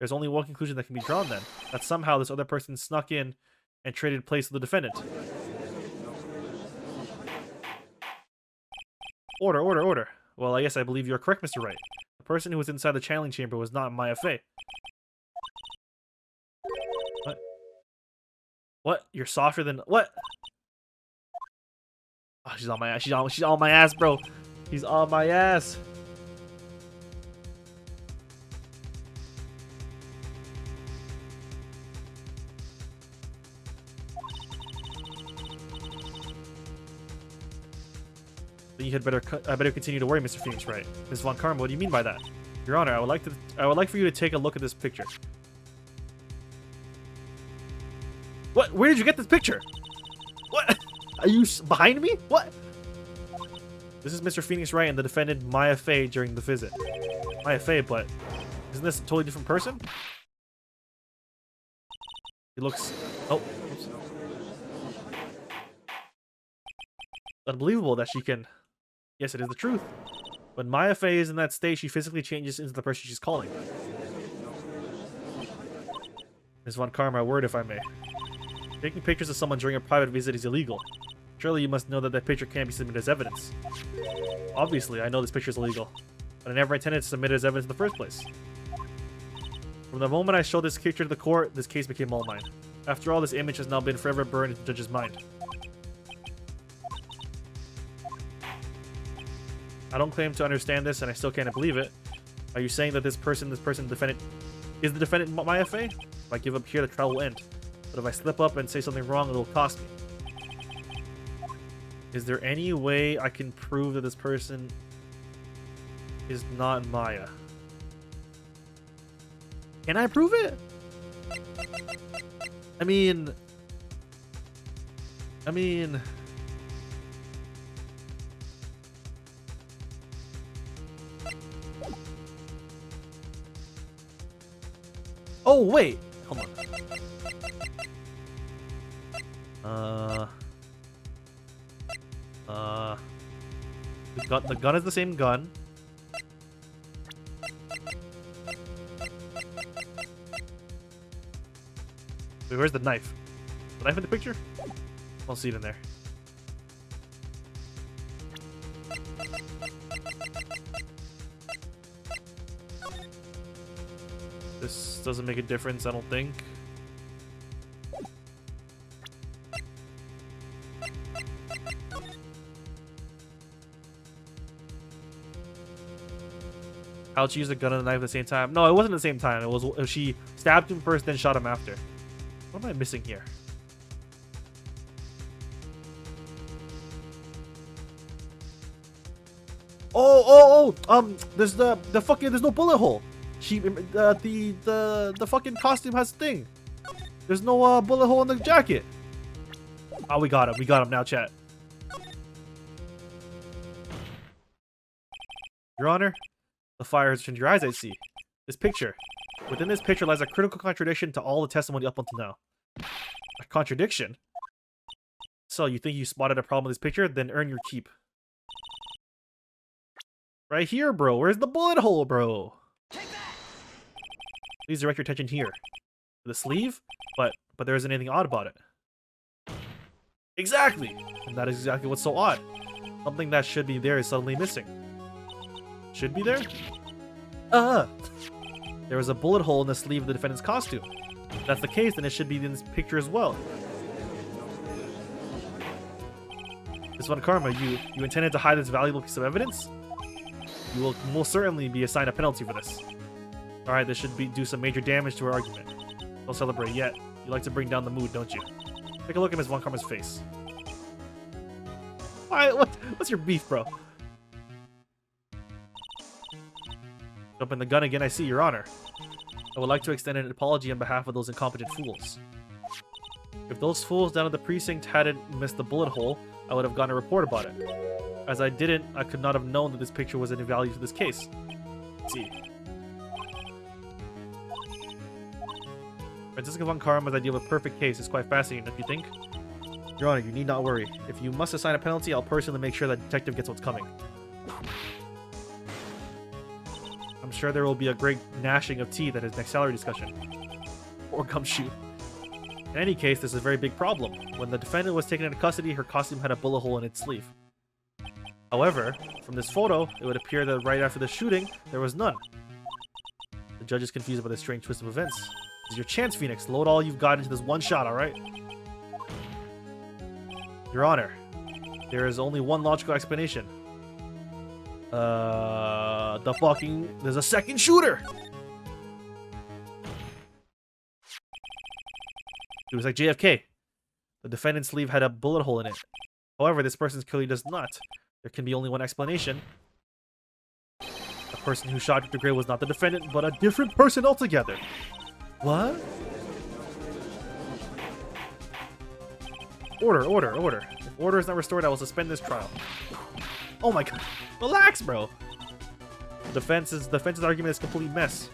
There's only one conclusion that can be drawn then. That somehow this other person snuck in and traded place with the defendant. Order, order, order. Well, yes, I believe you're correct, Mr. Wright. The person who was inside the channeling chamber was not Maya Fey. What? What? You're softer than... What? Oh, she's on my ass. She's on my ass, bro. She's on my ass. You had better. I better continue to worry, Mr. Phoenix Wright. Ms. Von Karma, what do you mean by that? Your Honor, I would like for you to take a look at this picture. What? Where did you get this picture? What? Are you behind me? What? This is Mr. Phoenix Wright and the defendant Maya Fey during the visit. Maya Fey, but isn't this a totally different person? He looks. Oh. Oops. Unbelievable that she can. Yes, it is the truth. When Maya Fey is in that state, she physically changes into the person she's calling. Ms. Von Karma, a word if I may. Taking pictures of someone during a private visit is illegal. Surely you must know that that picture can't be submitted as evidence. Obviously, I know this picture is illegal, but I never intended to submit it as evidence in the first place. From the moment I showed this picture to the court, this case became all mine. After all, this image has now been forever burned into the judge's mind. I don't claim to understand this, and I still can't believe it. Are you saying that this defendant, is the defendant Maya Fey? If I give up here, the trial will end. But if I slip up and say something wrong, it will cost me. Is there any way I can prove that this person is not Maya? Can I prove it? I mean... Oh, wait! Hold on. The gun is the same gun. Wait, where's the knife? The knife in the picture? I don't see it in there. This doesn't make a difference, I don't think. How'd she use the gun and the knife at the same time? No, it wasn't at the same time. It was she stabbed him first, then shot him after. What am I missing here? There's the fucking, there's no bullet hole. She the fucking costume has a thing. There's no bullet hole in the jacket. Oh, we got him now, chat. Your Honor, the fire has turned your eyes, I see. This picture. Within this picture lies a critical contradiction to all the testimony up until now. A contradiction? So, you think you spotted a problem with this picture? Then earn your keep. Right here, bro. Where's the bullet hole, bro? Please direct your attention here. The sleeve? But there isn't anything odd about it. Exactly! And that is exactly what's so odd. Something that should be there is suddenly missing. Should be there? There was a bullet hole in the sleeve of the defendant's costume. If that's the case, then it should be in this picture as well. Ms. Von Karma, you intended to hide this valuable piece of evidence? You will most certainly be assigned a penalty for this. Alright, this should do some major damage to our argument. Don't celebrate yet. You like to bring down the mood, don't you? Take a look at Ms. Von Karma's face. Why? What's your beef, bro? Jumping the gun again, I see, Your Honor. I would like to extend an apology on behalf of those incompetent fools. If those fools down at the precinct hadn't missed the bullet hole, I would have gotten a report about it. As I didn't, I could not have known that this picture was any value to this case. Let's see. Franziska Von Karma's idea of a perfect case is quite fascinating, don't you think? Your Honor, you need not worry. If you must assign a penalty, I'll personally make sure that detective gets what's coming. I'm sure there will be a great gnashing of teeth at his next salary discussion. Or gumshoe. In any case, this is a very big problem. When the defendant was taken into custody, her costume had a bullet hole in its sleeve. However, from this photo, it would appear that right after the shooting, there was none. The judge is confused by this strange twist of events. This is your chance, Phoenix. Load all you've got into this one shot, alright? Your Honor, there is only one logical explanation. There's a second shooter! It was like JFK. The defendant's sleeve had a bullet hole in it. However, this person's clearly does not. There can be only one explanation. The person who shot Dr. Gray was not the defendant, but a different person altogether. What? Order. If order is not restored, I will suspend this trial. Oh my god. Relax, bro. The defense's argument is complete mess.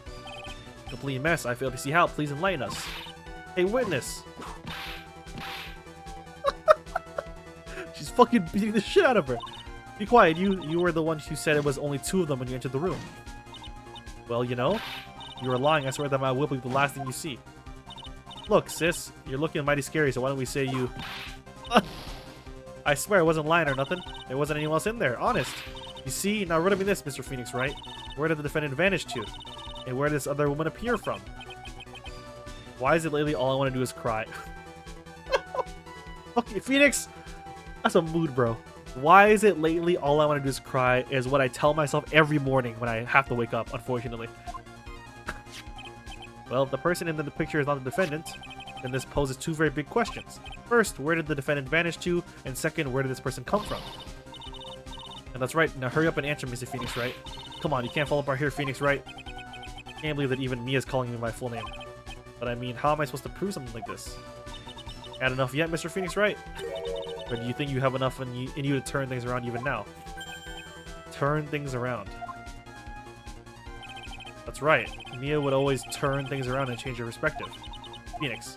Complete mess. I fail to see how. Please enlighten us. Hey, witness. She's fucking beating the shit out of her. Be quiet. You were the one who said it was only two of them when you entered the room. Well, you know, you were lying. I swear that my whip will be the last thing you see. Look, sis, you're looking mighty scary, so why don't we say you... I swear I wasn't lying or nothing. There wasn't anyone else in there, honest. You see, now riddle me this, Mr. Phoenix, Wright? Where did the defendant vanish to? And where did this other woman appear from? Why is it lately all I want to do is cry? Okay, Phoenix! That's a mood, bro. Why is it lately all I want to do is cry is what I tell myself every morning when I have to wake up, unfortunately. Well, if the person in the picture is not the defendant, then this poses two very big questions. First, where did the defendant vanish to? And second, where did this person come from? And that's right. Now hurry up and answer, Mr. Phoenix, Wright? Come on, you can't fall apart here, Phoenix, Wright? Can't believe that even me is calling me my full name. But I mean, how am I supposed to prove something like this? Had enough yet, Mr. Phoenix, Wright? Or do you think you have enough in you to turn things around even now? Turn things around. That's right. Mia would always turn things around and change her perspective. Phoenix.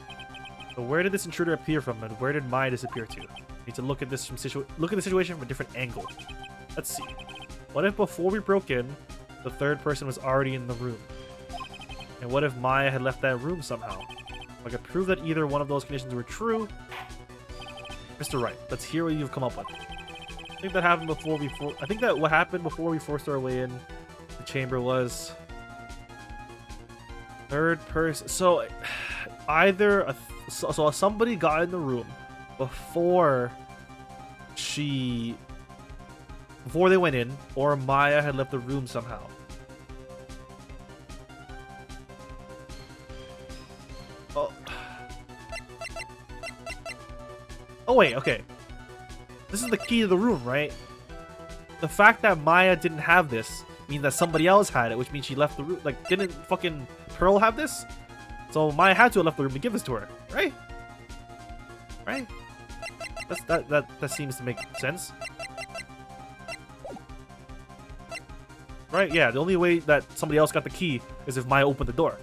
So where did this intruder appear from, and where did Maya disappear to? Need to look at this look at the situation from a different angle. Let's see. What if before we broke in, the third person was already in the room? And what if Maya had left that room somehow? If I could prove that either one of those conditions were true. Mr. Wright, let's hear what you've come up with. I think that happened before we I think that what happened before we forced our way in the chamber was third person. So either so somebody got in the room before they went in, or Maya had left the room somehow. Oh wait, okay. This is the key to the room, right? The fact that Maya didn't have this means that somebody else had it, which means she left the room. Like, didn't fucking Pearl have this? So Maya had to have left the room to give this to her, right? Right? That seems to make sense. Right? Yeah, the only way that somebody else got the key is if Maya opened the door.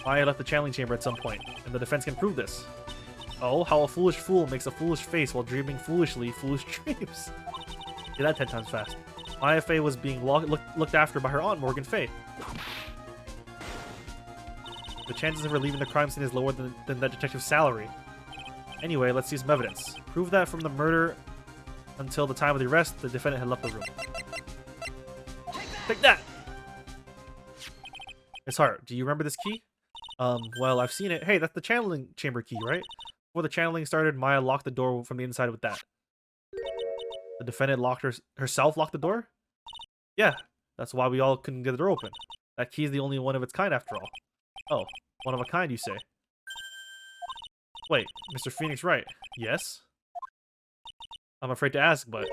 Maya left the channeling chamber at some point, and the defense can prove this. Oh, how a foolish fool makes a foolish face while dreaming foolish dreams. Get that 10 times fast. Maya Fey was being looked after by her aunt, Morgan Fey. The chances of her leaving the crime scene is lower than that detective's salary. Anyway, let's see some evidence. Prove that from the murder until the time of the arrest, the defendant had left the room. Take that! Miss Hart, do you remember this key? Well, I've seen it. Hey, that's the channeling chamber key, right? Before the channeling started, Maya locked the door from the inside with that. The defendant herself locked the door? Yeah, that's why we all couldn't get the door open. That key is the only one of its kind after all. Oh, one of a kind, you say? Wait, Mr. Phoenix Wright. Yes? I'm afraid to ask, but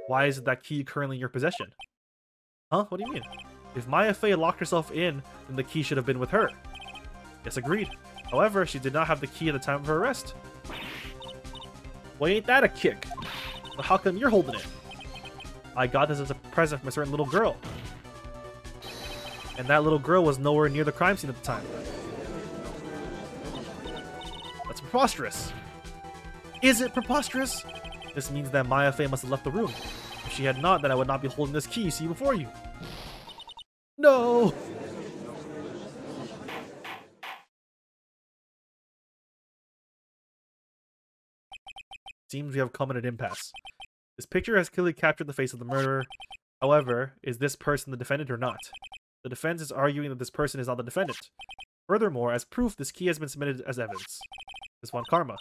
why is that key currently in your possession? Huh? What do you mean? If Maya Fey locked herself in, then the key should have been with her. Yes, agreed. However, she did not have the key at the time of her arrest. Well, ain't that a kick? But how come you're holding it? I got this as a present from a certain little girl. And that little girl was nowhere near the crime scene at the time. That's preposterous. Is it preposterous? This means that Maya Fey must have left the room. If she had not, then I would not be holding this key you see before you. No! Seems we have come at an impasse. This picture has clearly captured the face of the murderer. However, is this person the defendant or not? The defense is arguing that this person is not the defendant. Furthermore, as proof, this key has been submitted as evidence. This one, Karma.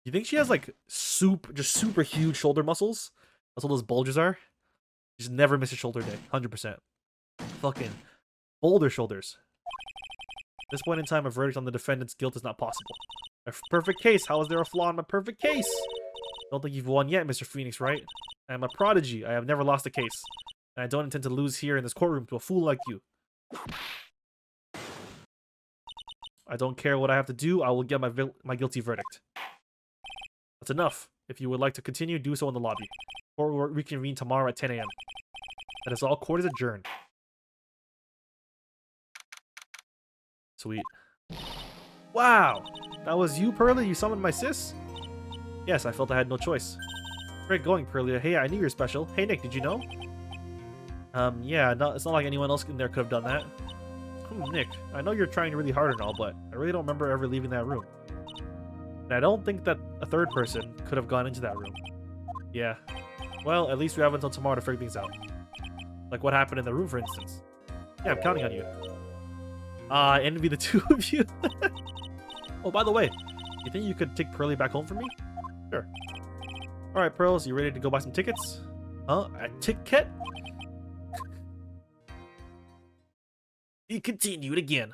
You think she has like super huge shoulder muscles? That's what those bulges are. She's never missed a shoulder day, 100%. Fucking boulder shoulders. At this point in time, a verdict on the defendant's guilt is not possible. A perfect case. How is there a flaw in my perfect case? Don't think you've won yet, Mr. Phoenix, right? I am a prodigy. I have never lost a case. And I don't intend to lose here in this courtroom to a fool like you. I don't care what I have to do. I will get my guilty verdict. That's enough. If you would like to continue, do so in the lobby. Or we'll reconvene tomorrow at 10 a.m. That is all. Court is adjourned. Sweet. Wow! That was you, Pearly? You summoned my sis? Yes, I felt I had no choice. Great going, Pearly. Hey, I knew you're special. Hey, Nick, did you know? Yeah, it's not like anyone else in there could have done that. Nick, I know you're trying really hard and all, but I really don't remember ever leaving that room. And I don't think that a third person could have gone into that room. Yeah. Well, at least we have until tomorrow to figure things out. Like what happened in the room, for instance. Yeah, I'm counting on you. I envy the two of you. Oh, by the way, you think you could take Pearly back home for me? Sure. Alright, Pearls, you ready to go buy some tickets? Huh? A ticket? He continued again.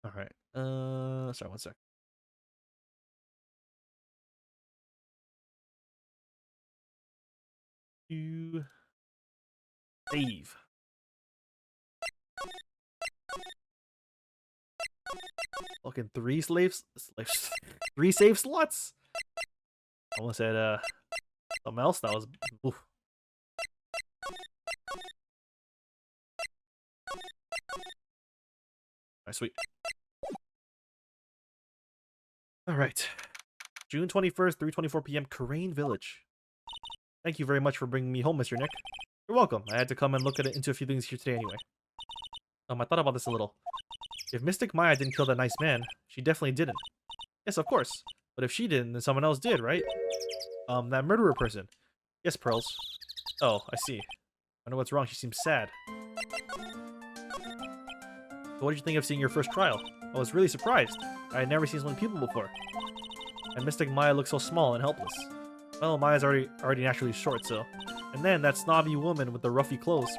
Alright. Sorry, one sec. You save. Fucking three save slots? I almost said something else that was oof. Alright, sweet. Alright. June 21st, 3:24 p.m. Karain Village. Thank you very much for bringing me home, Mr. Nick. You're welcome. I had to come and look into a few things here today anyway. I thought about this a little. If Mystic Maya didn't kill that nice man, she definitely didn't. Yes, of course. But if she didn't, then someone else did, right? That murderer person. Yes, Pearls. Oh, I see. I know what's wrong. She seems sad. So what did you think of seeing your first trial? I was really surprised. I had never seen so many people before. And Mystic Maya looked so small and helpless. Well, Maya's already naturally short, so... And then that snobby woman with the ruffly clothes.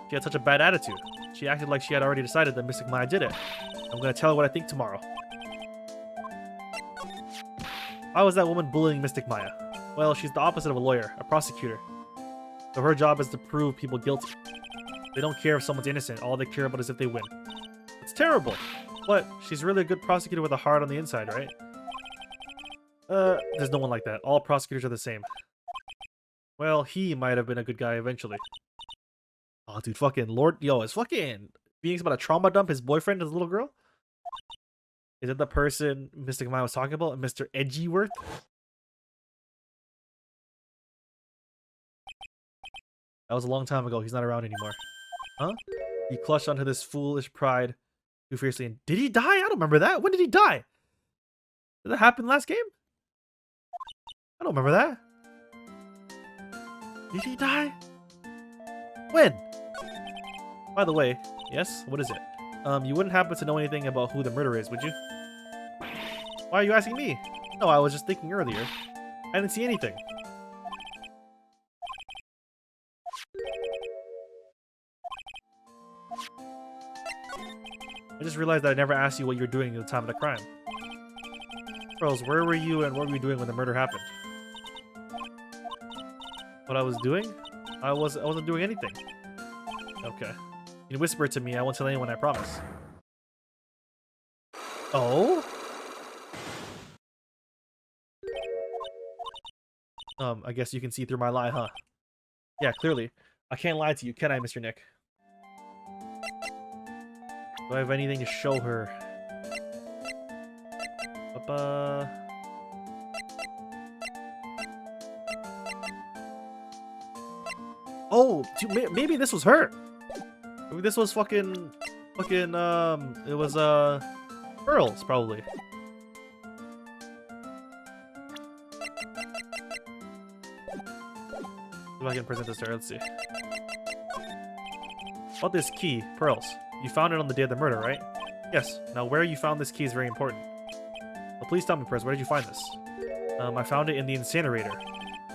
She had such a bad attitude. She acted like she had already decided that Mystic Maya did it. I'm gonna tell her what I think tomorrow. Why was that woman bullying Mystic Maya? Well, she's the opposite of a lawyer, a prosecutor. So her job is to prove people guilty. They don't care if someone's innocent, all they care about is if they win. It's terrible. But she's really a good prosecutor with a heart on the inside, right? There's no one like that. All prosecutors are the same. Well, he might have been a good guy eventually. Oh, dude, fucking Lord... Yo, is fucking Phoenix about to trauma dump his boyfriend as a little girl? Is it the person Mystic Maya was talking about? Mr. Edgyworth? That was a long time ago. He's not around anymore. Huh? He clutched onto this foolish pride too fiercely. And did he die? I don't remember that. When did he die? Did that happen last game? I don't remember that. Did he die? When? By the way, yes? What is it? You wouldn't happen to know anything about who the murderer is, would you? Why are you asking me? No, I was just thinking earlier. I didn't see anything. I just realized that I never asked you what you were doing at the time of the crime. Pearls, where were you and what were you doing when the murder happened? What I was doing? I wasn't doing anything. Okay. You can whisper it to me. I won't tell anyone, I promise. Oh? I guess you can see through my lie, huh? Yeah, clearly. I can't lie to you, can I, Mr. Nick? Do I have anything to show her? Oh, dude, maybe this was her. Maybe this was fucking, it was, Pearls, probably. If I can present this to her, let's see. About this key, Pearls. You found it on the day of the murder, right? Yes. Now, where you found this key is very important. Well, please tell me, Pearls, where did you find this? I found it in the incinerator.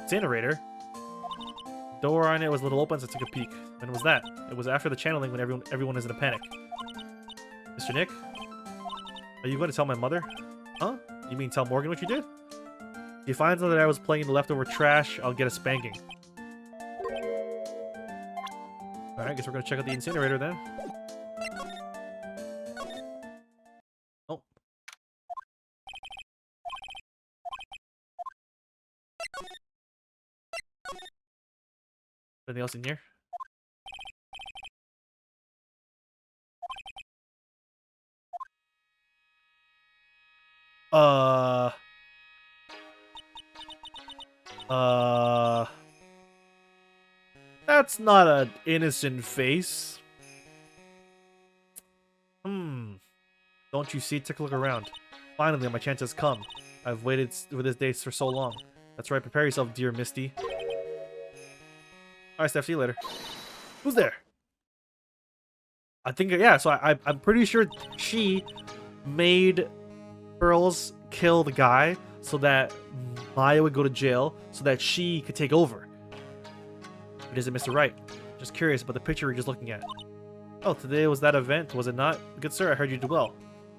Incinerator? The door on it was a little open, so I took a peek. When was that? It was after the channeling when everyone is in a panic. Mr. Nick? Are you going to tell my mother? Huh? You mean tell Morgan what you did? If he finds out that I was playing the leftover trash, I'll get a spanking. Alright, guess we're gonna check out the incinerator then. Oh. Anything else in here? That's not an innocent face. Don't you see? Take a look around. Finally, my chance has come. I've waited for this day for so long. That's right, prepare yourself, dear Misty. Alright, Steph, see you later. Who's there? I think, yeah, so I'm pretty sure she made Pearls kill the guy so that Maya would go to jail so that she could take over. It isn't Mr. Wright. Just curious about the picture we are just looking at. Oh, today was that event, was it not? Good sir, I heard you did well.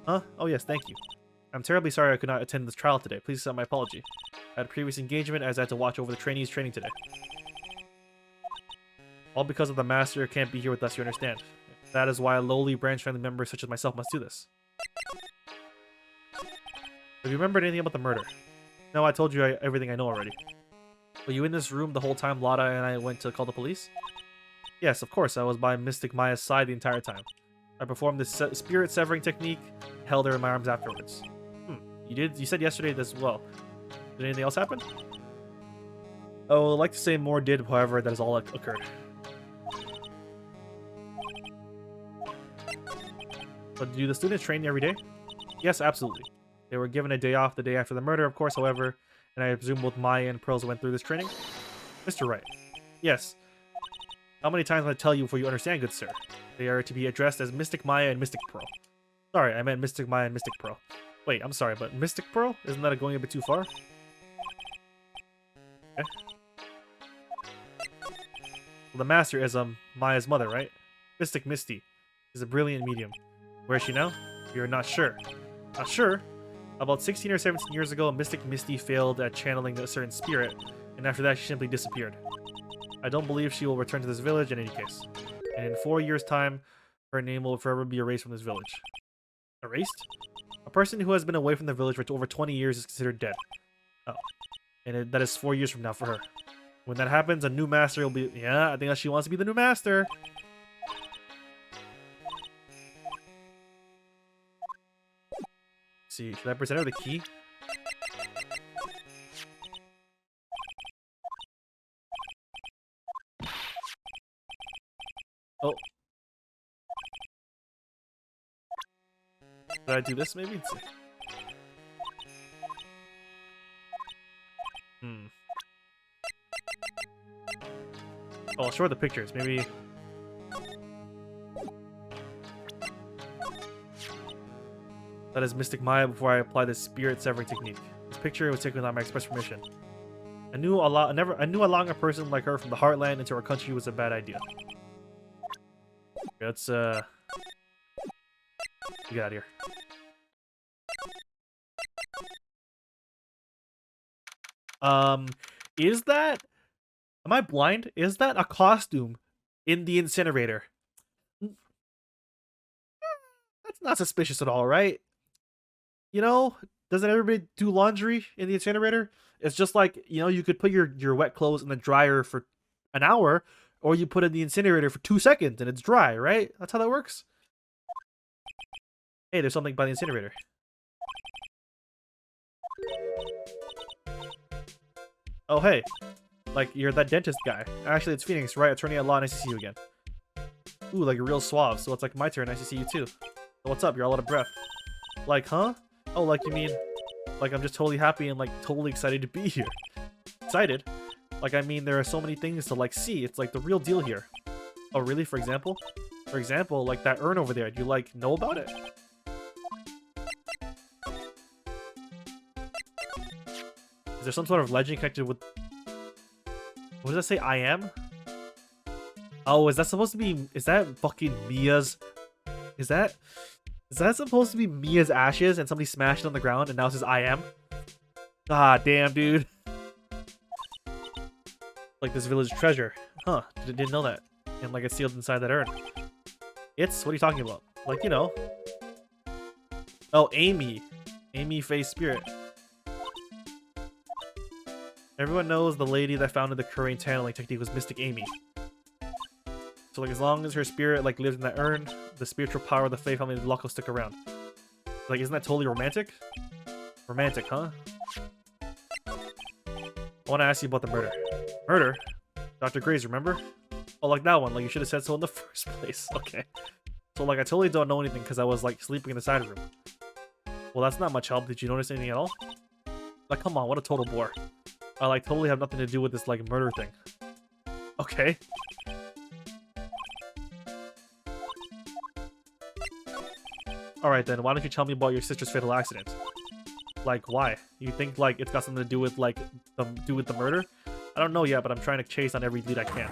Huh? Oh yes, thank you. I'm terribly sorry I could not attend this trial today. Please accept my apology. I had a previous engagement as I had to watch over the trainees training today. All because of the master can't be here with us, you understand. That is why lowly branch family members such as myself must do this. Have you remembered anything about the murder? No, I told you everything I know already. Were you in this room the whole time Lotta and I went to call the police? Yes, of course. I was by Mystic Maya's side the entire time. I performed this spirit severing technique, held her in my arms afterwards. You said yesterday as well. Did anything else happen? I would like to say more did, however, that is all that occurred. But do the students train every day? Yes, absolutely. They were given a day off the day after the murder, of course, however, and I presume both Maya and Pearls went through this training? Mr. Wright. Yes. How many times must I tell you before you understand, good sir? They are to be addressed as Mystic Maya and Mystic Pearl. Sorry, I meant Mystic Maya and Mystic Pearl. Wait, I'm sorry, but Mystic Pearl? Isn't that going a bit too far? Okay. Well, the master is Maya's mother, right? Mystic Misty is a brilliant medium. Where is she now? You're not sure. Not sure? About 16 or 17 years ago, Mystic Misty failed at channeling a certain spirit, and after that she simply disappeared. I don't believe she will return to this village in any case. And in 4 years' time, her name will forever be erased from this village. Erased? A person who has been away from the village for over 20 years is considered dead. Oh. And that is 4 years from now for her. When that happens, a new master will be... Yeah, I think that she wants to be the new master. Let's see, should I present her the key? Oh. Did I do this maybe? Let's see. Oh, I'll show her the pictures. Maybe. That is Mystic Maya before I apply the spirit severing technique. This picture was taken without my express permission. I knew allowing a person like her from the heartland into our country was a bad idea. Okay, let's get out of here. Is that... Am I blind? Is that a costume in the incinerator? That's not suspicious at all, right? You know, doesn't everybody do laundry in the incinerator? It's just like, you know, you could put your wet clothes in the dryer for an hour, or you put it in the incinerator for 2 seconds and it's dry, right? That's how that works. Hey, there's something by the incinerator. Oh, hey. Like, you're that dentist guy. Actually, it's Phoenix, right? Attorney at law, nice to see you again. Ooh, like a real suave. So it's like my turn, nice to see you too. So what's up? You're all out of breath. Like, huh? Oh, like you mean... Like, I'm just totally happy and, like, totally excited to be here. Excited? Like, I mean, there are so many things to, like, see. It's, like, the real deal here. Oh, really? For example? For example, like, that urn over there. Do you, like, know about it? Is there some sort of legend connected with... What does that say? I am? Oh, is that supposed to be... Is that fucking Mia's... Is that supposed to be Mia's ashes and somebody smashed it on the ground and now it says I am? Ah, damn, dude. Like this village treasure. Huh, didn't know that. And like it's sealed inside that urn. What are you talking about? Like, you know. Oh, Amy. Amy Faye Spirit. Everyone knows the lady that founded the Korean channeling technique was Mystic Amy. So like as long as her spirit like lives in that urn, the spiritual power of the Fae family luck will stick around. Like, isn't that totally romantic? Romantic, huh? I want to ask you about the murder. Murder? Dr. Graves, remember? Oh, like that one. Like you should have said so in the first place. Okay. So like I totally don't know anything because I was like sleeping in the side room. Well, that's not much help. Did you notice anything at all? Like, come on, what a total bore. I like totally have nothing to do with this like murder thing. Okay. Alright then, why don't you tell me about your sister's fatal accident? Like, why? You think, like, it's got something to do with, like, the murder? I don't know yet, but I'm trying to chase on every lead I can.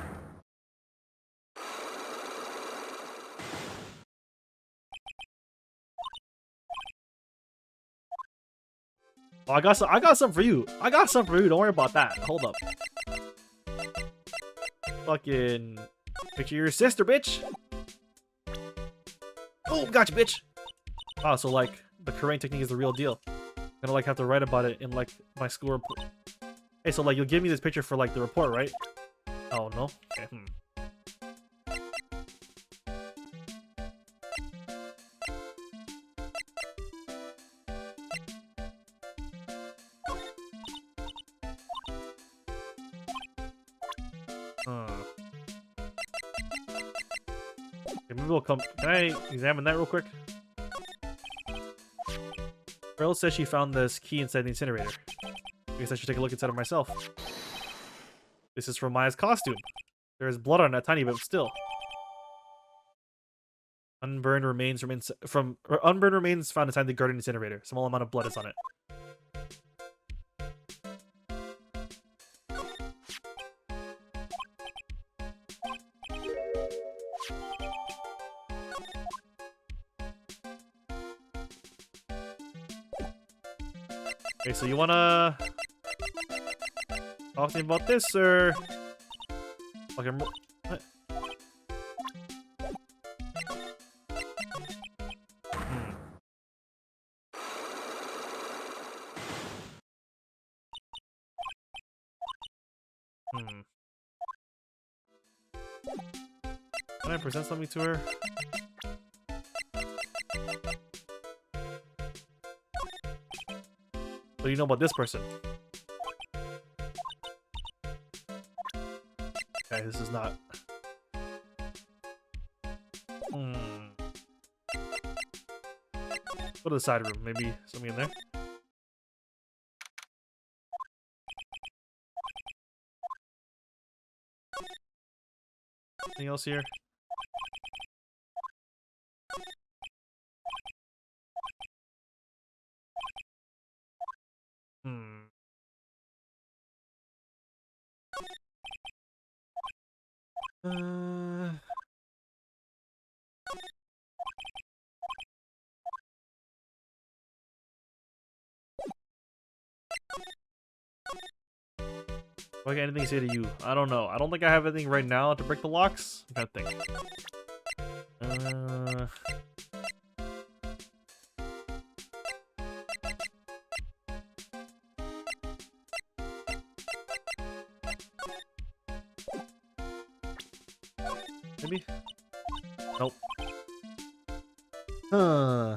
Oh, I got some for you. I got some for you, don't worry about that. Hold up. Fucking... Picture your sister, bitch! Oh, gotcha, bitch! Oh, so like the Korean technique is the real deal. I'm gonna like have to write about it in like my school report. Hey, so like you'll give me this picture for like the report, right? Oh no. Okay. Okay, maybe we'll come. Can I examine that real quick? Pearl says she found this key inside the incinerator. I guess I should take a look inside it myself. This is from Maya's costume. There is blood on it, a tiny bit, but still. Unburned remains found inside the garden incinerator. Small amount of blood is on it. Okay, so you wanna talk to me about this, or okay? What? Can I present something to her? What do you know about this person? Okay, this is not... Go to the side room, maybe something in there. Anything else here? Hmm. Do I got anything to say to you? I don't know. I don't think I have anything right now to break the locks. I gotta think. Maybe? Nope. Huh.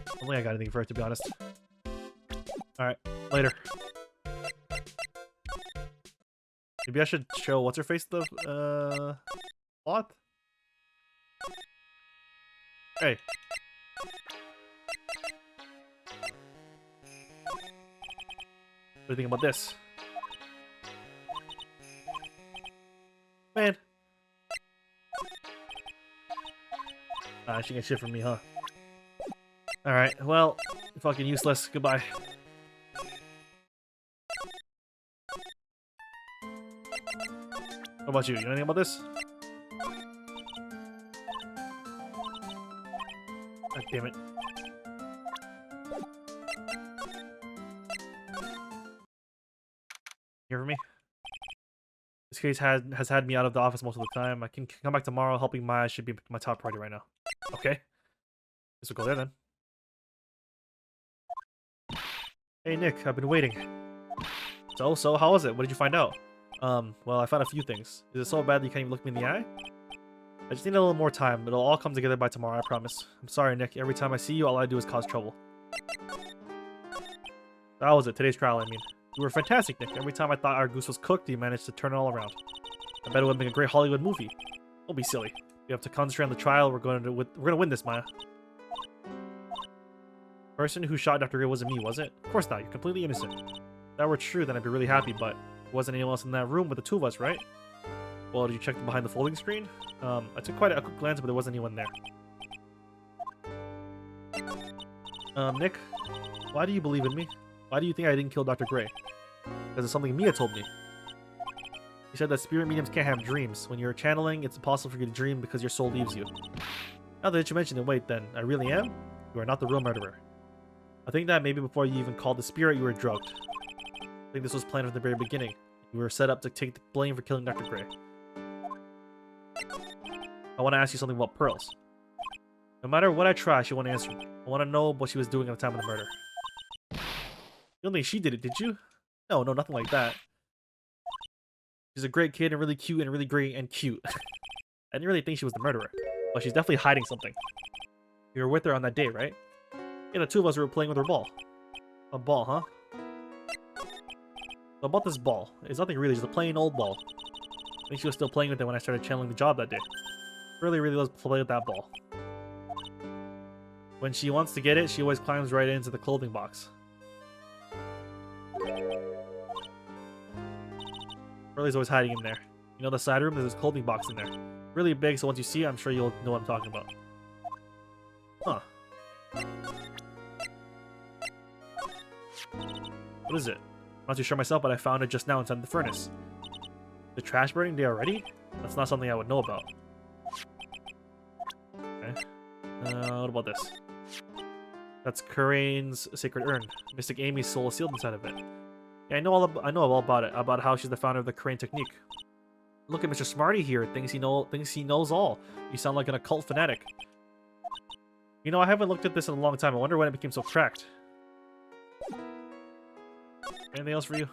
I don't think I got anything for it, to be honest. Alright, later. Maybe I should show what's her face the plot? Hey. What do you think about this? Man. She can shit from me, huh? Alright, well, fucking useless. Goodbye. What about you? You know anything about this? God damn it. Hear from me? This case has had me out of the office most of the time. I can come back tomorrow. Helping Maya should be my top priority right now. Okay. Guess we'll go there then. Hey Nick, I've been waiting. So, how was it? What did you find out? Well, I found a few things. Is it so bad that you can't even look me in the eye? I just need a little more time. It'll all come together by tomorrow, I promise. I'm sorry, Nick. Every time I see you, all I do is cause trouble. That was it. Today's trial, I mean. You were fantastic, Nick. Every time I thought our goose was cooked, you managed to turn it all around. I bet it would make a great Hollywood movie. Don't be silly. We have to concentrate on the trial. We're gonna win this, Maya. The person who shot Dr. Gray wasn't me, was it? Of course not. You're completely innocent. If that were true, then I'd be really happy, but there wasn't anyone else in that room with the two of us, right? Well, did you check behind the folding screen? I took quite a quick glance, but there wasn't anyone there. Nick, why do you believe in me? Why do you think I didn't kill Dr. Gray? Because it's something Mia told me. She said that spirit mediums can't have dreams. When you're channeling, it's impossible for you to dream because your soul leaves you. Now that you mentioned it, wait then, I really am? You are not the real murderer. I think that maybe before you even called the spirit, you were drugged. I think this was planned from the very beginning. You were set up to take the blame for killing Dr. Gray. I want to ask you something about Pearls. No matter what I try, she won't answer me. I want to know what she was doing at the time of the murder. You don't think she did it, did you? No, nothing like that. She's a great kid and really cute and really great and cute. I didn't really think she was the murderer, but she's definitely hiding something. You were with her on that day, right? Yeah, the two of us were playing with her ball. A ball, huh? So about this ball, it's nothing really, just a plain old ball. I think she was still playing with it when I started channeling the job that day. Really loves to play with that ball. When she wants to get it, she always climbs right into the clothing box. Curly's always hiding in there. You know the side room? There's this clothing box in there. Really big, so once you see it, I'm sure you'll know what I'm talking about. Huh. What is it? I'm not too sure myself, but I found it just now inside the furnace. The trash burning day already? That's not something I would know about. Okay. What about this? That's Karane's sacred urn. Mystic Amy's soul is sealed inside of it. Yeah, I know all about it. About how she's the founder of the Karane technique. Look at Mr. Smarty here. Thinks he knows all. You sound like an occult fanatic. You know, I haven't looked at this in a long time. I wonder when it became so cracked. Anything else for you?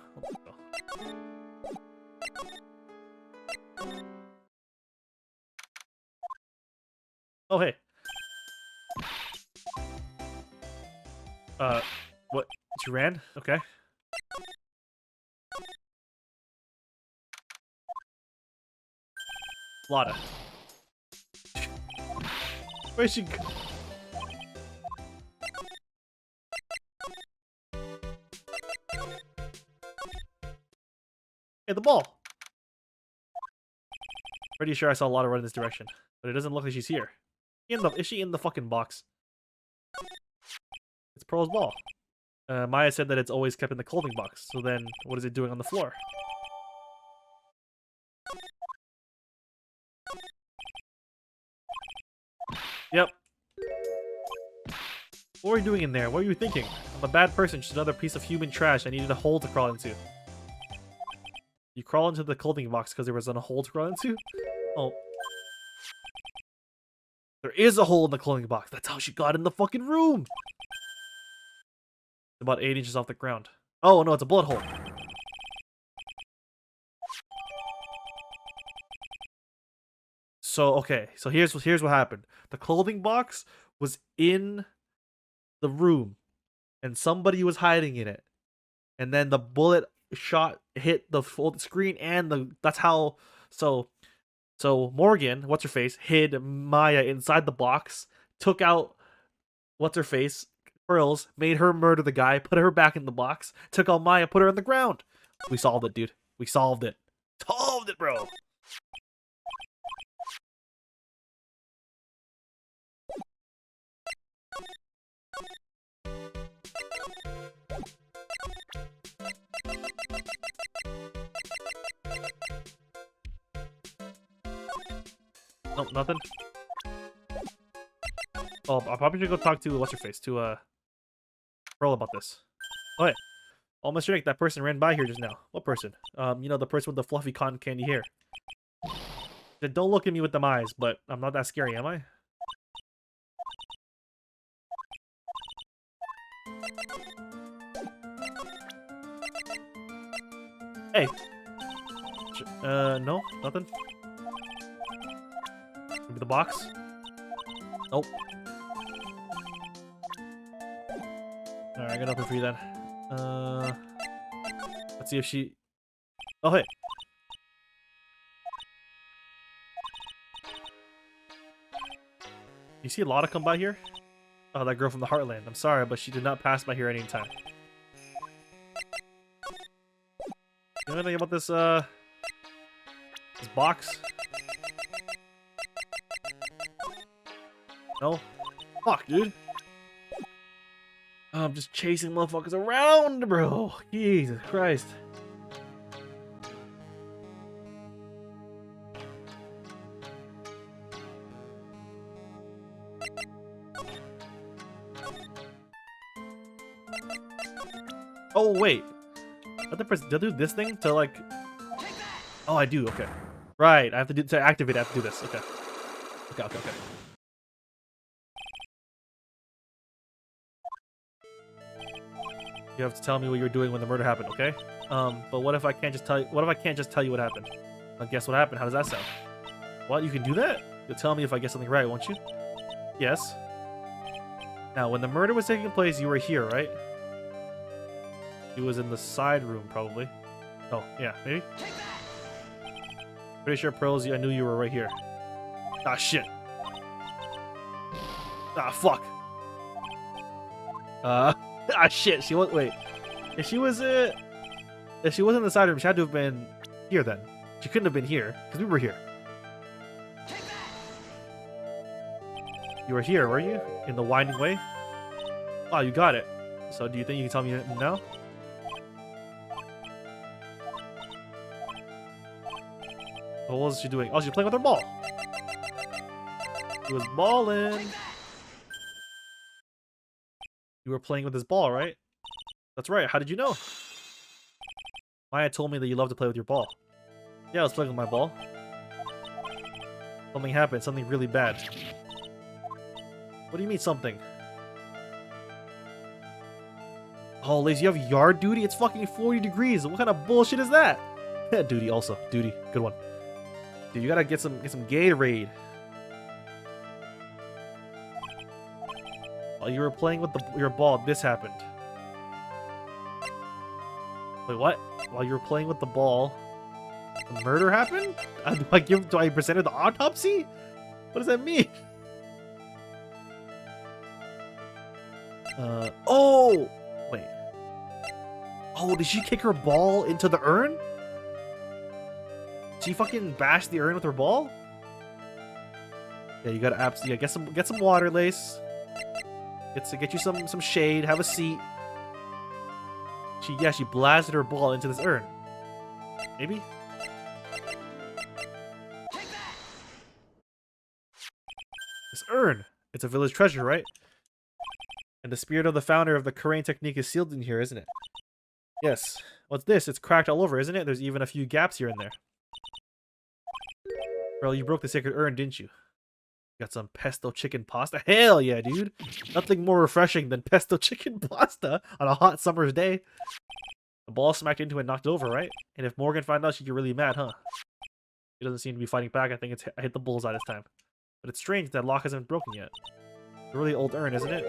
Oh, hey. What? You ran? Okay. Lotta. Where's she go? Hey, the ball! Pretty sure I saw Lotta run in this direction, but it doesn't look like she's here. Is she in the fucking box? It's Pearl's ball. Maya said that it's always kept in the clothing box, so then what is it doing on the floor? Yep. What were you doing in there? What were you thinking? I'm a bad person, just another piece of human trash I needed a hole to crawl into. You crawl into the clothing box because there was a hole to crawl into? Oh. There is a hole in the clothing box. That's how she got in the fucking room. About 8 inches off the ground. Oh no, it's a bullet hole. So okay, so here's what happened. The clothing box was in the room, and somebody was hiding in it, and then the bullet shot hit the full screen, and that's how. So Morgan, what's her face, hid Maya inside the box, took out what's her face, Pearls, made her murder the guy, put her back in the box, took out Maya, put her on the ground. We solved it, dude. We solved it. Solved it, bro. Nope, nothing. Oh, I probably should go talk to what's her face, to Pearl about this. Oh wait. Oh, Mr. Nick, that person ran by here just now. What person? You know, the person with the fluffy cotton candy hair. Said, don't look at me with them eyes, but I'm not that scary, am I? Hey. No, nothing. Maybe the box? Nope. Alright, I got nothing for you then. Let's see if she... Oh, hey. You see Lotta come by here? Oh, that girl from the Heartland. I'm sorry, but she did not pass by here any time. You know anything about this box? No? Fuck, dude. Oh, I'm just chasing motherfuckers around, bro. Jesus Christ. Oh, wait. Did I do this thing to, like... Oh, I do, okay. Right, I have to do to activate, I have to do this, okay. Okay. You have to tell me what you were doing when the murder happened, okay? But what if I can't just tell you? What if I can't just tell you what happened? Guess what happened? How does that sound? What? You can do that? You'll tell me if I get something right, won't you? Yes. Now, when the murder was taking place, you were here, right? He was in the side room, probably. Oh, yeah, maybe. Pretty sure, Pearls, I knew you were right here. Ah, shit. Ah, fuck. Ah, shit. She was. Wait. If she was in the side room, she had to have been here then. She couldn't have been here because we were here. You were here, were you? In the winding way? Oh, you got it. So, do you think you can tell me now? What was she doing? Oh, she's playing with her ball. She was balling. You were playing with his ball, right? That's right. How did you know? Maya told me that you love to play with your ball. Yeah, I was playing with my ball. Something happened. Something really bad. What do you mean something? Oh, Lazy, you have yard duty? It's fucking 40 degrees. What kind of bullshit is that? Duty also. Duty. Good one. Dude, you gotta get some Gatorade. While you were playing with your ball, this happened. Wait, what? While you were playing with the ball, A murder happened? Do I present her the autopsy? What does that mean? Oh! Wait. Oh, did she kick her ball into the urn? She fucking bashed the urn with her ball? Yeah, you gotta absolutely get some water, Lace. Get you some shade, have a seat. She blasted her ball into this urn. Maybe? This urn. It's a village treasure, right? And the spirit of the founder of the Karain technique is sealed in here, isn't it? Yes. What's this? It's cracked all over, isn't it? There's even a few gaps here and there. Bro, you broke the sacred urn, didn't you? Got some pesto chicken pasta? Hell yeah, dude! Nothing more refreshing than pesto chicken pasta on a hot summer's day. The ball smacked into it and knocked it over, right? And if Morgan found out, she'd get really mad, huh? He doesn't seem to be fighting back. I think I hit the bullseye this time. But it's strange that lock hasn't been broken yet. It's a really old urn, isn't it?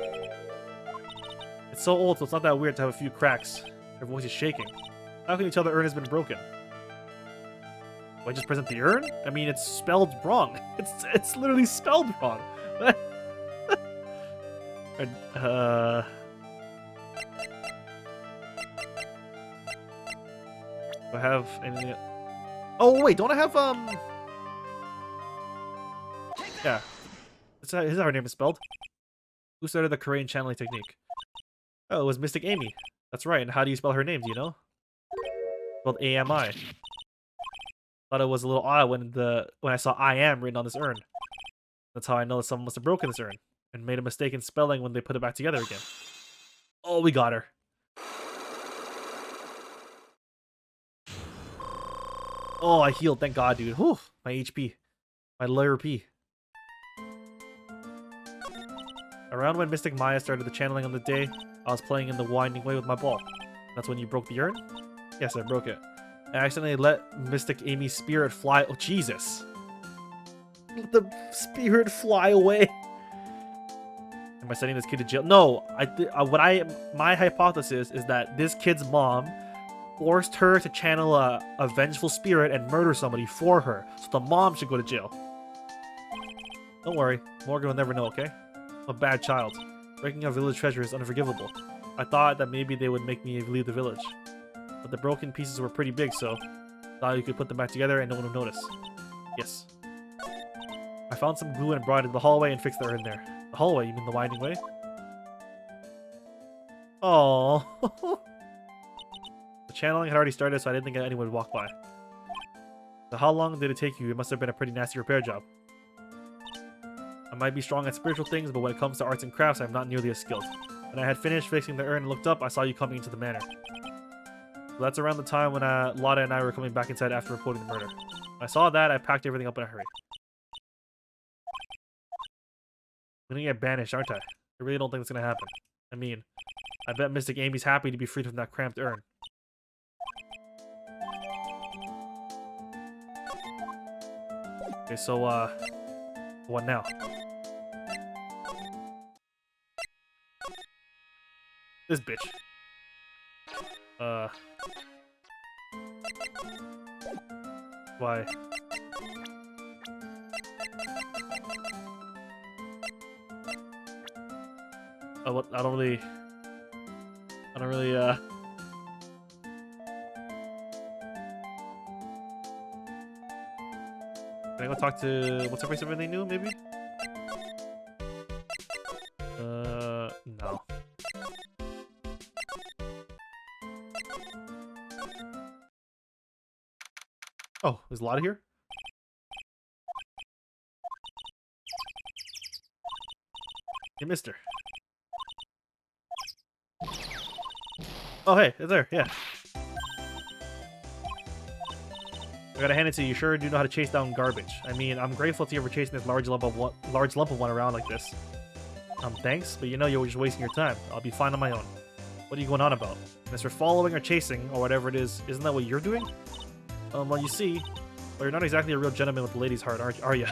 It's so old, so it's not that weird to have a few cracks. Her voice is shaking. How can you tell the urn has been broken? Do I just present the urn? I mean, it's spelled wrong. It's literally spelled wrong. Do I have any... Oh, wait, don't I have, Yeah. This is how her name is spelled. Who started the Karain channeling technique? Oh, it was Mystic Amy. That's right, and how do you spell her name, do you know? Spelled A-M-I. Thought it was a little odd when I saw I am written on this urn. That's how I know that someone must have broken this urn and made a mistake in spelling when they put it back together again. Oh, we got her. Oh, I healed, thank God, dude. Whew, my HP. My layer P. Around when Mystic Maya started the channeling on the day, I was playing in the winding way with my ball. That's when you broke the urn? Yes, I broke it. I accidentally let Mystic Amy's spirit fly. Oh, Jesus. Let the spirit fly away. Am I sending this kid to jail? No. My hypothesis is that this kid's mom forced her to channel a vengeful spirit and murder somebody for her. So the mom should go to jail. Don't worry. Morgan will never know, okay? I'm a bad child. Breaking a village treasure is unforgivable. I thought that maybe they would make me leave the village. But the broken pieces were pretty big, so I thought you could put them back together and no one would notice. Yes. I found some glue and brought it to the hallway and fixed the urn there. The hallway? You mean the winding way? Oh. The channeling had already started, so I didn't think anyone would walk by. So how long did it take you? It must have been a pretty nasty repair job. I might be strong at spiritual things, but when it comes to arts and crafts, I'm not nearly as skilled. When I had finished fixing the urn and looked up, I saw you coming into the manor. So that's around the time when Lotta and I were coming back inside after reporting the murder. When I saw that, I packed everything up in a hurry. I'm gonna get banished, aren't I? I really don't think that's gonna happen. I mean, I bet Mystic Amy's happy to be freed from that cramped urn. Okay, so, what now? This bitch. Why? Oh, what? I don't really, Can I go talk to, what's her face, everything new, maybe? No. Oh, is Lotta here? Hey, mister. Oh, hey, it's there, yeah. I gotta hand it to you. You sure do know how to chase down garbage. I mean, I'm grateful to you for chasing this large lump of one around like this. Thanks, but you know you're just wasting your time. I'll be fine on my own. What are you going on about? Mr. Following or chasing, or whatever it is, isn't that what you're doing? Well, you see, well, you're not exactly a real gentleman with a lady's heart, are you?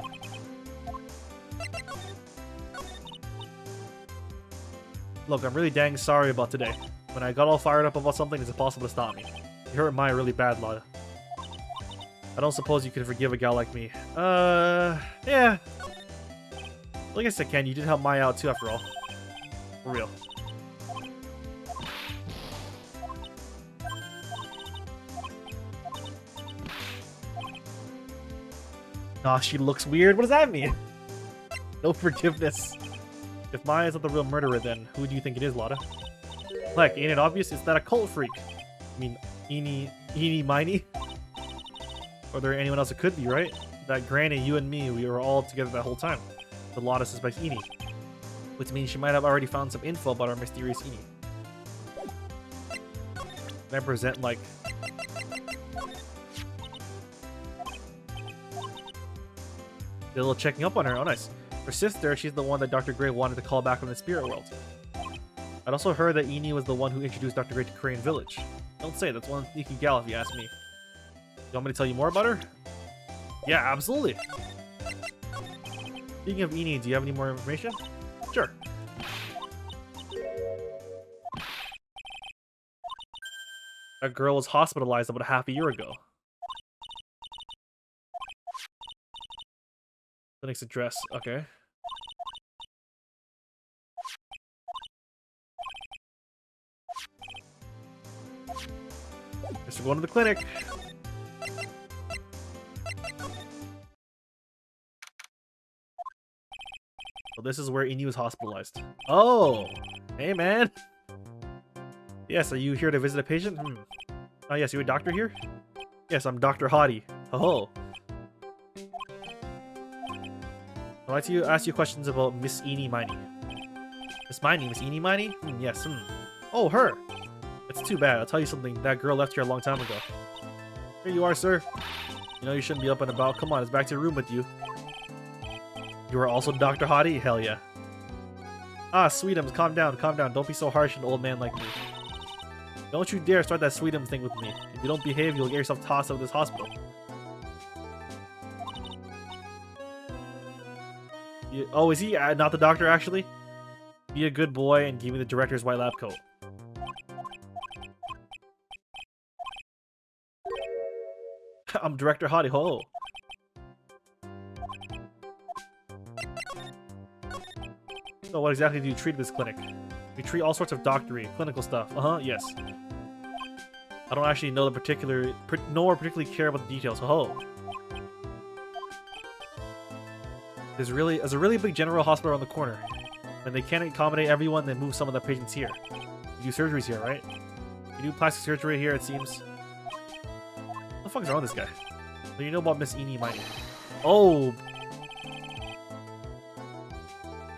Look, I'm really dang sorry about today. When I got all fired up about something, it's impossible to stop me. You hurt Maya really bad, Lotta. I don't suppose you could forgive a gal like me. Yeah. I guess I can. You did help Maya out too, after all. For real. Aw, she looks weird. What does that mean? No forgiveness. If Maya's not the real murderer, then who do you think it is, Lotta? Like, ain't it obvious? It's that a cult freak. I mean, Eenie Miney? Or there anyone else it could be, right? That Granny, you and me, we were all together that whole time. The Lotta suspects Eenie. Which means she might have already found some info about our mysterious Eenie. Can I present, like... a little checking up on her. Oh, nice. Her sister, she's the one that Dr. Gray wanted to call back from the spirit world. I'd also heard that Eenie was the one who introduced Dr. Gray to Crane Village. Don't say, that's one sneaky gal if you ask me. You want me to tell you more about her? Yeah, absolutely. Speaking of Eenie, do you have any more information? Sure. That girl was hospitalized about half a year ago. Clinic's address, okay. Guess we're going to the clinic. So this is where Eenie was hospitalized. Oh! Hey, man! Yes, are you here to visit a patient? Oh, yes, you a doctor here? Yes, I'm Dr. Hottie. Oh. I'd like to ask you questions about Miss Eenie Miney. Miss Eenie Miney? Yes, Oh, her! It's too bad. I'll tell you something. That girl left here a long time ago. Here you are, sir. You know you shouldn't be up and about. Come on, it's back to your room with you. You are also Dr. Hottie? Hell yeah. Ah, Sweetums, calm down, calm down. Don't be so harsh on an old man like me. Don't you dare start that Sweetums thing with me. If you don't behave, you'll get yourself tossed out of this hospital. Oh, is he not the doctor, actually? Be a good boy and give me the director's white lab coat. I'm Director Hottie Ho. So what exactly do you treat at this clinic? We treat all sorts of doctory, clinical stuff. Yes. I don't actually know the nor particularly care about the details. There's a really big general hospital around the corner. When they can't accommodate everyone, they move some of the patients here. You do surgeries here, right? You do plastic surgery here, it seems. What the fuck is wrong with this guy? What do you know about Miss Eenie Miney? Oh!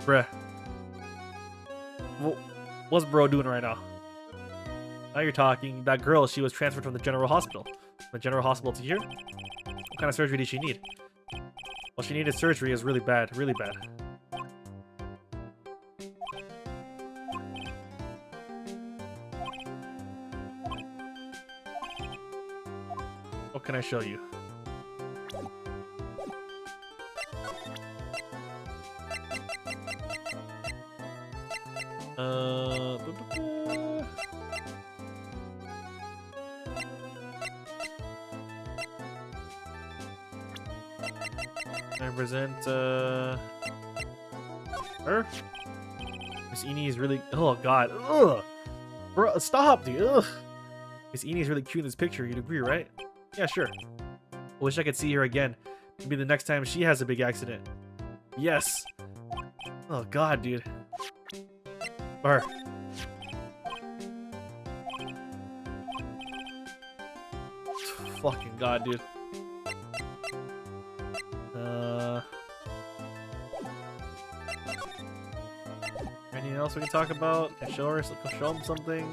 Bruh. What's bro doing right now? Now you're talking. That girl, she was transferred from the general hospital. From the general hospital to here? What kind of surgery did she need? Well, she needed surgery. It was really bad. Really bad. What can I show you? I present her. Miss Eenie is really. Oh god. Ugh. Bro, stop, dude. Ugh. Miss Eenie is really cute in this picture. You'd agree, right? Yeah, sure. I wish I could see her again. Maybe the next time she has a big accident. Yes. Oh god, dude. Her. Fucking god, dude. Anything else we can talk about? Can show him something.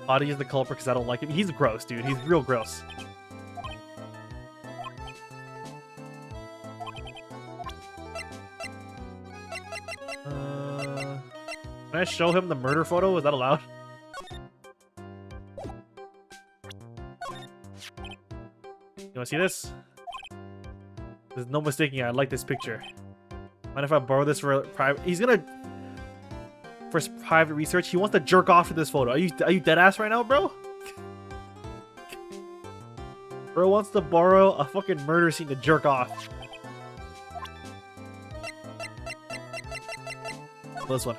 Hottie is the culprit because I don't like him. He's gross, dude. He's real gross. Can I show him the murder photo? Is that allowed? You wanna see this? There's no mistaking it. I like this picture. Mind if I borrow this for a private? He's gonna for private research. He wants to jerk off to this photo. Are you dead ass right now, bro? Bro wants to borrow a fucking murder scene to jerk off. This one.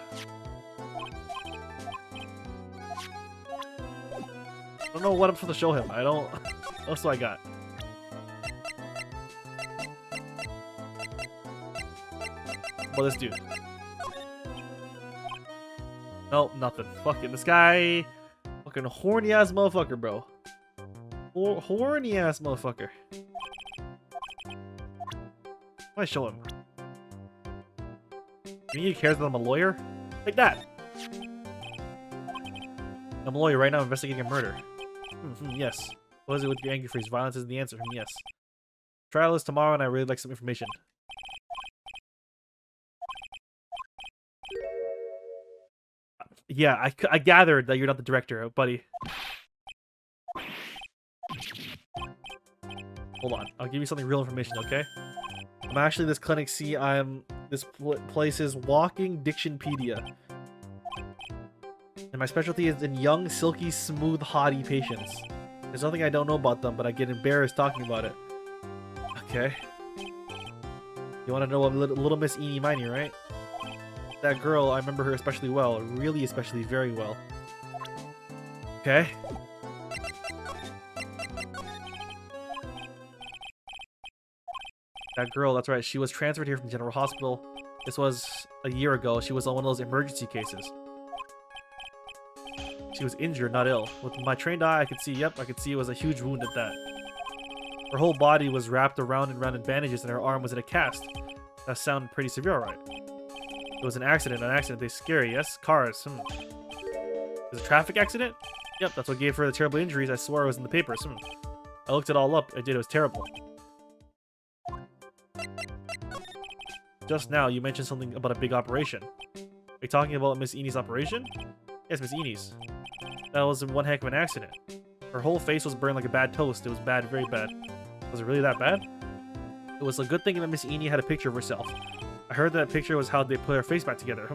I don't know what I'm supposed to show him. I don't. What else do I got? Well, this dude. Nope, nothing. Fucking this guy. Fucking horny ass motherfucker, bro. Horny ass motherfucker. What do I show him? He cares that I'm a lawyer? Take that! I'm a lawyer right now investigating a murder. Yes. What is it with your angry face? Violence is the answer. Yes. Trial is tomorrow and I really like some information. Yeah, I gathered that you're not the director, buddy. Hold on. I'll give you something real information, okay? I'm actually this clinic. See, this place is walking dictionpedia. And my specialty is in young, silky, smooth, haughty patients. There's nothing I don't know about them, but I get embarrassed talking about it. Okay. You want to know about little Miss Eenie Miney, right? That girl, I remember her especially well. Really especially very well. Okay. That girl, that's right. She was transferred here from General Hospital. This was a year ago. She was on one of those emergency cases. She was injured, not ill. With my trained eye, I could see, yep, I could see it was a huge wound at that. Her whole body was wrapped around and around in bandages, and her arm was in a cast. That sounded pretty severe, alright. It was an accident. They scary, yes? Cars, It was a traffic accident? Yep, that's what gave her the terrible injuries. I swore it was in the papers, I looked it all up. I did, it was terrible. Just now, you mentioned something about a big operation. Are you talking about Miss Eenie's operation? Yes, Miss Eenie's. That was one heck of an accident. Her whole face was burned like a bad toast. It was bad, very bad. Was it really that bad? It was a good thing that Miss Eenie had a picture of herself. I heard that picture was how they put her face back together.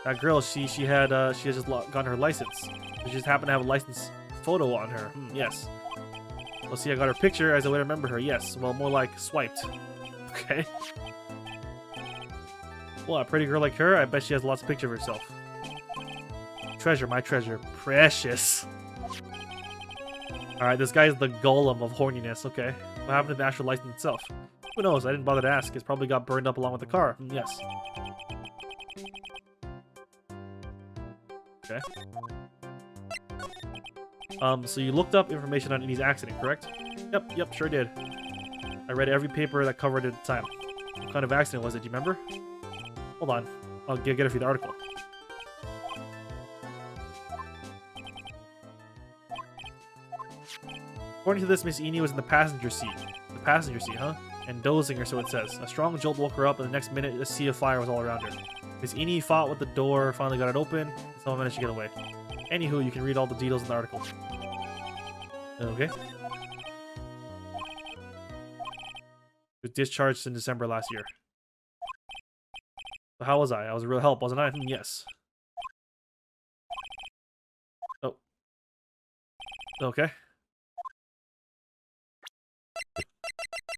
That girl, she had just gotten her license. She just happened to have a license photo on her. Yes. Well, see, I got her picture as a way to remember her. Yes. Well, more like swiped. Okay. Well, a pretty girl like her, I bet she has lots of pictures of herself. Treasure, my treasure. Precious. Alright, this guy's the golem of horniness. Okay. What happened to the actual license itself? Who knows? I didn't bother to ask. It's probably got burned up along with the car. Yes. Okay. So you looked up information on Enie's accident, correct? Yep, sure did. I read every paper that covered it at the time. What kind of accident was it? Do you remember? Hold on. I'll get it for you, the article. According to this, Miss Eenie was in the passenger seat. The passenger seat, huh? And dozing, or so it says. A strong jolt woke her up, and the next minute, a sea of fire was all around her. Miss Eenie fought with the door, finally got it open, and someone managed to get away. Anywho, you can read all the details in the article. Okay. She was discharged in December last year. So how was I? I was a real help, wasn't I? Yes. Oh. Okay.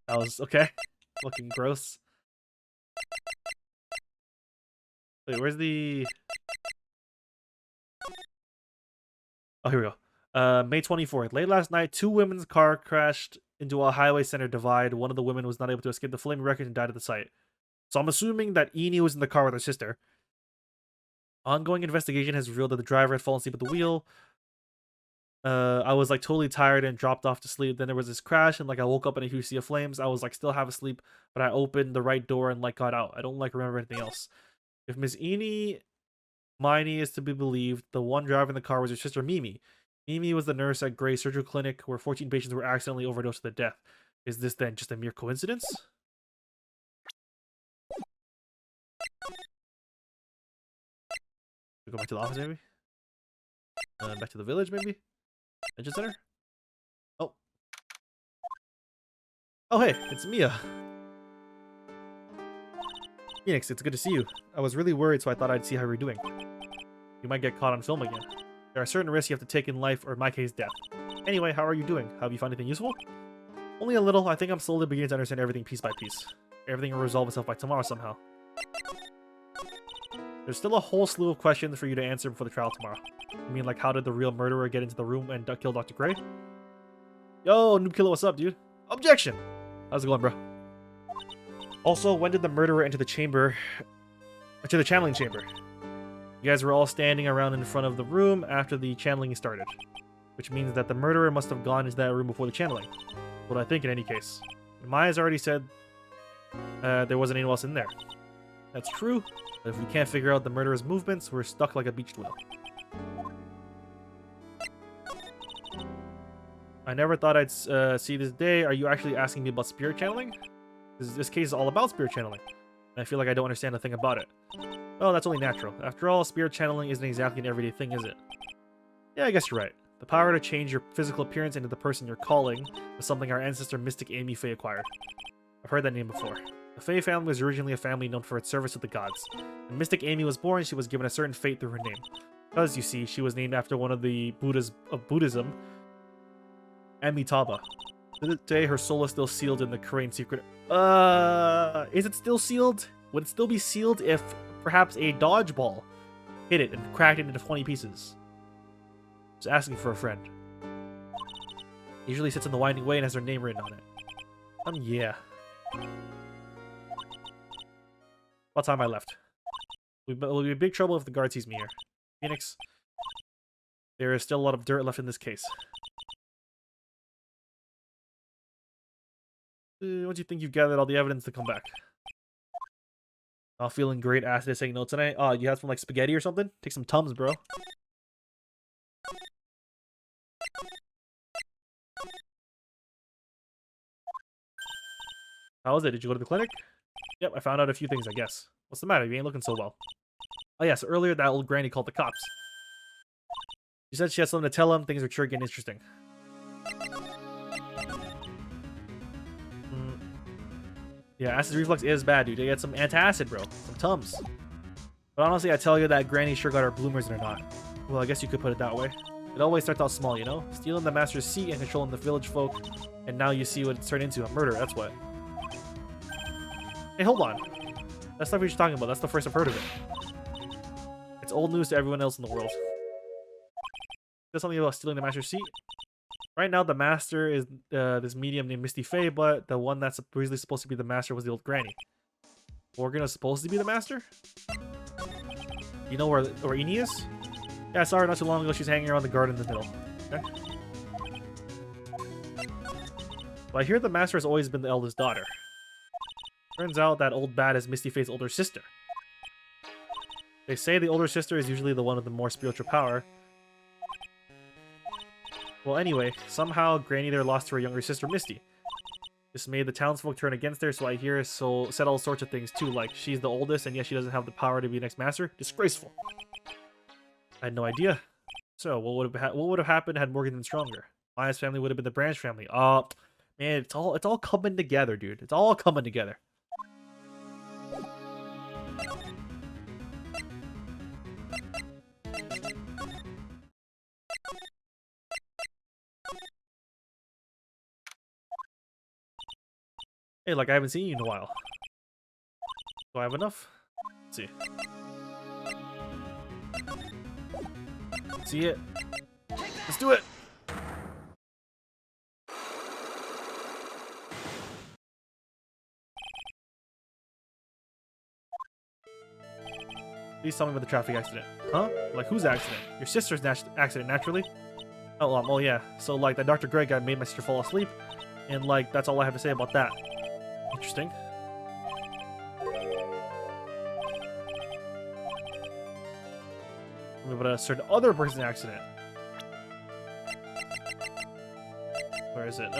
That was okay. Looking gross. Wait, where's the... Oh, here we go. May 24th. Late last night, 2 women's car crashed into a highway center divide. One of the women was not able to escape the flaming wreckage and died at the site. So I'm assuming that Eenie was in the car with her sister. Ongoing investigation has revealed that the driver had fallen asleep at the wheel. I was like totally tired and dropped off to sleep. Then there was this crash and like I woke up in a huge sea of flames. I was like still half asleep, but I opened the right door and like got out. I don't like remember anything else. If Miss Eenie Miney is to be believed, the one driving the car was her sister Mimi. Mimi was the nurse at Gray's Surgical Clinic where 14 patients were accidentally overdosed to their death. Is this then just a mere coincidence? We go back to the office maybe? Back to the village maybe? Engine center? Oh. Oh hey, it's Mia. Phoenix, it's good to see you. I was really worried, so I thought I'd see how you're doing. You might get caught on film again. There are certain risks you have to take in life, or in my case, death. Anyway, how are you doing? Have you found anything useful? Only a little. I think I'm slowly beginning to understand everything piece by piece. Everything will resolve itself by tomorrow somehow. There's still a whole slew of questions for you to answer before the trial tomorrow. You mean like how did the real murderer get into the room and kill Dr. Gray? Yo, Noob Killer, what's up, dude? Objection! How's it going, bro? Also, when did the murderer enter the chamber? Enter the channeling chamber? You guys were all standing around in front of the room after the channeling started. Which means that the murderer must have gone into that room before the channeling. What I think in any case. Maya's already said there wasn't anyone else in there. That's true, but if we can't figure out the murderer's movements, we're stuck like a beached whale. I never thought I'd see this day. Are you actually asking me about spirit channeling? This case is all about spirit channeling, and I feel like I don't understand a thing about it. Well, that's only natural. After all, spirit channeling isn't exactly an everyday thing, is it? Yeah, I guess you're right. The power to change your physical appearance into the person you're calling is something our ancestor Mystic Amy Faye acquired. I've heard that name before. The Faye family was originally a family known for its service to the gods. When Mystic Amy was born, she was given a certain fate through her name. Because, you see, she was named after one of the Buddhas of Buddhism, Amitabha. To this day, her soul is still sealed in the Korean secret. Is it still sealed? Would it still be sealed if perhaps a dodgeball hit it and cracked it into 20 pieces? Just asking for a friend. Usually sits in the winding way and has her name written on it. Yeah. What time I left? We'll be in big trouble if the guard sees me here. Phoenix, there is still a lot of dirt left in this case. Once you think you've gathered all the evidence to come back. Not feeling great after saying no tonight? Oh, you had some like spaghetti or something? Take some Tums, bro. How was it? Did you go to the clinic? Yep, I found out a few things, I guess. What's the matter? You ain't looking so well. Oh yes, earlier that old granny called the cops. She said she had something to tell him. Things are sure getting interesting. Yeah, acid reflux is bad, dude. They get some antacid, bro. Some Tums. But honestly, I tell you that granny sure got her bloomers in her knot. Well, I guess you could put it that way. It always starts out small, you know? Stealing the master's seat and controlling the village folk. And now you see what it's turned into, a murder, that's what. Hey, hold on. That's stuff we were talking about. That's the first I've heard of it. It's old news to everyone else in the world. There's something about stealing the master's seat? Right now, the master is this medium named Misty Faye, but the one that's originally supposed to be the master was the old granny. Morgan is supposed to be the master? You know where Eni is? Yeah, I saw her not too long ago. She's hanging around the garden in the middle. Okay. Well, I hear the master has always been the eldest daughter. Turns out that old bat is Misty Faye's older sister. They say the older sister is usually the one with the more spiritual power. Well, anyway, somehow Granny there lost to her younger sister Misty. This made the townsfolk turn against her, so I hear said all sorts of things too, like she's the oldest and yet she doesn't have the power to be the next master. Disgraceful. I had no idea. So, what would have happened had Morgan been stronger? Maya's family would have been the Branch family. Oh, man, it's all coming together, dude. It's all coming together. Hey, like I haven't seen you in a while. Do I have enough? Let's see. See it? Let's do it! Please tell me about the traffic accident. Huh? Like whose accident? Your sister's accident, naturally. Oh yeah. So like that Dr. Greg guy made my sister fall asleep, and like that's all I have to say about that. Interesting. About a certain other person's accident. Where is it?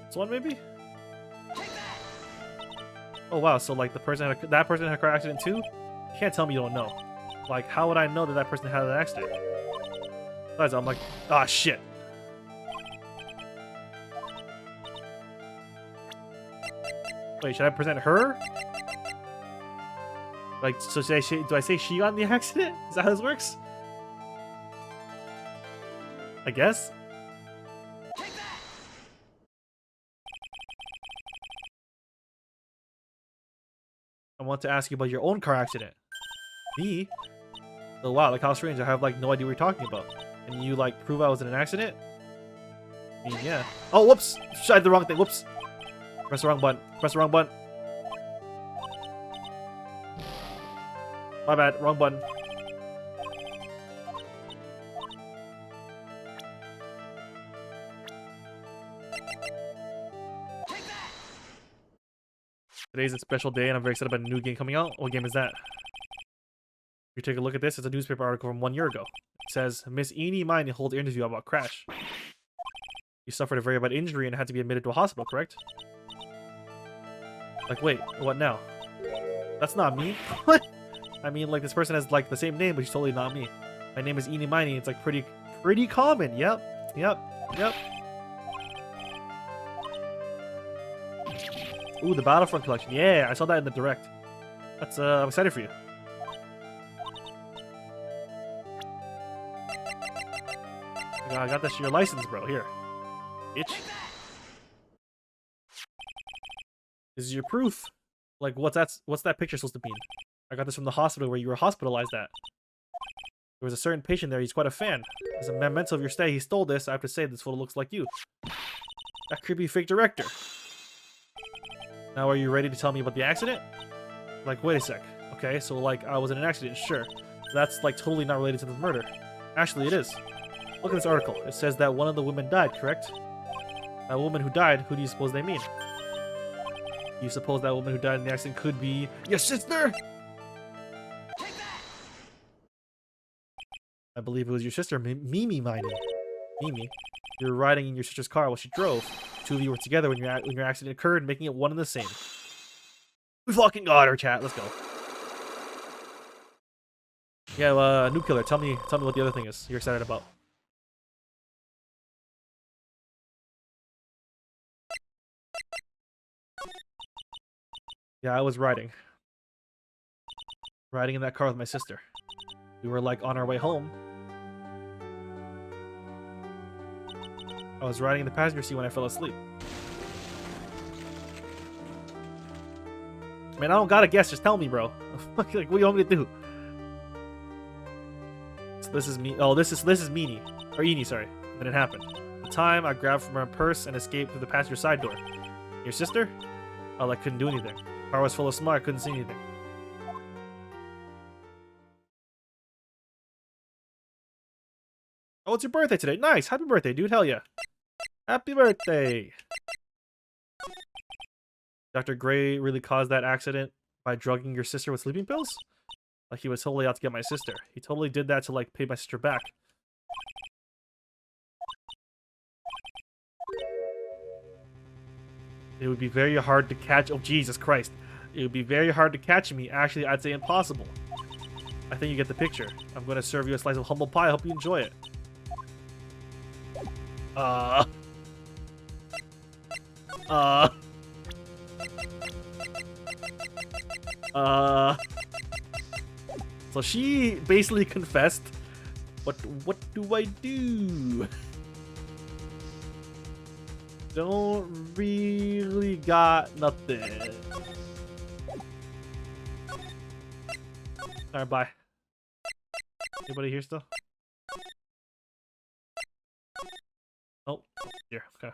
This one maybe? Oh wow, so like the person that person had a car accident too? You can't tell me you don't know. Like, how would I know that that person had an accident? Besides, I'm like, ah, shit. Wait, should I present her? Like, so do I say she got in the accident? Is that how this works? I guess. I want to ask you about your own car accident. Me? Oh wow, like how strange. I have like no idea what you're talking about. And you like prove I was in an accident? I mean, yeah. Oh, whoops! I did the wrong thing. Whoops. Press the wrong button. Press the wrong button. My bad. Wrong button. Today's a special day and I'm very excited about a new game coming out. What game is that? If you take a look at this, it's a newspaper article from 1 year ago. It says, Miss Eenie Miney holds an interview about crash. You suffered a very bad injury and had to be admitted to a hospital, correct? Like, wait, what now? That's not me. What? I mean, like, this person has, like, the same name, but she's totally not me. My name is Eenie Miney. It's, like, pretty common. Yep. Ooh, the Battlefront collection. Yeah, I saw that in the direct. That's, I'm excited for you. I got this for your license, bro. Here. Bitch. This is your proof. Like, what's that picture supposed to mean? I got this from the hospital where you were hospitalized at. There was a certain patient there. He's quite a fan. As a memento of your stay, he stole this. I have to say, this photo looks like you. That creepy fake director. Now, are you ready to tell me about the accident? Like, wait a sec. Okay, so, like, I was in an accident, sure. That's, like, totally not related to the murder. Actually, it is. Look at this article. It says that one of the women died, correct? That woman who died, who do you suppose they mean? You suppose that woman who died in the accident could be your sister? I believe it was your sister, Mimi Miney. Mimi, you were riding in your sister's car while she drove. The two of you were together when your accident occurred, making it one and the same. We fucking got her, chat. Let's go. Yeah, Noob Killer, tell me what the other thing is you're excited about. Yeah, I was riding in that car with my sister. We were like on our way home. I was riding in the passenger seat when I fell asleep. Man, I don't gotta guess. Just tell me, bro. Like, what do you want me to do? So this is me. Oh, this is Meanie or Eenie. Sorry. Then it happened. At the time, I grabbed from her purse and escaped through the passenger side door. Your sister? Oh, I couldn't do anything. The car was full of smoke. I couldn't see anything. Oh, it's your birthday today. Nice. Happy birthday, dude. Hell yeah. Happy birthday. Dr. Gray really caused that accident by drugging your sister with sleeping pills? Like, he was totally out to get my sister. He totally did that to, like, pay my sister back. It would be very hard to catch. Oh, Jesus Christ. It would be very hard to catch me. Actually, I'd say impossible. I think you get the picture. I'm going to serve you a slice of humble pie. I hope you enjoy it. So she basically confessed, but what do I do? Don't really got nothing. Alright, bye. Anybody here still? Oh, here, okay.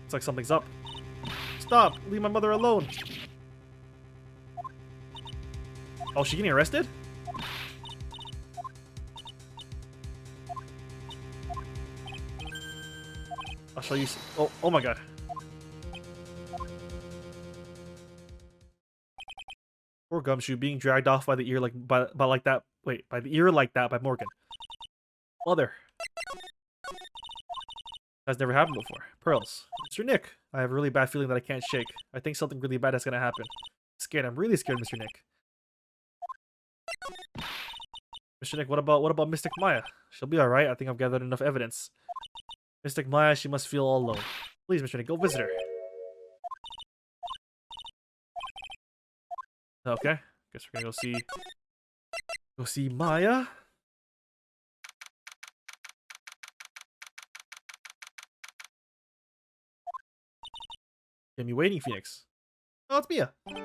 Looks like something's up. Stop! Leave my mother alone! Oh, she getting arrested? I'll show you. Oh my god. Poor Gumshoe being dragged off by the ear like by like that. Wait, by the ear like that by Morgan. Mother. That's never happened before. Pearls. Mr. Nick. I have a really bad feeling that I can't shake. I think something really bad is gonna happen. I'm scared. I'm really scared, Mr. Nick. Mr. Nick, what about Mystic Maya? She'll be alright. I think I've gathered enough evidence. Mystic Maya, she must feel all alone. Please, Mr. Nick, go visit her. Okay. Guess we're gonna go see Maya. Get me waiting, Phoenix. Oh, it's Mia. So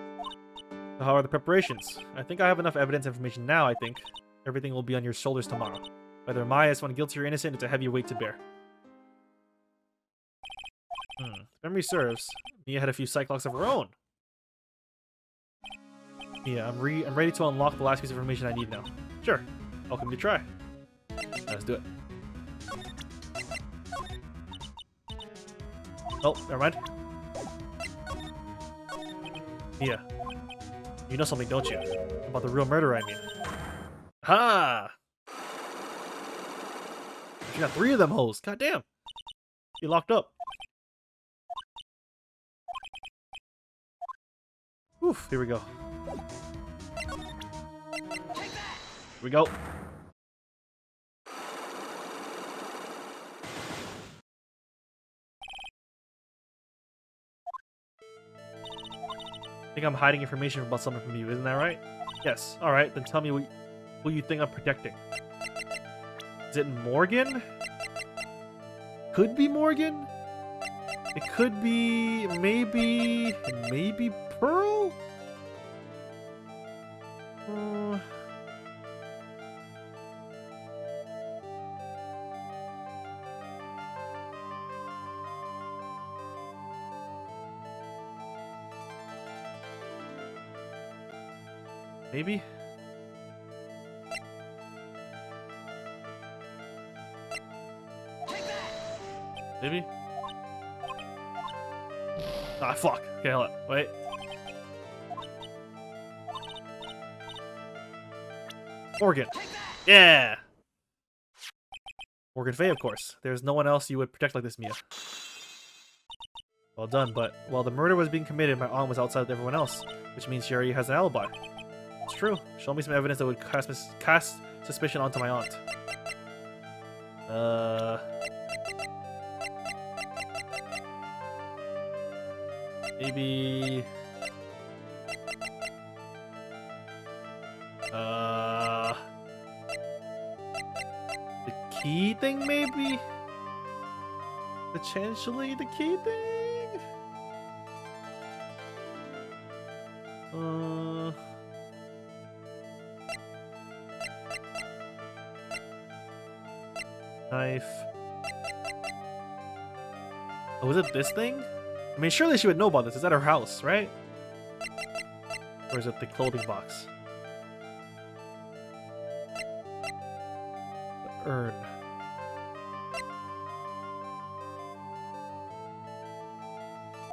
how are the preparations? I think I have enough evidence information now, I think. Everything will be on your shoulders tomorrow. Whether Maya is found guilty or innocent, it's a heavy weight to bear. If memory serves, Mia had a few cyclops of her own. Yeah, I'm ready to unlock the last piece of information I need now. Sure. Welcome to try. Let's do it. Oh, never mind. Mia, you know something, don't you? About the real murderer, I mean. Ha! You got 3 of them hoes. God damn. You locked up. Oof, here we go. Here we go. I think I'm hiding information about something from you, isn't that right? Yes. Alright, then tell me who you think I'm protecting. Is it Morgan? Could be Morgan? It could be maybe Pearl? Maybe? Maybe? Ah, fuck. Okay, hold on. Wait. Morgan. Yeah! Morgan Fay, of course. There's no one else you would protect like this, Mia. Well done, but while the murder was being committed, my aunt was outside with everyone else, which means she already has an alibi. It's true. Show me some evidence that would cast suspicion onto my aunt. Maybe... the key thing, maybe? Potentially the key thing? Knife. Oh, is it this thing? I mean, surely she would know about this. It's at her house, right? Or is it the clothing box? The urn.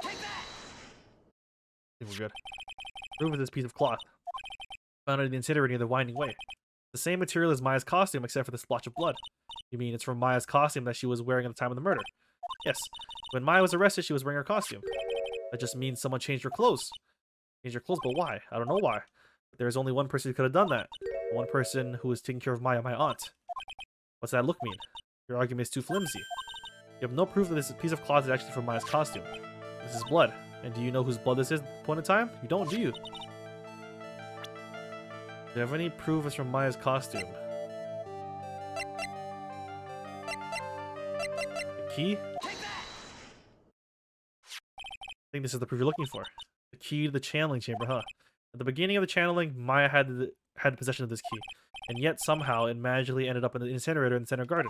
I think we're good. Proof of this piece of cloth. Found it in the incinerator near the winding way. The same material as Maya's costume, except for the splotch of blood. You mean it's from Maya's costume that she was wearing at the time of the murder? Yes. When Maya was arrested, she was wearing her costume. That just means someone changed her clothes. Changed her clothes, but why? I don't know why. But there's only one person who could have done that. One person who was taking care of Maya, my aunt. What's that look mean? Your argument is too flimsy. You have no proof that this piece of cloth is actually from Maya's costume. This is blood. And do you know whose blood this is at the point in time? You don't, do you? Do you have any proof it's from Maya's costume? The key? I think this is the proof you're looking for. The key to the channeling chamber, huh? At the beginning of the channeling, Maya had possession of this key. And yet, somehow, it magically ended up in the incinerator in the center garden.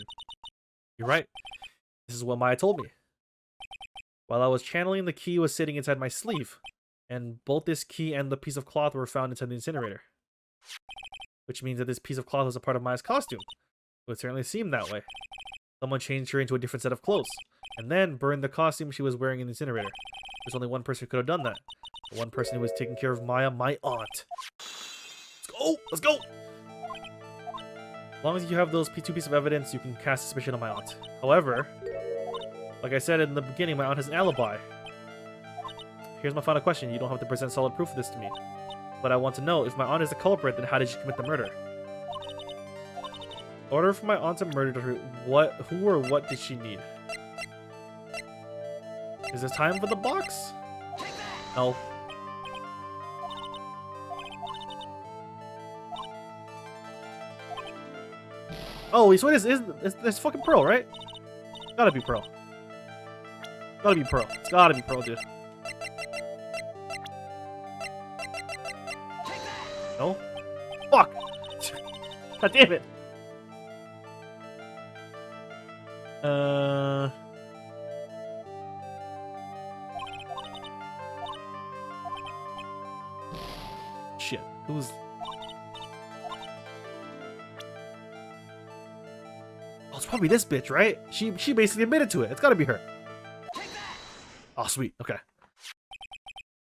You're right. This is what Maya told me. While I was channeling, the key was sitting inside my sleeve. And both this key and the piece of cloth were found inside the incinerator. Which means that this piece of cloth was a part of Maya's costume. It would certainly seem that way. Someone changed her into a different set of clothes. And then burned the costume she was wearing in the incinerator. There's only one person who could have done that. The one person who was taking care of Maya, my aunt. Let's go! Let's go! As long as you have those 2 pieces of evidence, you can cast suspicion on my aunt. However, like I said in the beginning, my aunt has an alibi. Here's my final question. You don't have to present solid proof of this to me. But I want to know, if my aunt is the culprit, then how did she commit the murder? Order for my aunt to murder her. What? Who or what did she need? Is it time for the box? No. Oh, so it is fucking Pearl, right? Gotta be Pearl. Gotta be Pearl. It's gotta be Pearl, dude. No? Fuck! God damn it! Shit. Who's... Oh, it's probably this bitch, right? She basically admitted to it. It's gotta be her. Oh, sweet. Okay.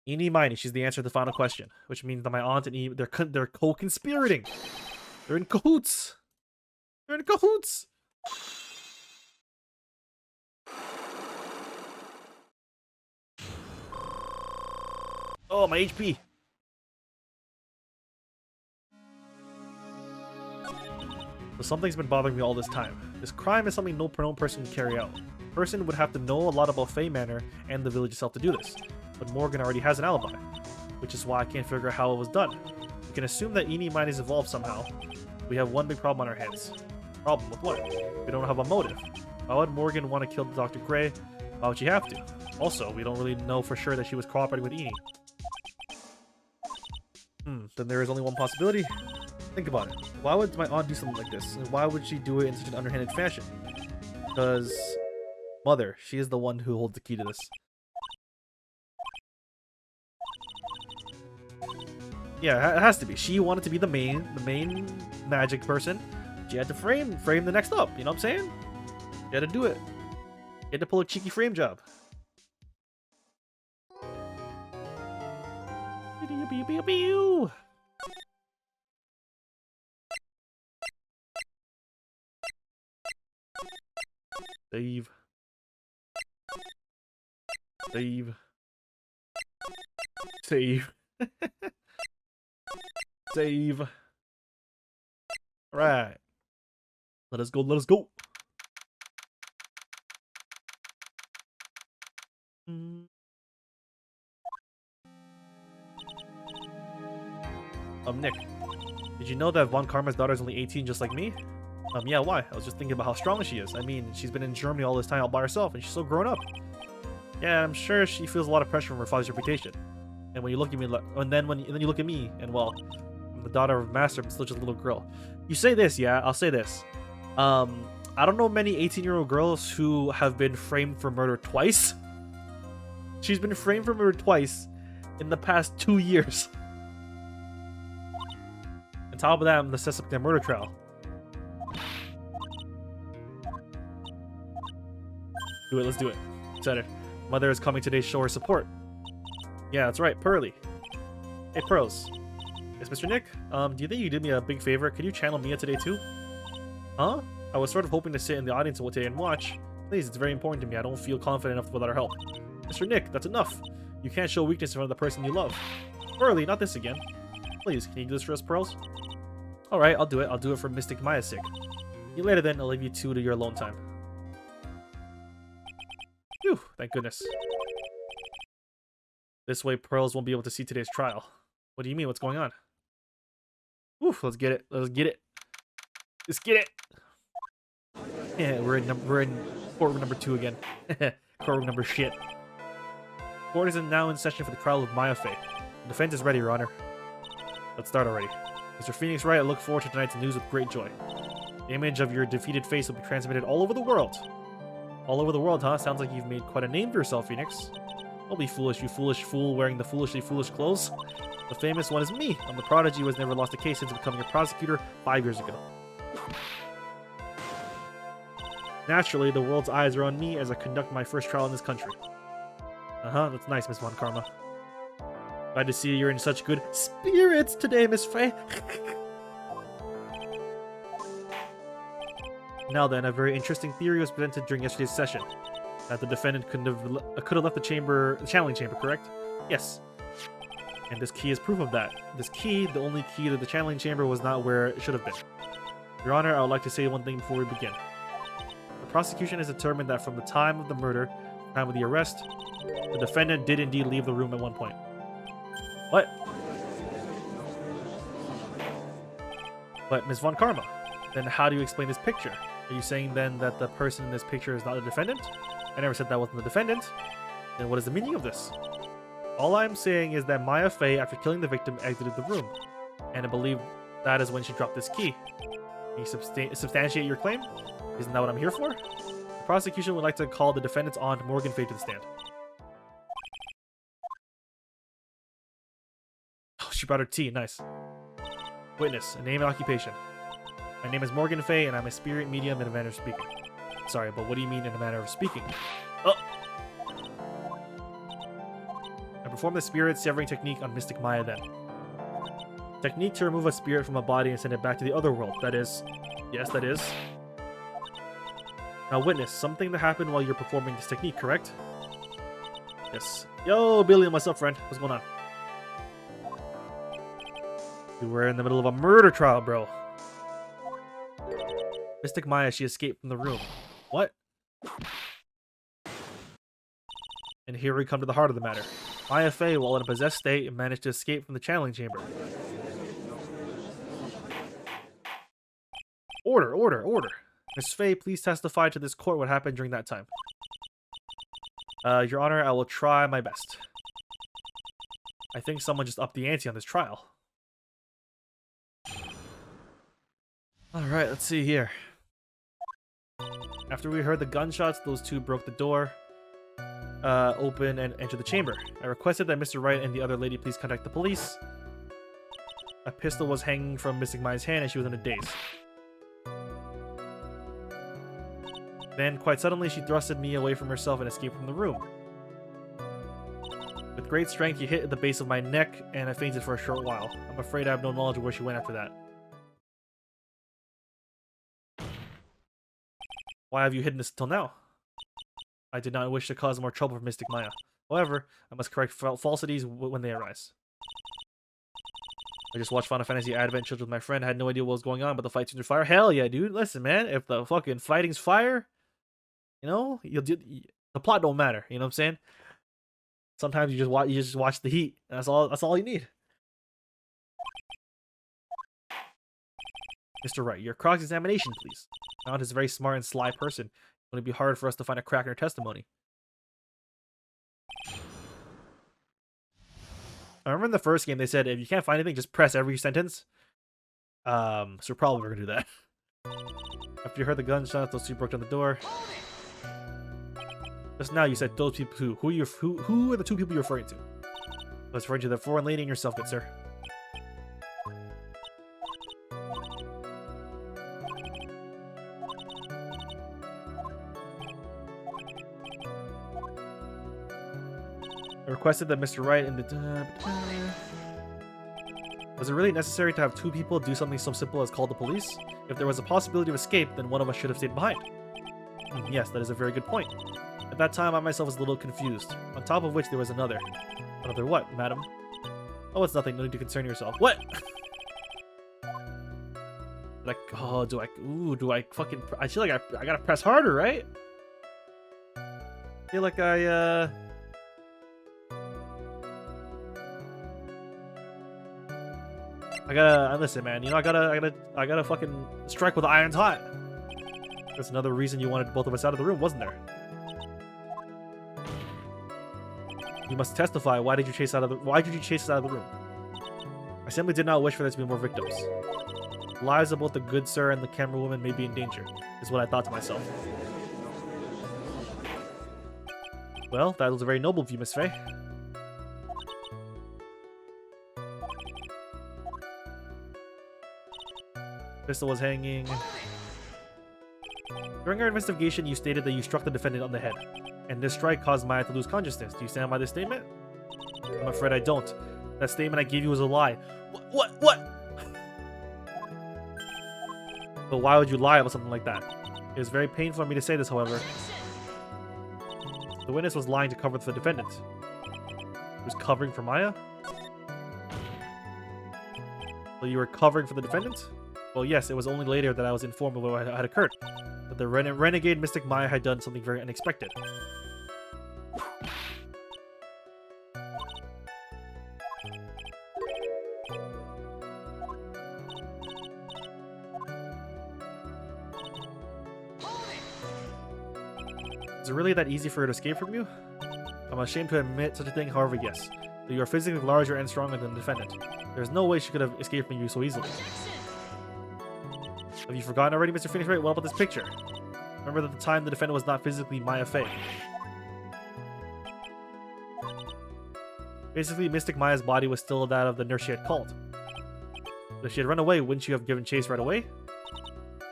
Eenie Miney, she's the answer to the final question, which means that my aunt and Eve, they're co-conspirating. They're in cahoots. They're in cahoots. Oh, my HP. So something's been bothering me all this time. This crime is something no person can carry out. A person would have to know a lot about Fey Manor and the village itself to do this. But Morgan already has an alibi, which is why I can't figure out how it was done. We can assume that Eenie Miney's evolved somehow. We have one big problem on our hands. Problem with what? We don't have a motive. Why would Morgan want to kill Dr. Gray? Why would she have to? Also, we don't really know for sure that she was cooperating with Eenie. Then there is only one possibility. Think about it. Why would my aunt do something like this? And why would she do it in such an underhanded fashion? Because... Mother, she is the one who holds the key to this. Yeah, it has to be. She wanted to be the main magic person. She had to frame the next up. You know what I'm saying? She had to do it. She had to pull a cheeky frame job. Save. Save. Save. Save. Alright. Let us go, let us go. Nick. Did you know that Von Karma's daughter is only 18 just like me? Yeah, why? I was just thinking about how strong she is. I mean, she's been in Germany all this time all by herself, and she's so grown up. Yeah, I'm sure she feels a lot of pressure from her father's reputation. And when you look at me, and then you look at me, and well, I'm the daughter of a master, but still just a little girl. You say this, yeah? I'll say this. I don't know many 18-year-old girls who have been framed for murder twice. She's been framed for murder twice in the past 2 years. On top of that, I'm the suspect in a murder trial. Do it, let's do it. Said it. Mother is coming today to show her support. Yeah, that's right, Pearly. Hey, Pearls. Yes, Mr. Nick? Do you think you did me a big favor? Could you channel Mia today too? Huh? I was sort of hoping to sit in the audience today and watch. Please, it's very important to me. I don't feel confident enough without her help. Mr. Nick, that's enough. You can't show weakness in front of the person you love. Pearly, not this again. Please, can you do this for us, Pearls? Alright, I'll do it. I'll do it for Mystic Maya's sake. See you later then. I'll leave you two to your alone time. Phew, thank goodness. This way, Pearls won't be able to see today's trial. What do you mean? What's going on? Oof, let's get it. Let's get it. Let's get it. Yeah, we're in courtroom number 2 again. Courtroom number shit. Court is now in session for the trial of Maya Fey. The defense is ready, Your Honor. Let's start already. Mr. Phoenix Wright, I look forward to tonight's news with great joy. The image of your defeated face will be transmitted all over the world. All over the world, huh? Sounds like you've made quite a name for yourself, Phoenix. Don't be foolish, you foolish fool wearing the foolishly foolish clothes. The famous one is me. I'm the prodigy who has never lost a case since becoming a prosecutor 5 years ago. Naturally, the world's eyes are on me as I conduct my first trial in this country. Uh-huh, that's nice, Miss Von Karma. Glad to see you're in such good spirits today, Miss Faye. Now then, a very interesting theory was presented during yesterday's session. That the defendant could have left the channeling chamber, correct? Yes. And this key is proof of that. This key, the only key to the channeling chamber, was not where it should have been. Your Honor, I would like to say one thing before we begin. The prosecution has determined that from the time of the murder, the time of the arrest, the defendant did indeed leave the room at one point. What? But Ms. Von Karma, then how do you explain this picture? Are you saying then that the person in this picture is not the defendant? I never said that wasn't the defendant. Then what is the meaning of this? All I'm saying is that Maya Fey, after killing the victim, exited the room. And I believe that is when she dropped this key. Can you substantiate your claim? Isn't that what I'm here for? The prosecution would like to call the defendant's aunt, Morgan Fey, to the stand. Oh, she brought her tea. Nice. Witness, a name and occupation. My name is Morgan Fey, and I'm a spirit medium in a manner of speaking. Sorry, but what do you mean in a manner of speaking? Oh! I perform the spirit severing technique on Mystic Maya then. Technique to remove a spirit from a body and send it back to the other world. That is... Yes, that is. Now witness, something that happened while you're performing this technique, correct? Yes. Yo, Billy, what's up, friend? What's going on? You were in the middle of a murder trial, bro. Mystic Maya, she escaped from the room. What? And here we come to the heart of the matter. Maya Fey, while in a possessed state, managed to escape from the channeling chamber. Order, order, order. Miss Fey, please testify to this court what happened during that time. Your Honor, I will try my best. I think someone just upped the ante on this trial. Alright, let's see here. After we heard the gunshots, those two broke the door open and entered the chamber. I requested that Mr. Wright and the other lady please contact the police. A pistol was hanging from Mystic Maya's hand and she was in a daze. Then, quite suddenly, she thrusted me away from herself and escaped from the room. With great strength, she hit at the base of my neck and I fainted for a short while. I'm afraid I have no knowledge of where she went after that. Why have you hidden this until now? I did not wish to cause more trouble for Mystic Maya. However, I must correct falsities when they arise. I just watched Final Fantasy Advent Children with my friend. I had no idea what was going on, but the fight turned to fire. Hell yeah, dude. Listen, man. If the fucking fighting's fire, you know, the plot don't matter. You know what I'm saying? Sometimes you just watch the heat. That's all you need. Mr. Wright, your cross-examination, please. Mount is a very smart and sly person. It's going to be hard for us to find a crack in her testimony. I remember in the first game they said if you can't find anything, just press every sentence. So probably we're gonna do that. After you heard the gunshots, those two broke down the door. Just now you said those people who? Who are the two people you're referring to? I was referring to the foreign lady and yourself, good sir. I requested that Mr. Wright and the... Was it really necessary to have two people do something so simple as call the police? If there was a possibility of escape, then one of us should have stayed behind. Yes, that is a very good point. At that time, I myself was a little confused. On top of which, there was another. Another what, madam? Oh, it's nothing. No need to concern yourself. What? Like, oh, do I fucking... I feel like I gotta press harder, right? I feel like I gotta listen, man. You know, I gotta fucking strike with the iron's hot. That's another reason you wanted both of us out of the room, wasn't there? You must testify. Why did you chase us out of the room? I simply did not wish for there to be more victims. The lives of both the good sir and the camera woman may be in danger, is what I thought to myself. Well, that was a very noble view, Miss Fey. Pistol was hanging. During our investigation, you stated that you struck the defendant on the head, and this strike caused Maya to lose consciousness. Do you stand by this statement? I'm afraid I don't. That statement I gave you was a lie. What? But why would you lie about something like that? It was very painful for me to say this, however. The witness was lying to cover for the defendant. He was covering for Maya? So you were covering for the defendant? Well, yes, it was only later that I was informed of what had occurred. That the renegade Mystic Maya had done something very unexpected. Is it really that easy for her to escape from you? I'm ashamed to admit such a thing, however, yes. Though you are physically larger and stronger than the defendant. There's no way she could have escaped from you so easily. Have you forgotten already, Mr. Phoenix Wright? What about this picture? Remember that the time the defendant was not physically Maya Fey. Basically, Mystic Maya's body was still that of the nurse she had called. But if she had run away, wouldn't you have given chase right away?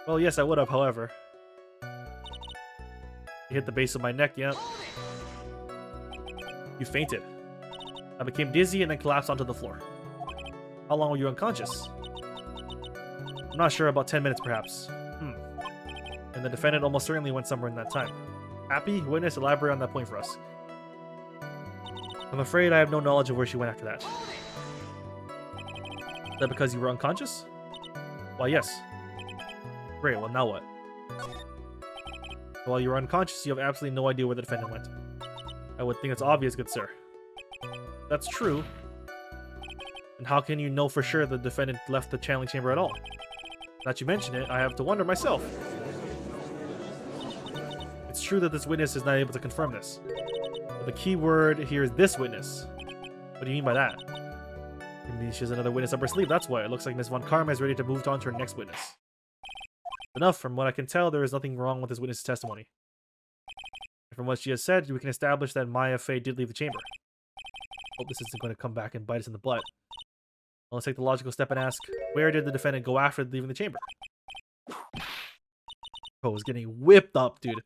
Well, yes, I would have, however. You hit the base of my neck, yeah. You fainted. I became dizzy and then collapsed onto the floor. How long were you unconscious? I'm not sure, about 10 minutes perhaps. And the defendant almost certainly went somewhere in that time. Happy? Witness, elaborate on that point for us. I'm afraid I have no knowledge of where she went after that. Is that because you were unconscious? Why, yes. Great, well now what? While you were unconscious, you have absolutely no idea where the defendant went. I would think it's obvious, good sir. That's true. And how can you know for sure the defendant left the channeling chamber at all? Now that you mention it, I have to wonder myself. It's true that this witness is not able to confirm this. But the key word here is this witness. What do you mean by that? It means she has another witness up her sleeve, that's why. It looks like Ms. Von Karma is ready to move on to her next witness. Enough, from what I can tell, there is nothing wrong with this witness's testimony. From what she has said, we can establish that Maya Fey did leave the chamber. Hope this isn't going to come back and bite us in the butt. Well, let's take the logical step and ask, where did the defendant go after leaving the chamber? Bro was getting whipped up, dude.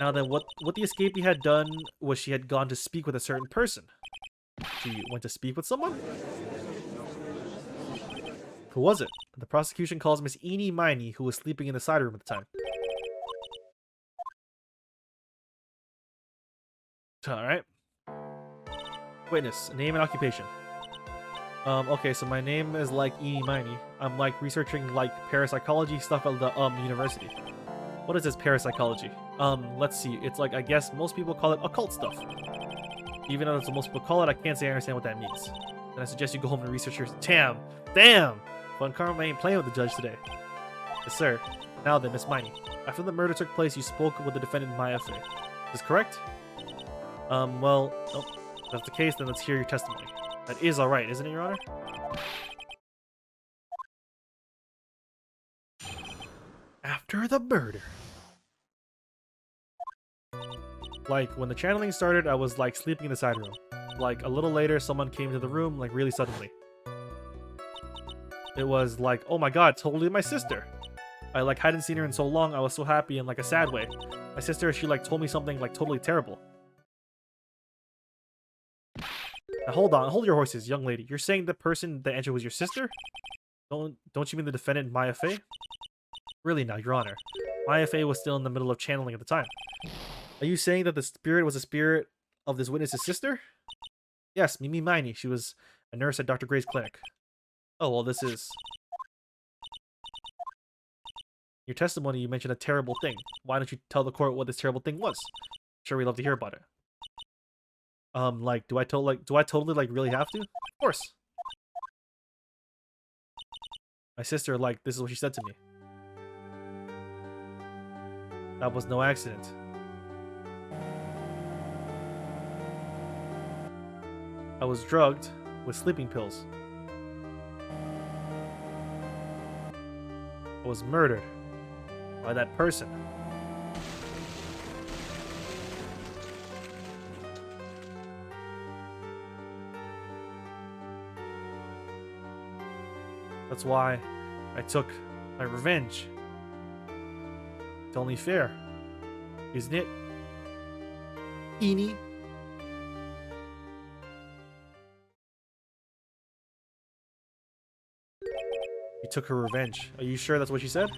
Now then, what the escapee had done was she had gone to speak with a certain person. She went to speak with someone? Who was it? The prosecution calls Miss Eenie Miney, who was sleeping in the side room at the time. Alright. Witness, name and occupation. Okay, so my name is like Eenie Miney. I'm like researching like parapsychology stuff at the university. What is this parapsychology? Let's see. It's like, I guess most people call it occult stuff. Even though it's what most people call it, I can't say I understand what that means. And I suggest you go home and research your— Damn! Von Karma ain't playing with the judge today. Yes, sir. Now then, Miss Miney. After the murder took place, you spoke with the defendant Maya Fey. Is this correct? Well, oh, if that's the case, then let's hear your testimony. That is alright, isn't it, Your Honor? After the murder. Like, when the channeling started, I was, like, sleeping in the side room. Like, a little later, someone came into the room, like, really suddenly. It was like, oh my god, totally my sister. I, like, hadn't seen her in so long, I was so happy in, like, a sad way. My sister, she, like, told me something, like, totally terrible. Now, hold on, hold your horses, young lady. You're saying the person that entered was your sister? Don't you mean the defendant, Maya Fey? Really now, Your Honor. Maya Fey was still in the middle of channeling at the time. Are you saying that the spirit was the spirit of this witness's sister? Yes, Mimi Miney. She was a nurse at Dr. Gray's clinic. Oh, well, this is... Your testimony, you mentioned a terrible thing. Why don't you tell the court what this terrible thing was? Sure, we'd love to hear about it. Like, do I totally, like, really have to? Of course. My sister, like, this is what she said to me. That was no accident. I was drugged with sleeping pills. I was murdered by that person. That's why I took my revenge. It's only fair, isn't it? Eenie? You took her revenge. Are you sure that's what she said?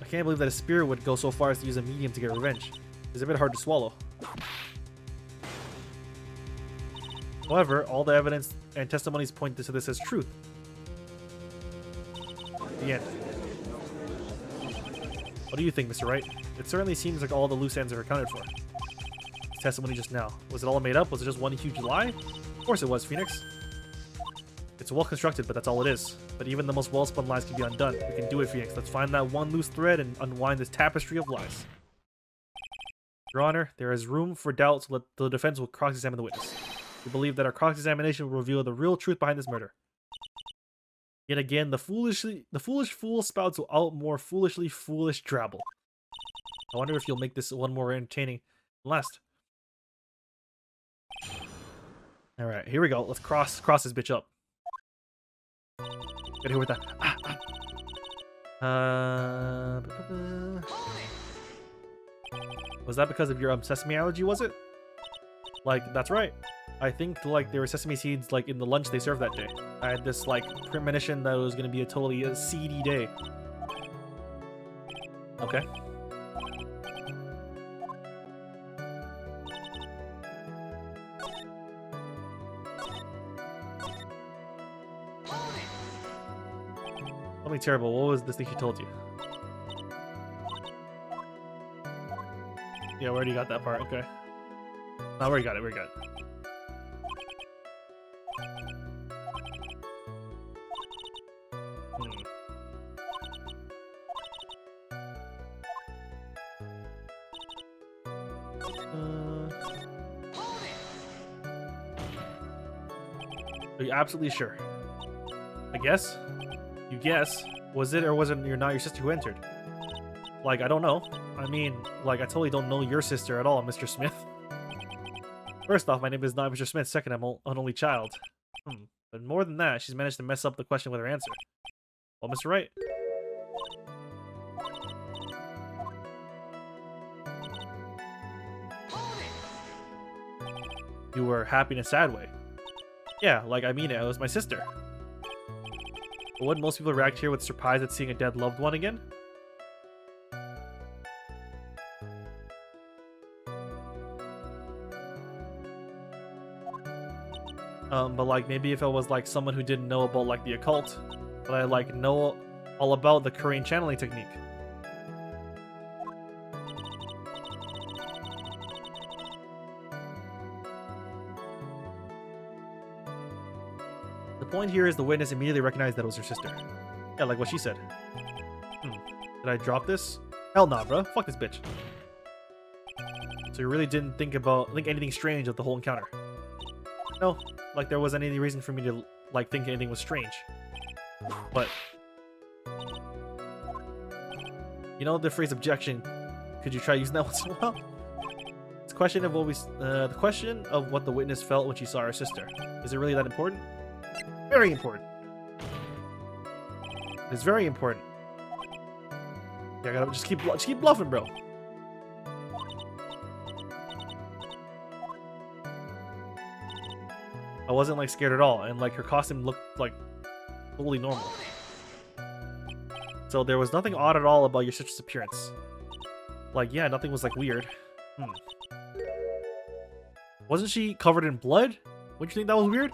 I can't believe that a spirit would go so far as to use a medium to get revenge. It's a bit hard to swallow. However, all the evidence and testimonies point to this as truth. The end. What do you think, Mr. Wright? It certainly seems like all the loose ends are accounted for. His testimony just now. Was it all made up? Was it just one huge lie? Of course it was, Phoenix. It's well constructed, but that's all it is. But even the most well-spun lies can be undone. We can do it, Phoenix. Let's find that one loose thread and unwind this tapestry of lies. Your Honor, there is room for doubt, so the defense will cross-examine the witness. We believe that our cross-examination will reveal the real truth behind this murder. Yet again, the foolish fool spouts out more foolishly foolish drabble. I wonder if you'll make this one more entertaining than last. Alright, here we go. Let's cross this bitch up. Get here with that. Was that because of your sesame allergy, was it? Like, that's right. I think, like, there were sesame seeds, like, in the lunch they served that day. I had this, like, premonition that it was going to be a totally seedy day. Okay. Something terrible. What was this thing she told you? Yeah, we already got that part. Okay. No, we already got it. We already got it. Are you absolutely sure? I guess. You guess. Was it or wasn't not your sister who entered? Like, I don't know. I mean, like, I totally don't know your sister at all, Mr. Smith. First off, my name is not Mr. Smith. Second, I'm an only child. But more than that, she's managed to mess up the question with her answer. Well, Mr. Wright. You were happy in a sad way. Yeah, like, I mean it. It was my sister. But wouldn't most people react here with surprise at seeing a dead loved one again? But like, maybe if it was like someone who didn't know about like the occult, but I like know all about the Korean channeling technique. The point here is the witness immediately recognized that it was her sister. Yeah, like what she said. Did I drop this? Hell nah, bro. Fuck this bitch. So you really didn't think anything strange of the whole encounter? No, like there wasn't any reason for me to like think anything was strange. But you know the phrase objection. Could you try using that once in a while? It's a question of the question of what the witness felt when she saw her sister. Is it really that important? Very important. It's very important. Yeah, I gotta just keep bluffing, bro. I wasn't like scared at all, and like her costume looked like totally normal. So there was nothing odd at all about your sister's appearance. Like, yeah, nothing was like weird. Wasn't she covered in blood? Wouldn't you think that was weird?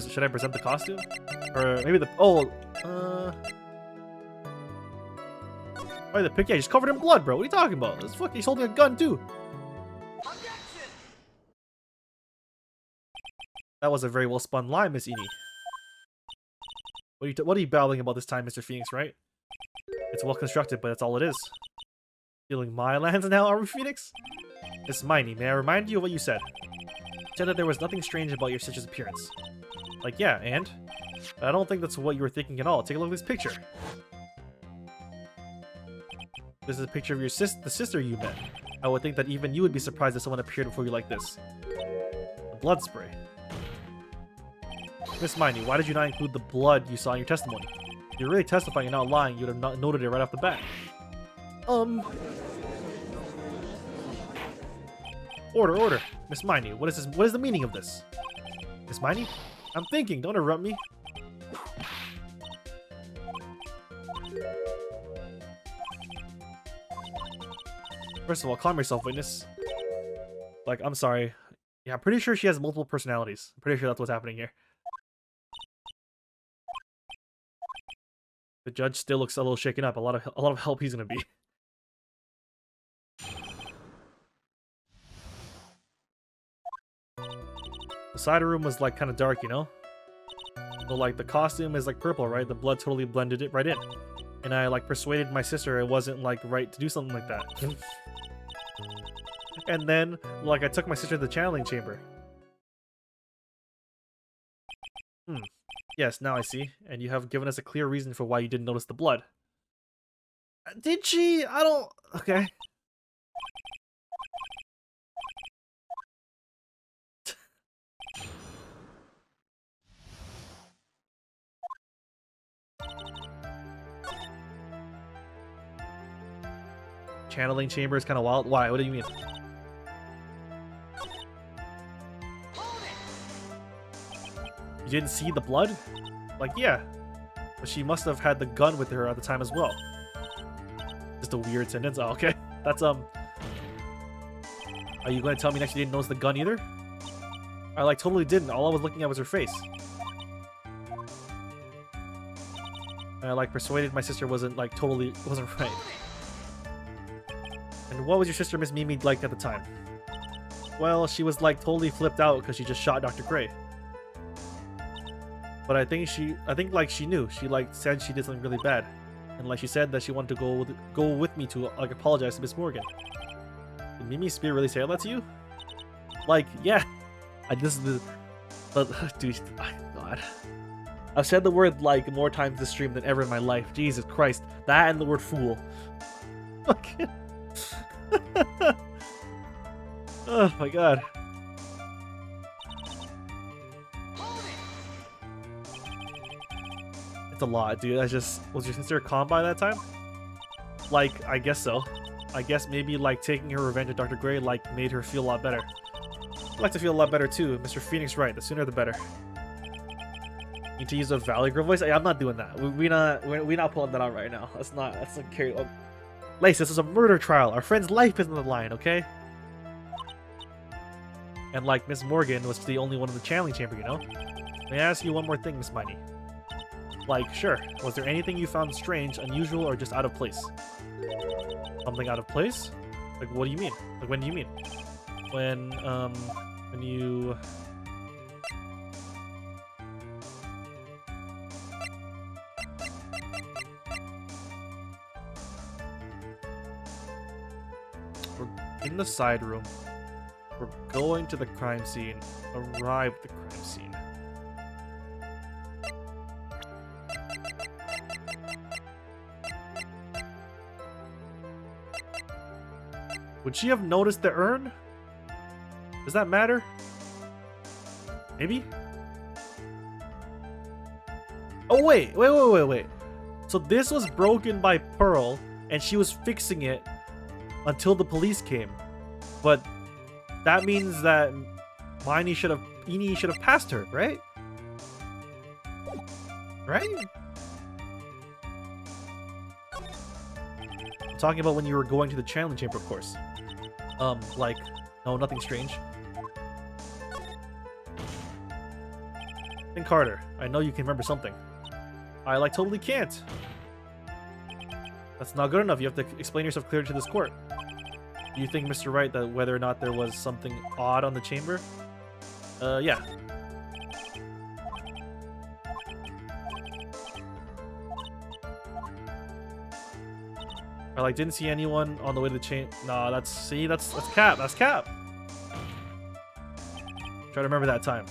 Should I present the costume? Or maybe the... Oh, Why the pick? Yeah, he's covered in blood, bro. What are you talking about? This fuck, he's holding a gun, too. That was a very well-spun lie, Miss Eni. What are you babbling about this time, Mr. Phoenix, right? It's well-constructed, but that's all it is. Stealing my lands now, are we, Phoenix? Miss Miney, may I remind you of what you said? You said that there was nothing strange about your sister's appearance. Like, yeah, and? But I don't think that's what you were thinking at all. Take a look at this picture. This is a picture of your the sister you met. I would think that even you would be surprised if someone appeared before you like this. The blood spray. Miss Miney, why did you not include the blood you saw in your testimony? If you're really testifying and not lying, you would have not noted it right off the bat. Order. Miss Miney, what is this? What is the meaning of this? Miss Miney? I'm thinking, don't interrupt me. First of all, calm yourself, witness. Like, I'm sorry. Yeah, I'm pretty sure she has multiple personalities. I'm pretty sure that's what's happening here. The judge still looks a little shaken up. A lot of help he's gonna be. The side room was like kind of dark, you know? So like the costume is like purple, right? The blood totally blended it right in. And I like persuaded my sister it wasn't like right to do something like that. And then like I took my sister to the channeling chamber. Yes, now I see. And you have given us a clear reason for why you didn't notice the blood. Did she? I don't... Okay. Channeling chamber is kind of wild. Why? What do you mean? You didn't see the blood? Like, yeah. But she must have had the gun with her at the time as well. Just a weird sentence. Oh, okay. That's, Are you going to tell me next you didn't notice the gun either? I, like, totally didn't. All I was looking at was her face. And I, like, persuaded my sister wasn't right. And what was your sister, Miss Mimi, like at the time? Well, she was, like, totally flipped out because she just shot Dr. Gray. But I think like she knew. She like said she did something really bad, and like she said that she wanted to go with me to like apologize to Miss Morgan. Did Mimi's spirit really say that to you? Like, yeah. This is dude. Oh, God. I've said the word like more times this stream than ever in my life. Jesus Christ, that and the word fool. Okay. Oh my God. It's a lot, dude. Was your sister calm by that time? Like, I guess so. I guess maybe like taking her revenge at Dr. Gray like made her feel a lot better. I'd like to feel a lot better too. Mr. Phoenix, right? The sooner the better. Need to use a Valley Girl voice? I'm not doing that. We're not pulling that out right now. That's not carry. Lace, this is a murder trial. Our friend's life is on the line, okay? And like Miss Morgan was the only one in the channeling chamber, you know? May I ask you one more thing, Miss Miney? Like, sure. Was there anything you found strange, unusual, or just out of place? Something out of place? Like, what do you mean? Like, when do you mean? When you... We're in the side room. We're going to the crime scene. Arrive at the crime scene. Would she have noticed the urn? Does that matter? Maybe? Oh, wait. So this was broken by Pearl, and she was fixing it until the police came. But that means that Eni should have passed her, right? Right? I'm talking about when you were going to the channeling chamber, of course. Like, no, nothing strange. Think harder. I know you can remember something. I, like, totally can't. That's not good enough. You have to explain yourself clearly to this court. Do you think, Mr. Wright, that whether or not there was something odd on the chamber? Yeah. I like didn't see anyone on the way to the chain. Nah, that's cap. That's cap. Try to remember that time.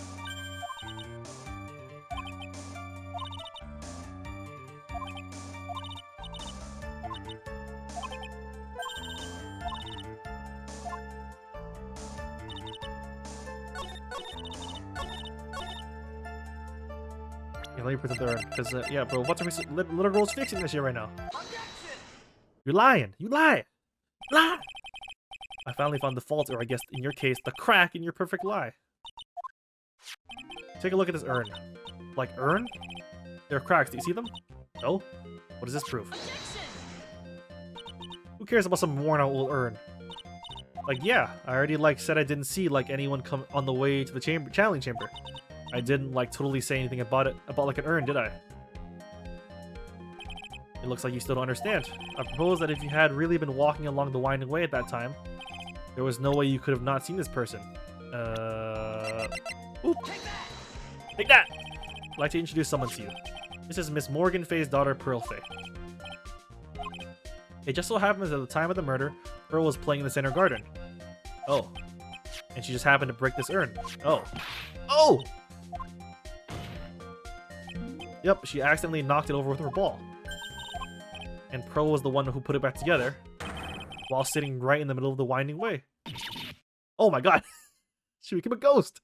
Yeah, let me present the urn, because yeah, bro, what's our little girl's fixing this shit right now? You're lying. You lie. Lie. I finally found the fault, or I guess in your case, the crack in your perfect lie. Take a look at this urn. Like, urn? There are cracks. Do you see them? No? What does this prove? Who cares about some worn out old urn? Like, yeah, I already, like, said I didn't see, like, anyone come on the way to the channeling chamber. I didn't, like, totally say anything about it, like, an urn, did I? It looks like you still don't understand. I propose that if you had really been walking along the winding way at that time, there was no way you could have not seen this person. Oop. Take that! I'd like to introduce someone to you. This is Miss Morgan Fay's daughter, Pearl Fay. It just so happens at the time of the murder, Pearl was playing in the center garden. Oh. And she just happened to break this urn. Oh. Oh! Yep, she accidentally knocked it over with her ball. And Pearl was the one who put it back together, while sitting right in the middle of the winding way. Oh my god! She became a ghost!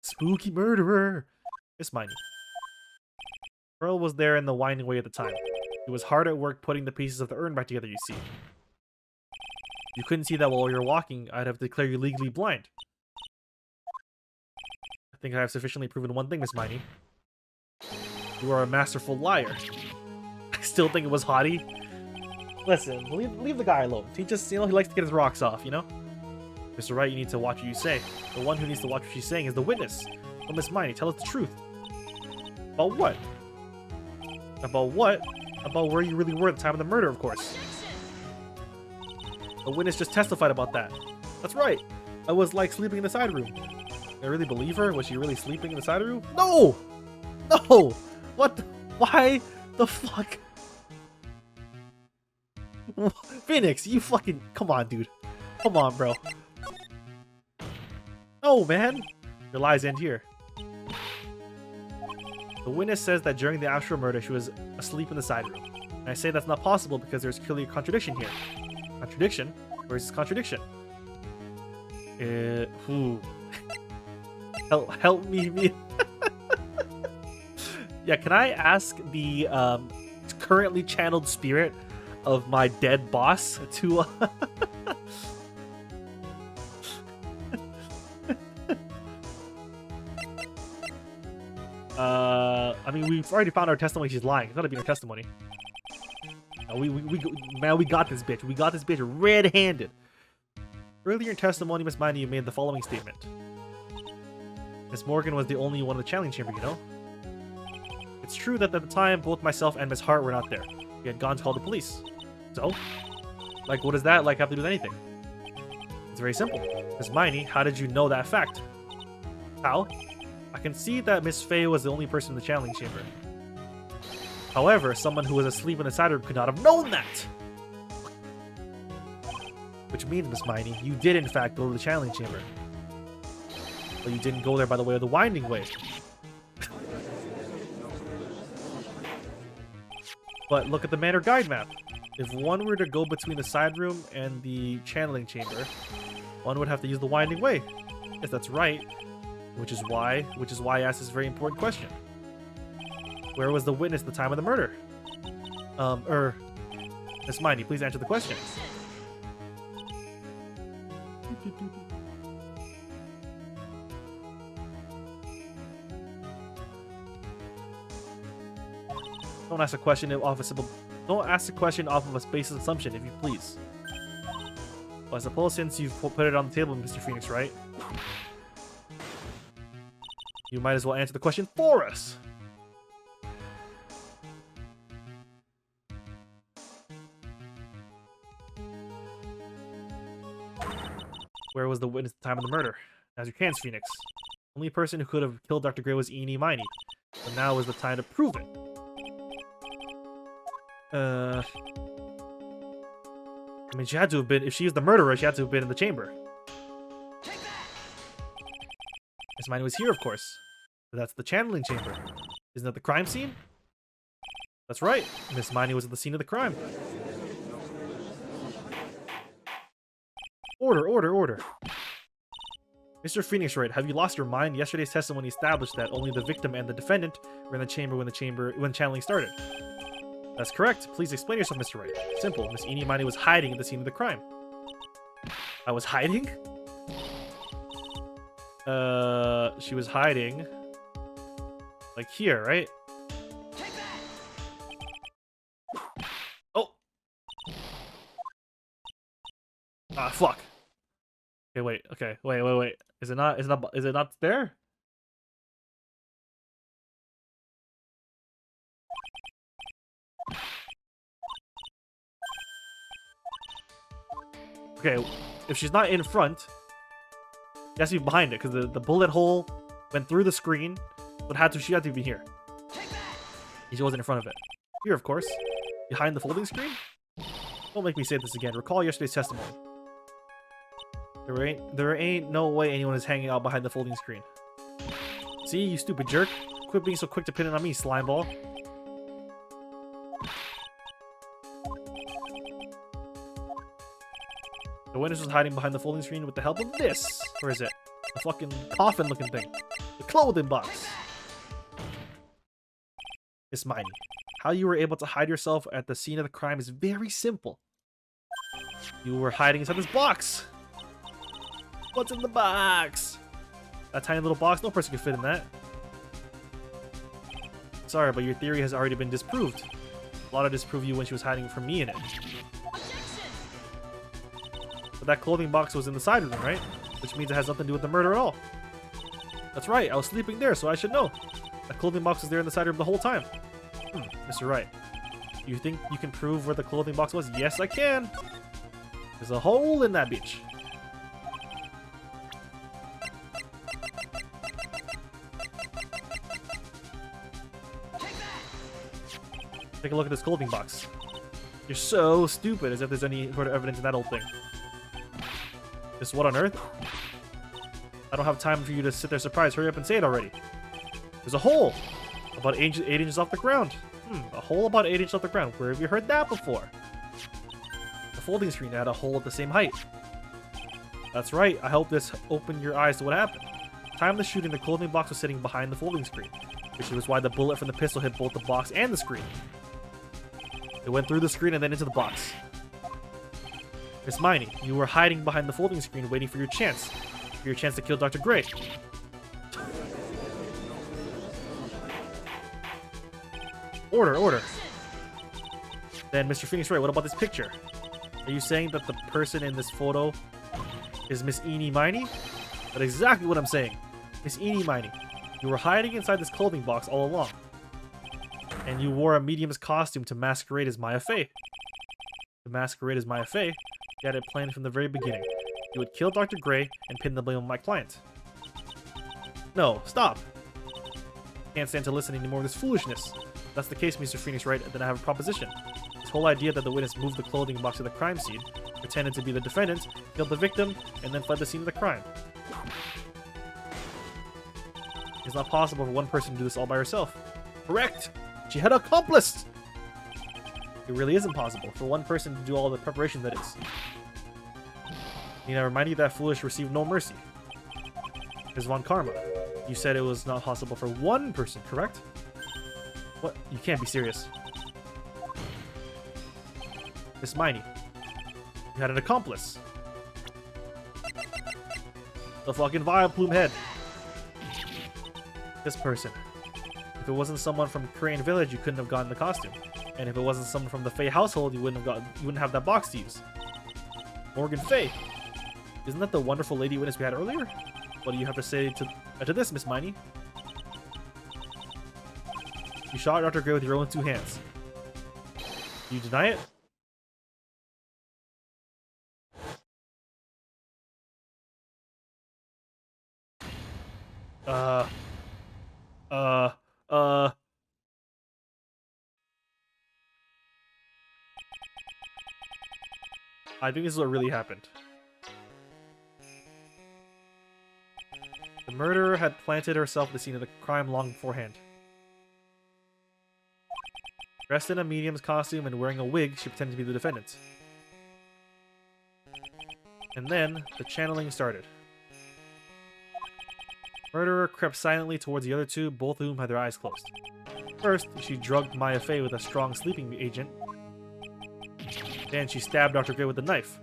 Spooky murderer! Miss Miney. Pearl was there in the winding way at the time. It was hard at work putting the pieces of the urn back together, you see. You couldn't see that while you were walking. I'd have to declare you legally blind. I think I have sufficiently proven one thing, Miss Miney. You are a masterful liar. I still think it was Hottie. Listen, leave the guy alone. He just, you know, he likes to get his rocks off, you know? Mr. Wright, you need to watch what you say. The one who needs to watch what she's saying is the witness. Well, Miss Miney, tell us the truth. About what? About what? About where you really were at the time of the murder, of course. The witness just testified about that. That's right. I was, like, sleeping in the side room. Did I really believe her? Was she really sleeping in the side room? No! No! What? Why the fuck? Phoenix, you fucking... Come on, dude. Come on, bro. No, man. Your lies end here. The witness says that during the actual murder, she was asleep in the side room. And I say that's not possible because there's clearly a contradiction here. Contradiction? Where's this contradiction? Help me. Yeah, can I ask the currently channeled spirit of my dead boss to... I mean, we've already found our testimony. She's lying. It's gotta be our testimony. No, we got this bitch. We got this bitch red-handed. Earlier in testimony, Miss Miney, you made the following statement. Miss Morgan was the only one in the channeling chamber, you know? It's true that at the time, both myself and Miss Hart were not there. We had gone to call the police. So? Like, what does that, like, have to do with anything? It's very simple. Miss Miney, how did you know that fact? How? I can see that Miss Fay was the only person in the channeling chamber. However, someone who was asleep in the side room could not have known that! Which means, Miss Miney, you did in fact go to the channeling chamber. But you didn't go there by the way of the winding way. But look at the manor guide map. If one were to go between the side room and the channeling chamber, one would have to use the winding way. Yes, that's right. Which is why I asked this very important question. Where was the witness at the time of the murder? Miss Miney, please answer the question. Don't ask a question off a simple... Don't ask a question off of a baseless assumption, if you please. Well, I suppose since you've put it on the table, Mr. Phoenix, right? You might as well answer the question for us. Where was the witness at the time of the murder? As your hands, Phoenix. The only person who could have killed Dr. Gray was Eenie Miney. But now is the time to prove it. I mean, she had to have been... If she was the murderer, she had to have been in the chamber. Miss Miney was here, of course. But that's the channeling chamber. Isn't that the crime scene? That's right. Miss Miney was at the scene of the crime. Order. Mr. Phoenix Wright, have you lost your mind? Yesterday's testimony established that only the victim and the defendant were in the chamber when channeling started. That's correct. Please explain yourself, Mr. Wright. Simple. Miss Eenie Miney was hiding at the scene of the crime. I was hiding? She was hiding. Like here, right? Oh! Okay, wait. Okay, wait. Is it not? Is it not there? Okay, if she's not in front, she has to be behind it because the bullet hole went through the screen, but she had to be here. She wasn't in front of it. Here, of course, behind the folding screen. Don't make me say this again. Recall yesterday's testimony. There ain't no way anyone is hanging out behind the folding screen. See, you stupid jerk. Quit being so quick to pin it on me, slimeball. The witness was hiding behind the folding screen with the help of this. Where is it? The fucking coffin-looking thing. The clothing box. Miss Miney, how you were able to hide yourself at the scene of the crime is very simple. You were hiding inside this box. What's in the box? That tiny little box? No person can fit in that. Sorry, but your theory has already been disproved. Lotta disproved you when she was hiding from me in it. But that clothing box was in the side room, right? Which means it has nothing to do with the murder at all. That's right, I was sleeping there, so I should know. That clothing box was there in the side room the whole time. Mr. Wright, you think you can prove where the clothing box was? Yes, I can. There's a hole in that bitch. Take a look at this clothing box. You're so stupid, as if there's any sort of evidence in that old thing. This what on earth? I don't have time for you to sit there surprised. Hurry up and say it already. There's a hole about 8 inches off the ground. A hole about 8 inches off the ground. Where have you heard that before? The folding screen had a hole at the same height. That's right. I hope this opened your eyes to what happened. Time of the shooting, the clothing box was sitting behind the folding screen, which was why the bullet from the pistol hit both the box and the screen. It went through the screen and then into the box. Miss Miney, you were hiding behind the folding screen waiting for your chance. For your chance to kill Dr. Gray. Order. Then, Mr. Phoenix Wright, what about this picture? Are you saying that the person in this photo is Miss Eenie Miney? That's exactly what I'm saying. Miss Eenie Miney, you were hiding inside this clothing box all along. And you wore a medium's costume to masquerade as Maya Fey. To masquerade as Maya Fey, you had it planned from the very beginning. You would kill Dr. Gray and pin the blame on my client. No, stop. Can't stand to listen anymore to this foolishness. If that's the case, Mr. Phoenix Wright, then I have a proposition. This whole idea that the witness moved the clothing box to the crime scene, pretended to be the defendant, killed the victim, and then fled the scene of the crime. It's not possible for one person to do this all by herself. Correct! She had accomplice! It really isn't possible for one person to do all the preparation that is. Need I remind you that foolish received no mercy. Ms. Von Karma, you said it was not possible for one person, correct? What? You can't be serious. Miss Miney, you had an accomplice. The fucking vile plume head. This person. If it wasn't someone from Crane Village, you couldn't have gotten the costume. And if it wasn't someone from the Fey household, you wouldn't have that box to use. Morgan Fey. Isn't that the wonderful lady witness we had earlier? What do you have to say to this, Miss Miney? You shot Dr. Gray with your own 2 hands. Do you deny it? I think this is what really happened. The murderer had planted herself at the scene of the crime long beforehand. Dressed in a medium's costume and wearing a wig, she pretended to be the defendant. And then, the channeling started. Murderer crept silently towards the other two, both of whom had their eyes closed. First, she drugged Maya Fey with a strong sleeping agent. Then she stabbed Dr. Gray with a knife.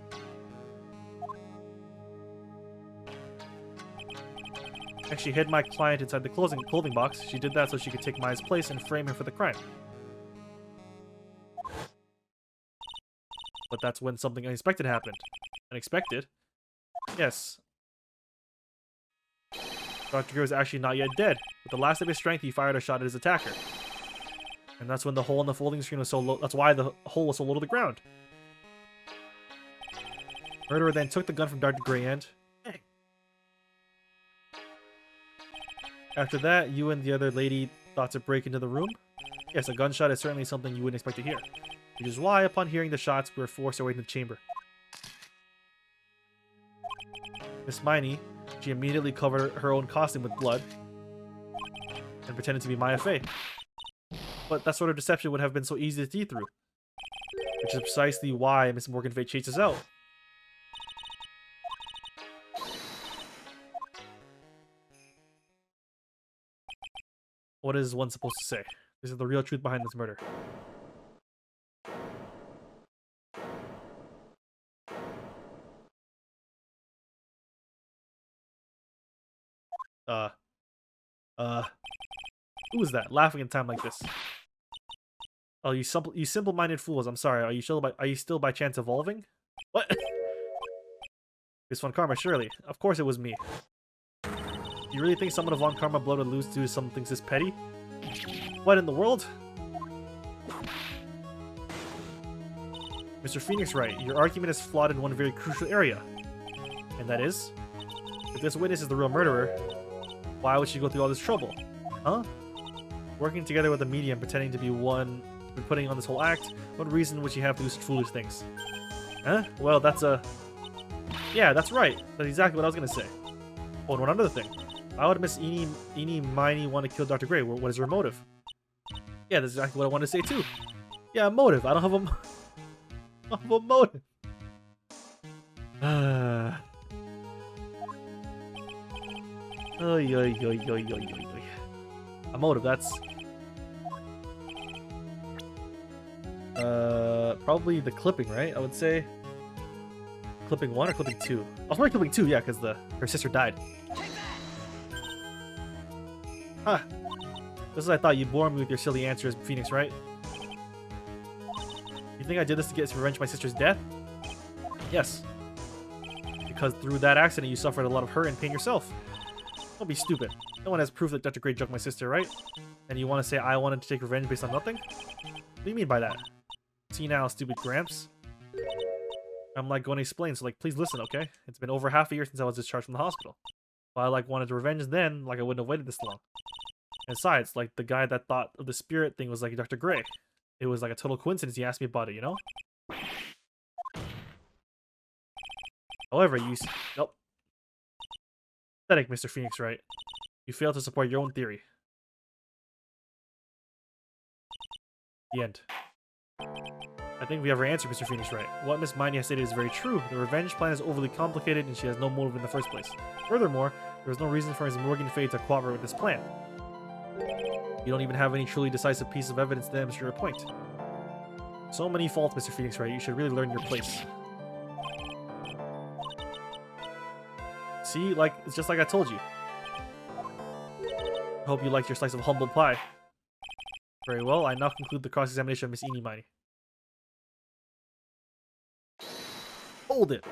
And she hid my client inside the clothing box. She did that so she could take Maya's place and frame him for the crime. But that's when something unexpected happened. Unexpected? Yes. Dr. Gray was actually not yet dead. With the last of his strength, he fired a shot at his attacker. And that's when the hole in the folding screen was so low. That's why the hole was so low to the ground. Murderer then took the gun from Dr. Gray and... After that, you and the other lady thought to break into the room? Yes, a gunshot is certainly something you wouldn't expect to hear. Which is why, upon hearing the shots, we were forced away from the chamber. Miss Miney, she immediately covered her own costume with blood and pretended to be Maya Fey. But that sort of deception would have been so easy to see through. Which is precisely why Miss Morgan Fey chased us out. What is one supposed to say? This is the real truth behind this murder. Who was that laughing in time like this? Oh, you simple-minded fools. I'm sorry. Are you still by chance evolving? What? This Von Karma, surely. Of course it was me. You really think someone of Von Karma blood would lose to something this petty? What in the world? Mr. Phoenix Wright, your argument is flawed in one very crucial area. And that is? If this witness is the real murderer, why would she go through all this trouble? Huh? Working together with a medium pretending to be one and putting on this whole act, what reason would she have to do such foolish things? Huh? Well, that's a... Yeah, that's right. That's exactly what I was gonna say. Oh, and one other thing. Why would Miss Eenie Miney want to kill Dr. Gray? What is her motive? Yeah, that's exactly what I wanted to say too. Yeah, a motive. I don't have a... I don't have a motive. Oy, oy, oy, oy, oy, oy, oy. A motive, that's... probably the clipping, right? I would say... Clipping 1 or clipping 2? Oh, probably clipping 2, yeah, because her sister died. Huh. Just as I thought, you bore me with your silly answers, Phoenix, right? You think I did this to get revenge for my sister's death? Yes. Because through that accident, you suffered a lot of hurt and pain yourself. Don't be stupid. No one has proof that Dr. Gray jumped my sister, right? And you want to say I wanted to take revenge based on nothing? What do you mean by that? See now, stupid Gramps? I'm like going to explain, so like please listen, okay? It's been over half a year since I was discharged from the hospital. If I like wanted revenge then, like I wouldn't have waited this long. And besides, like the guy that thought of the spirit thing was like Dr. Gray. It was like a total coincidence he asked me about it, you know? However, nope. Pathetic, Mr. Phoenix Wright. You failed to support your own theory. The end. I think we have our answer, Mr. Phoenix Wright. What Miss Miney has stated is very true. The revenge plan is overly complicated and she has no motive in the first place. Furthermore, there is no reason for Ms. Morgan Fay to cooperate with this plan. You don't even have any truly decisive piece of evidence to demonstrate your point. So many faults, Mr. Phoenix Wright. You should really learn your place. See, like, it's just like I told you. I hope you liked your slice of humble pie. Very well, I now conclude the cross-examination of Miss Eenie Miney. Hold it!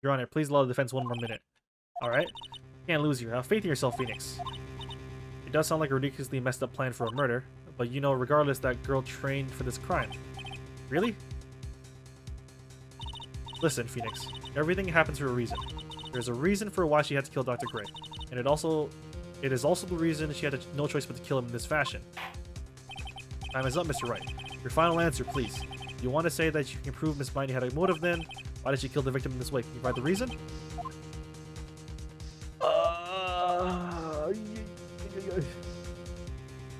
Your Honor, please allow the defense one more minute. Alright? Can't lose here. Have faith in yourself, Phoenix. It does sound like a ridiculously messed up plan for a murder, but you know, regardless, that girl trained for this crime. Really? Listen, Phoenix. Everything happens for a reason. There's a reason for why she had to kill Dr. Gray. And it is also the reason she had no choice but to kill him in this fashion. Time is up, Mr. Wright. Your final answer, please. You want to say that you can prove Miss Miney had a motive then? Why did she kill the victim in this way? Can you provide the reason?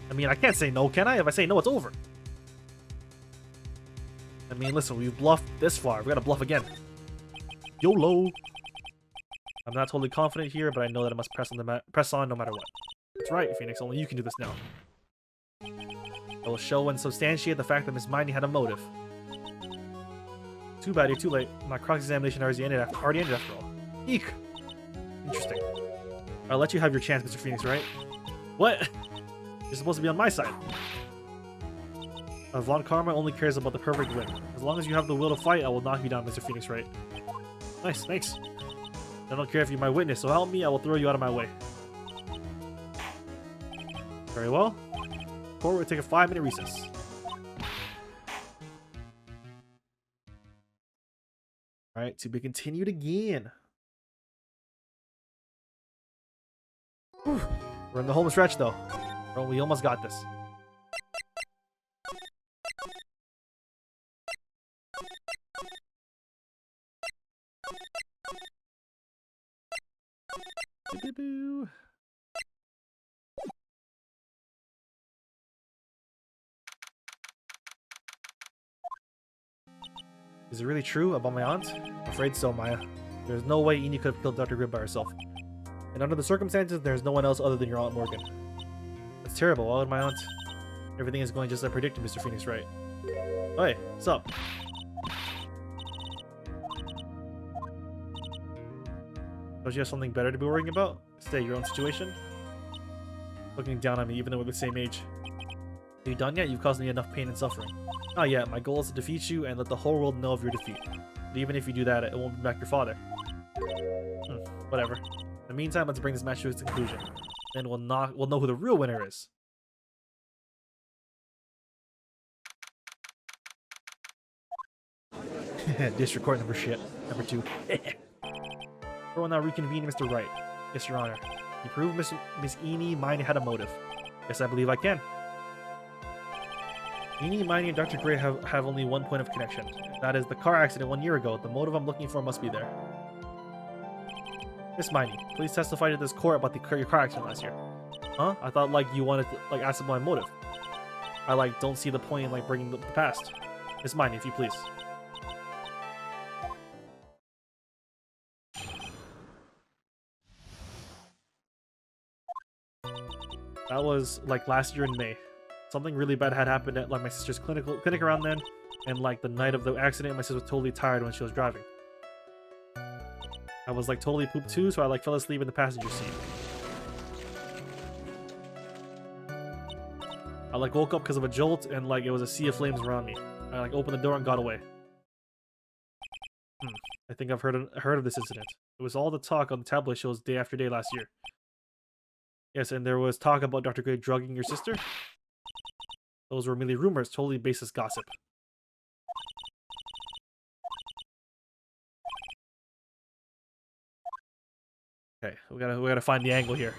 I mean, I can't say no, can I? If I say no, it's over. I mean, listen, we've bluffed this far. We gotta bluff again. YOLO! I'm not totally confident here, but I know that I must press on no matter what. That's right, Phoenix. Only you can do this now. I will show and substantiate the fact that Miss Miney had a motive. Too bad, you're too late. My cross-examination already ended after all. Eek! Interesting. I'll let you have your chance, Mr. Phoenix, right? What? You're supposed to be on my side. Von Karma only cares about the perfect win. As long as you have the will to fight, I will knock you down, Mr. Phoenix Wright. Nice, thanks. I don't care if you're my witness, so help me, I will throw you out of my way. Very well. Court will take a 5-minute recess. Alright, to be continued again. Whew. We're in the home stretch though. Bro, we almost got this. Boo-boo-boo. Is it really true about my aunt? I'm afraid so, Maya. There's no way Eni could have killed Dr. Grid by herself. And under the circumstances, there's no one else other than your Aunt Morgan. That's terrible. Why would my aunt? Everything is going just as I predicted, Mr. Phoenix Wright. Hey, what's up? Don't you have something better to be worrying about? Stay your own situation? Looking down on me, even though we're the same age. Are you done yet? You've caused me enough pain and suffering. Not yet. My goal is to defeat you and let the whole world know of your defeat. But even if you do that, it won't bring back your father. Whatever. In the meantime, let's bring this match to its conclusion. Then we'll know who the real winner is. District Court number 2. We will now reconvene, Mr. Wright. Yes, Your Honor. You prove Miss Eni Miney had a motive. Yes, I believe I can. Eni Miney and Dr. Gray have only one point of connection. That is the car accident 1 year ago. The motive I'm looking for must be there. Miss Miney, please testify to this court about your car accident last year. Huh? I thought you wanted to ask about my motive. I don't see the point in bringing the past. Miss Miney, if you please. That was last year in May. Something really bad had happened at my sister's clinic around then, and the night of the accident, my sister was totally tired when she was driving. I was totally pooped too, so I fell asleep in the passenger seat. I woke up because of a jolt, and it was a sea of flames around me. I opened the door and got away. I think I've heard of this incident. It was all the talk on the tabloid shows day after day last year. Yes, and there was talk about Dr. Gray drugging your sister. Those were merely rumors, totally baseless gossip. Okay, we gotta find the angle here.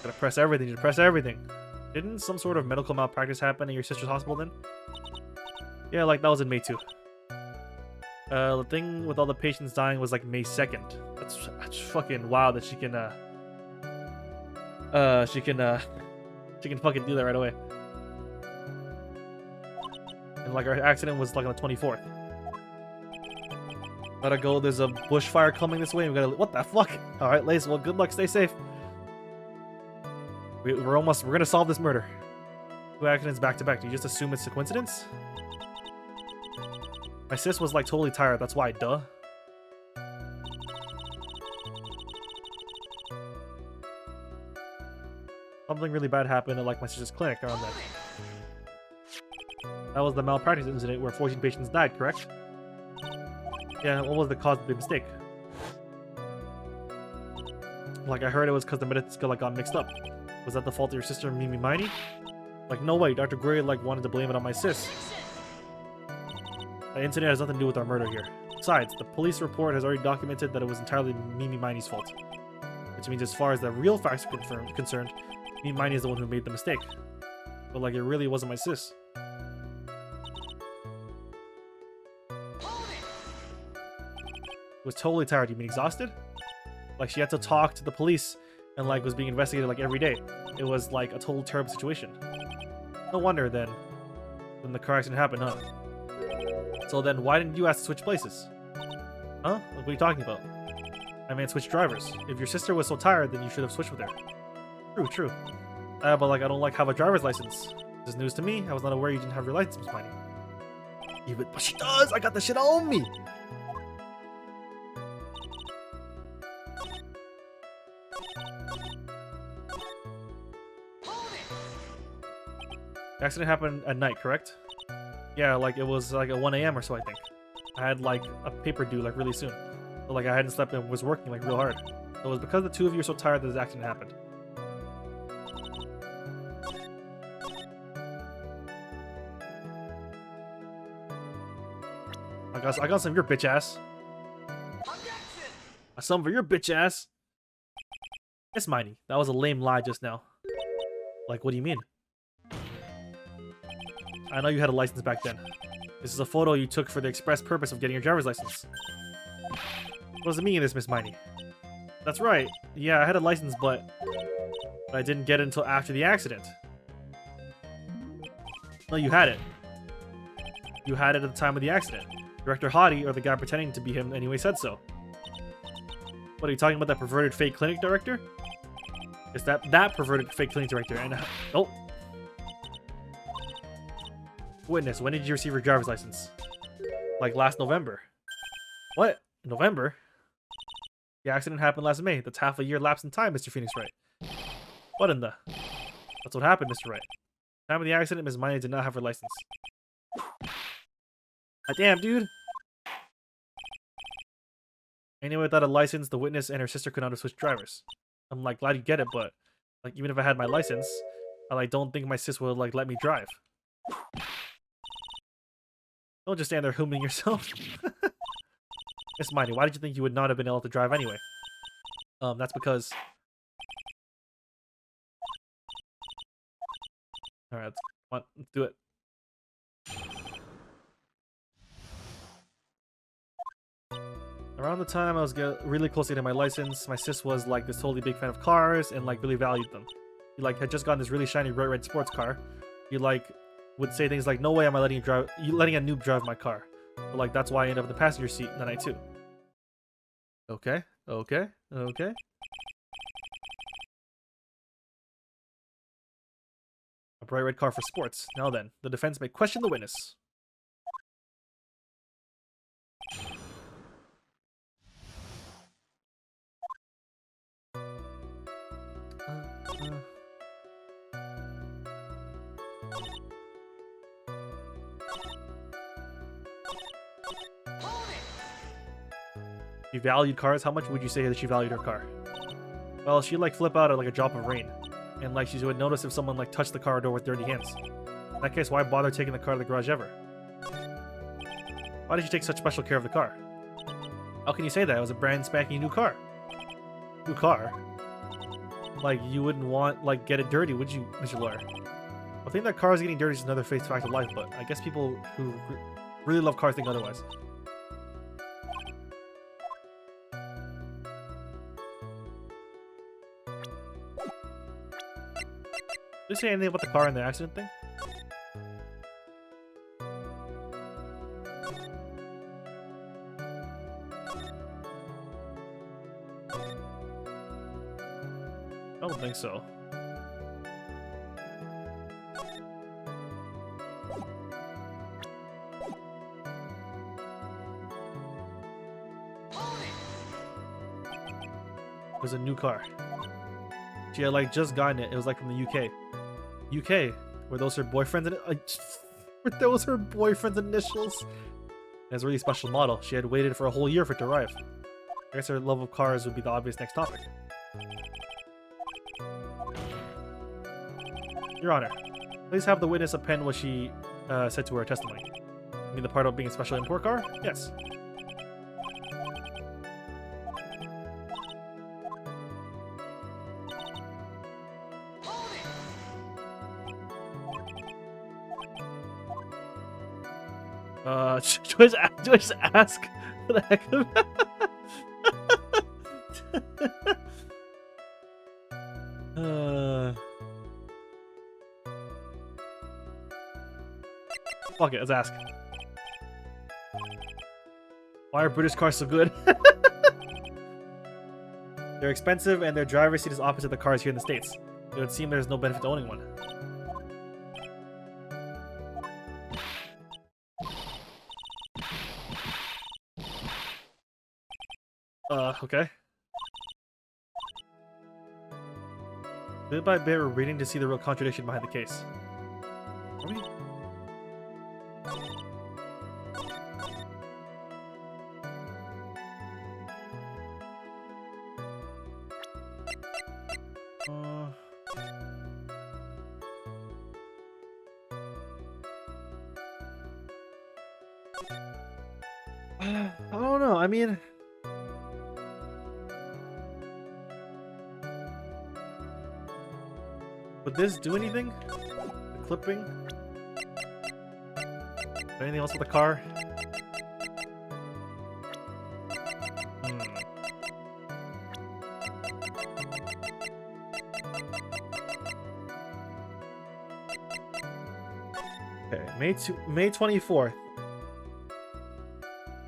Gotta press everything. Just press everything. Didn't some sort of medical malpractice happen in your sister's hospital then? Yeah, that was in May too. The thing with all the patients dying was May 2nd. That's fucking wild that she can fucking do that right away. And our accident was on the 24th. Gotta go, there's a bushfire coming this way and we gotta, what the fuck? Alright, Lace, well good luck, stay safe. We're gonna solve this murder. 2 accidents back to back, do you just assume it's a coincidence? My sis was totally tired, that's why, duh. Something really bad happened at my sister's clinic around then. That was the malpractice incident where 14 patients died, correct? Yeah, what was the cause of the mistake? I heard it was because the medical skill got mixed up. Was that the fault of your sister, Mimi Miney? No way, Dr. Gray wanted to blame it on my sis. The incident has nothing to do with our murder here. Besides, the police report has already documented that it was entirely Mimi Miney's fault. Which means as far as the real facts are concerned, Mimi Miney is the one who made the mistake. But it really wasn't my sis. Was totally tired, you mean exhausted? She had to talk to the police and was being investigated every day. It was a total terrible situation. No wonder then when the car accident happened, huh? So then why didn't you ask to switch places? Huh? What are you talking about? I meant switch drivers. If your sister was so tired, then you should have switched with her. True. But I don't have a driver's license. This is news to me. I was not aware you didn't have your license, Miss Miney. But she does! I got the shit on me! The accident happened at night, correct? Yeah, like it was like at 1 a.m. or so, I think. I had like a paper due like really soon. So like I hadn't slept and was working like real hard. So it was because the two of you were so tired that this accident happened. I got some of your bitch ass. Some for your bitch ass. It's Miney. That was a lame lie just now. Like, what do you mean? I know you had a license back then. This is a photo you took for the express purpose of getting your driver's license. What does it mean, this Miss Miney? That's right. Yeah, I had a license, but I didn't get it until after the accident. No, you had it. You had it at the time of the accident. Director Hottie, or the guy pretending to be him anyway, said so. What, are you talking about that perverted fake clinic director? It's that perverted fake clinic director, and... Oh! Witness, when did you receive your driver's license? Like last November. What? November? The accident happened last May. That's half a year lapse in time, Mr. Phoenix Wright. What in the... That's what happened, Mr. Wright. Time of the accident, Ms. Miney did not have her license. Ah, damn, dude! Anyway, without a license, the witness and her sister could not have switched drivers. I'm like, glad you get it, but like, even if I had my license, I like don't think my sis would like let me drive. Don't just stand there hooming yourself. Miss Miney, why did you think you would not have been able to drive anyway? That's because... Alright, let's do it. Around the time I was really close to getting my license, my sis was like this totally big fan of cars and like really valued them. He like had just gotten this really shiny bright red sports car. He like would say things like, "No way am I letting you letting a noob drive my car." But like that's why I ended up in the passenger seat that night too. Okay, okay, okay. A bright red car for sports. Now then, the defense may question the witness. She valued cars? How much would you say that she valued her car? Well, she'd like flip out at like a drop of rain. And like she would notice if someone like touched the car door with dirty hands. In that case, why bother taking the car to the garage ever? Why did she take such special care of the car? How can you say that? It was a brand spanking new car. New car? Like, you wouldn't want, like, get it dirty, would you, Mr. Lawyer? I think that cars getting dirty is another fact of life, but I guess people who really love cars think otherwise. Did you say anything about the car and the accident thing? I don't think so. It was a new car. She had like just gotten it. It was like from the UK. UK? Were those her boyfriend's were those her boyfriend's initials? It was a really special model. She had waited for a whole year for it to arrive. I guess her love of cars would be the obvious next topic. Your Honor, please have the witness append what she said to her testimony. You mean the part about being a special import car? Yes. Do I just ask for the heck of it? Fuck it, let's ask. Why are British cars so good? They're expensive and their driver's seat is opposite the cars here in the States. It would seem there's no benefit to owning one. Okay. Bit by bit, we're reading to see the real contradiction behind the case. Are we? I don't know. I mean, would this do anything? The clipping? Anything else with the car? Okay, May 24th.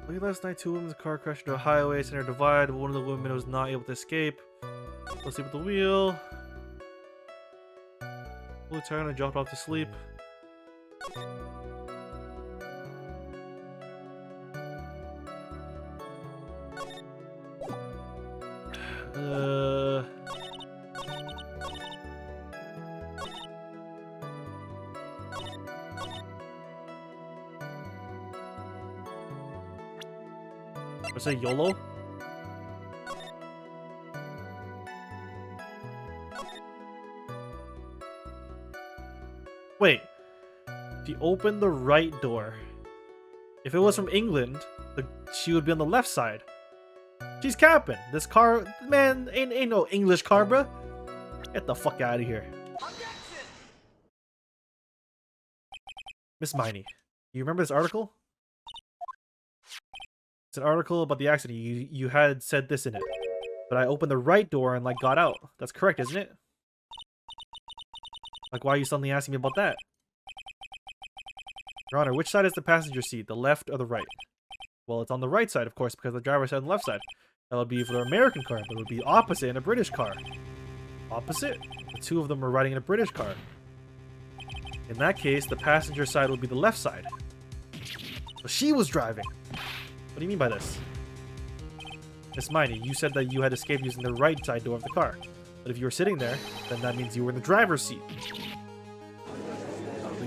Late last night, two women's car crashed into a highway center divide. One of the women was not able to escape. Let's sleep at the wheel. Fully tired and dropped off to sleep. Let's say YOLO. Wait. She opened the right door. If it was from England, she would be on the left side. She's capping. This car, man, ain't no English car, bruh. Get the fuck out of here. Miss Miney, you remember this article? It's an article about the accident. You had said this in it. But I opened the right door and, like, got out. That's correct, isn't it? Like, why are you suddenly asking me about that? Your Honor, which side is the passenger seat? The left or the right? Well, it's on the right side, of course, because the driver sat on the left side. That would be for the American car, but it would be opposite in a British car. Opposite? The two of them are riding in a British car. In that case, the passenger side would be the left side. So she was driving. What do you mean by this? Miss Miney, you said that you had escaped using the right side door of the car. But if you were sitting there, then that means you were in the driver's seat.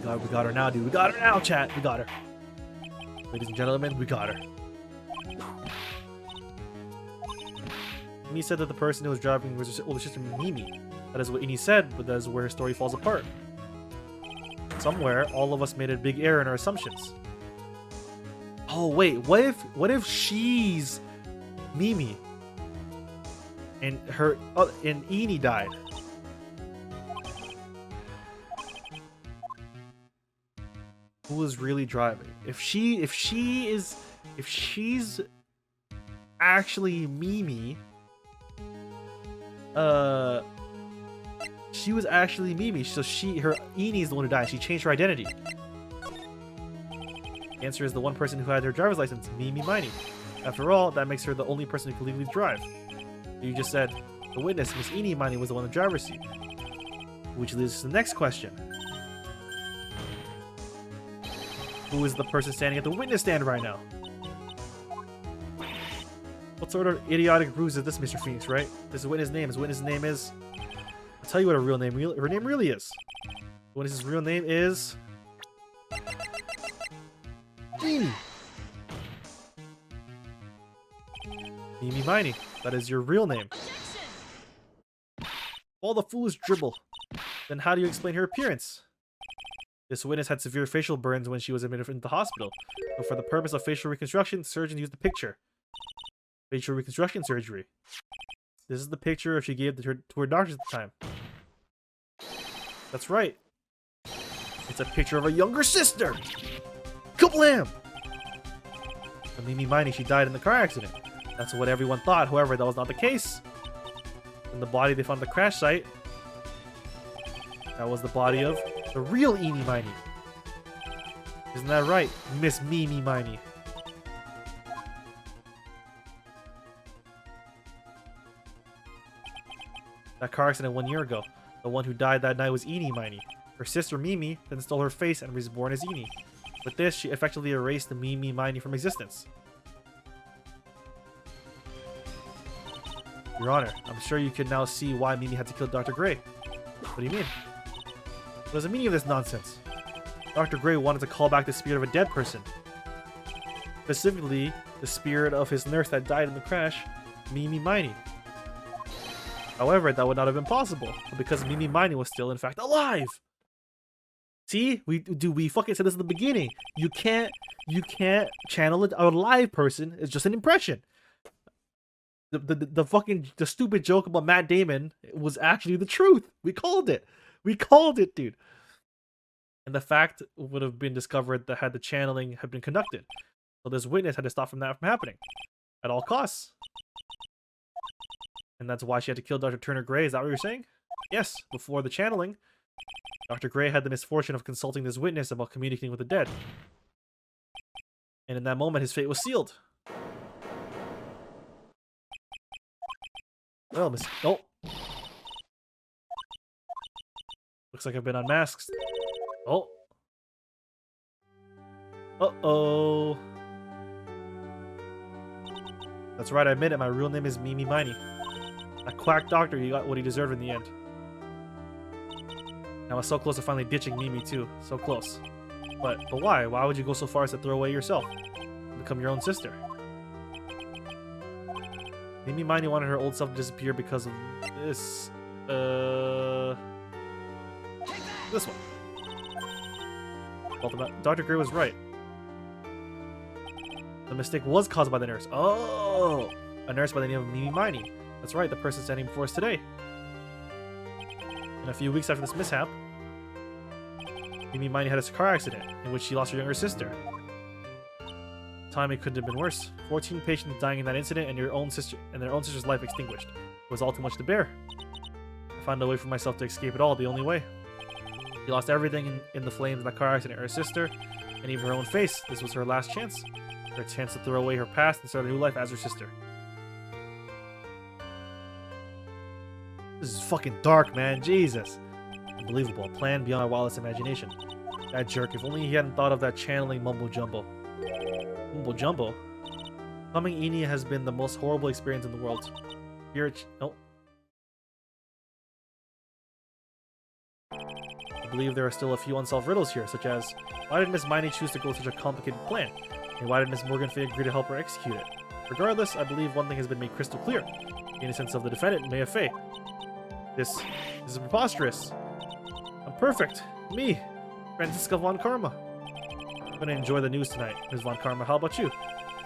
Oh, we got her now, dude. We got her now, chat. We got her. Ladies and gentlemen, we got her. Amy said that the person who was driving was her older sister, Mimi. That is what Amy said, but that is where her story falls apart. Somewhere, all of us made a big error in our assumptions. Oh wait, what if she's Mimi and and Eni died? Who was really driving? If she's actually Mimi, she was actually Mimi, so her Eni's the one who died. She changed her identity. The answer is the one person who had her driver's license, Mimi Miney. After all, that makes her the only person who can legally drive. You just said the witness, Miss Eni Miney, was the one in the driver's seat. Which leads us to the next question. Who is the person standing at the witness stand right now? What sort of idiotic ruse is this, Mr. Phoenix, right? This is witness' name. His witness' name is... I'll tell you what her name really is. The witness's real name is... Mimi Miney. That is your real name. All the foolish dribble. Then how do you explain her appearance? This witness had severe facial burns when she was admitted into the hospital. But for the purpose of facial reconstruction, surgeons used the picture. Facial reconstruction surgery. This is the picture she gave to her doctors at the time. That's right. It's a picture of a younger sister. Kablam! But Mimi Miney, she died in the car accident. That's what everyone thought. However, that was not the case. In the body they found at the crash site, that was the body of the real Eni Miney. Isn't that right, Miss Mimi Miney? That car accident 1 year ago. The one who died that night was Eni Miney. Her sister Mimi then stole her face and was born as Eni. With this, she effectively erased the Mimi Miney from existence. Your Honor, I'm sure you can now see why Mimi had to kill Dr. Gray. What do you mean? What is the meaning of this nonsense? Dr. Gray wanted to call back the spirit of a dead person. Specifically, the spirit of his nurse that died in the crash, Mimi Miney. However, that would not have been possible, because Mimi Miney was still, in fact, alive! See? We fucking said this at the beginning. You can't channel a live person. It's just an impression. The stupid joke about Matt Damon was actually the truth. We called it. We called it, dude. And the fact would have been discovered that had the channeling had been conducted. So this witness had to stop that from happening at all costs. And that's why she had to kill Dr. Turner Gray. Is that what you're saying? Yes, before the channeling, Dr. Gray had the misfortune of consulting this witness about communicating with the dead. And in that moment, his fate was sealed. Well, Miss... Oh! Looks like I've been unmasked. Oh! Uh-oh! That's right, I admit it. My real name is Mimi Miney. That quack doctor, he got what he deserved in the end. I was so close to finally ditching Mimi too. So close. But why? Why would you go so far as to throw away yourself? Become your own sister? Mimi Miney wanted her old self to disappear because of this. This one. Well, Dr. Gray was right. The mistake was caused by the nurse. Oh! A nurse by the name of Mimi Miney. That's right, the person standing before us today. And a few weeks after this mishap, Mimi Miney had a car accident in which she lost her younger sister. Timing couldn't have been worse. 14 patients dying in that incident, and their own sister's life extinguished. It was all too much to bear. I found a way for myself to escape it all, the only way. She lost everything in the flames of that car accident, her sister, and even her own face. This was her last chance. Her chance to throw away her past and start a new life as her sister. This is fucking dark, man. Jesus. Unbelievable. A plan beyond our wildest imagination. That jerk. If only he hadn't thought of that channeling mumbo-jumbo. Mumbo-jumbo? Becoming Eni has been the most horrible experience in the world. No. I believe there are still a few unsolved riddles here, such as, why did Miss Miney choose to go with such a complicated plan? And why did Miss Morgan Fay agree to help her execute it? Regardless, I believe one thing has been made crystal clear. The innocence of the defendant, Maya Fay. This is preposterous. I'm perfect. Me, Franziska von Karma. I'm gonna enjoy the news tonight, Ms. von Karma. How about you?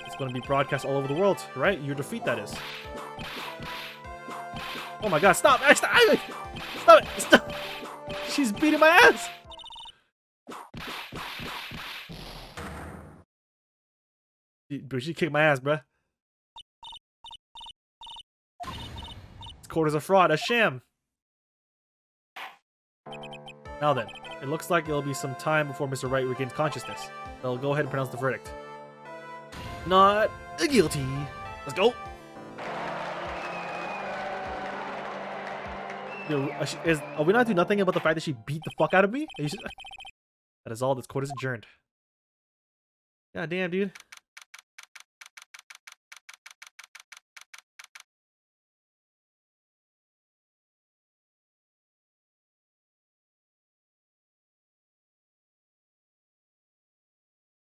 It's gonna be broadcast all over the world, right? Your defeat, that is. Oh my god, stop! Stop it! Stop! She's beating my ass! She kicked my ass, bruh. This court is a fraud, a sham. Now then, it looks like it'll be some time before Mr. Wright regains consciousness. They'll go ahead and pronounce the verdict. Not guilty. Let's go. Yo, are we not doing nothing about the fact that she beat the fuck out of me? That is all. This court is adjourned. God damn, dude.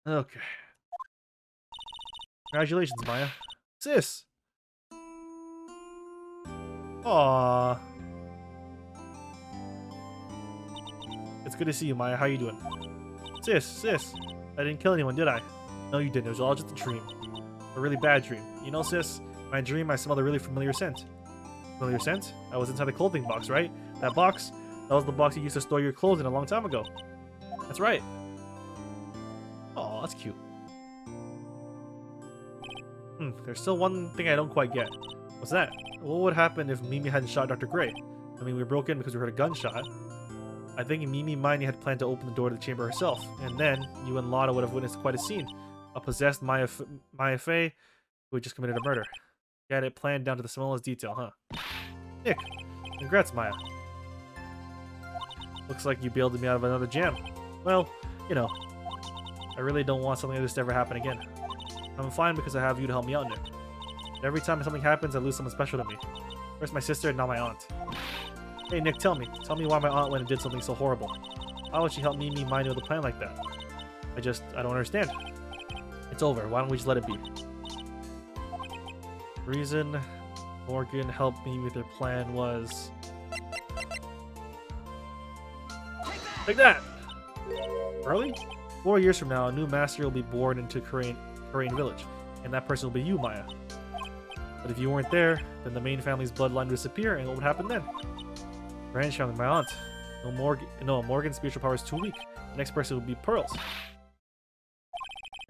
Okay. Congratulations, Maya. Sis! Aww. It's good to see you, Maya. How you doing? Sis! I didn't kill anyone, did I? No, you didn't. It was all just a dream. A really bad dream. You know, sis, my dream, I smelled a really familiar scent. Familiar scent? I was inside the clothing box, right? That box? That was the box you used to store your clothes in a long time ago. That's right. Oh, that's cute. There's still one thing I don't quite get. What's that? What would happen if Mimi hadn't shot Dr. Gray? I mean, we broke in because we heard a gunshot. I think Mimi Miney had planned to open the door to the chamber herself, and then you and Lotta would have witnessed quite a scene. A possessed Maya Fay who had just committed a murder. You had it planned down to the smallest detail, huh? Nick, congrats, Maya. Looks like you bailed me out of another jam. Well, you know, I really don't want something like this to ever happen again. I'm fine because I have you to help me out, Nick. Every time something happens, I lose someone special to me. First my sister, and now my aunt. Hey, Nick, tell me. Tell me why my aunt went and did something so horrible. Why would she help me mind with a plan like that? I don't understand. It's over. Why don't we just let it be? The reason Morgan helped me with her plan was... Like that! Early? 4 years from now, a new master will be born into Korean village, and that person will be you, Maya. But if you weren't there, then the main family's bloodline would disappear, and what would happen then? Branch family, my aunt. Morgan's spiritual power is too weak. The next person would be Pearls.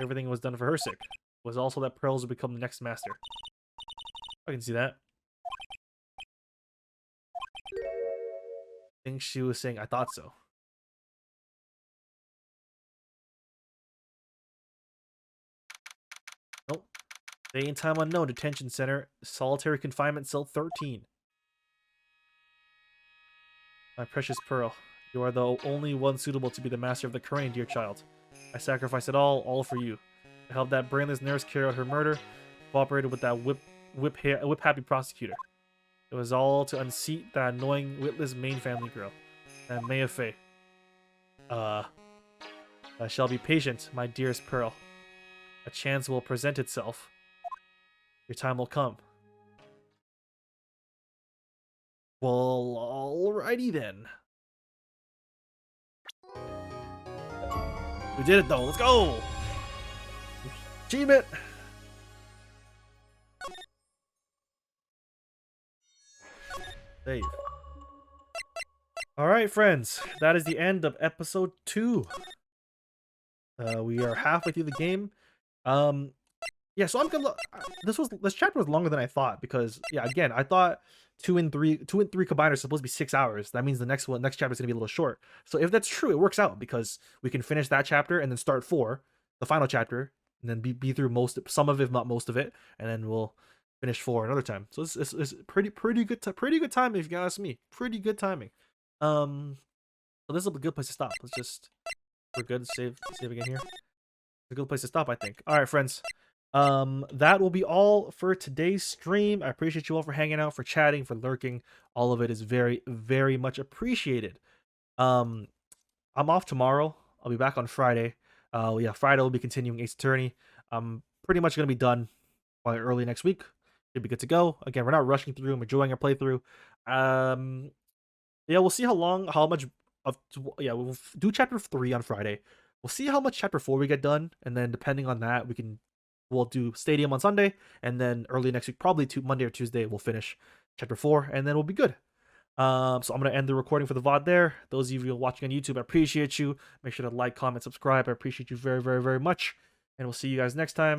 Everything was done for her sake. It was also that Pearls would become the next master. I can see that. I think she was saying, I thought so. Nope. Day and time unknown. Detention center. Solitary confinement cell 13. My precious Pearl. You are the only one suitable to be the master of the Crane, dear child. I sacrificed it all for you. I helped that brainless nurse carry out her murder, cooperated with that whip-happy prosecutor. It was all to unseat that annoying, witless main family girl, that Maya Fey. I shall be patient, my dearest Pearl. A chance will present itself. Your time will come. Well, alrighty then. We did it though, let's go! Achievement! Save. Alright friends, that is the end of episode 2. We are halfway through the game. Yeah, so I'm gonna this chapter was longer than I thought because yeah, again, I thought 2 and 3 combined are supposed to be 6 hours. That means the next chapter is gonna be a little short. So if that's true, it works out because we can finish that chapter and then start 4, the final chapter, and then be through some of it, if not most of it, and then we'll finish 4 another time. So it's pretty good timing if you ask me. Pretty good timing. So this is a good place to stop. We're good. Save again here. It's a good place to stop, I think. All right, friends. That will be all for today's stream. I appreciate you all for hanging out, for chatting, for lurking. All of it is very, very much appreciated. I'm off tomorrow. I'll be back on Friday. Yeah, Friday we'll be continuing Ace Attorney. I'm pretty much gonna be done by early next week. Should be good to go. Again, we're not rushing through. I'm enjoying our playthrough. Yeah, we'll see how much of we'll do chapter 3 on Friday. We'll see how much chapter 4 we get done, and then depending on that, we'll do Stadium on Sunday, and then early next week, probably Monday or Tuesday, we'll finish chapter 4, and then we'll be good. So I'm gonna end the recording for the VOD there. Those of you watching on YouTube, I appreciate you. Make sure to like, comment, subscribe. I appreciate you very, very, very much, and we'll see you guys next time.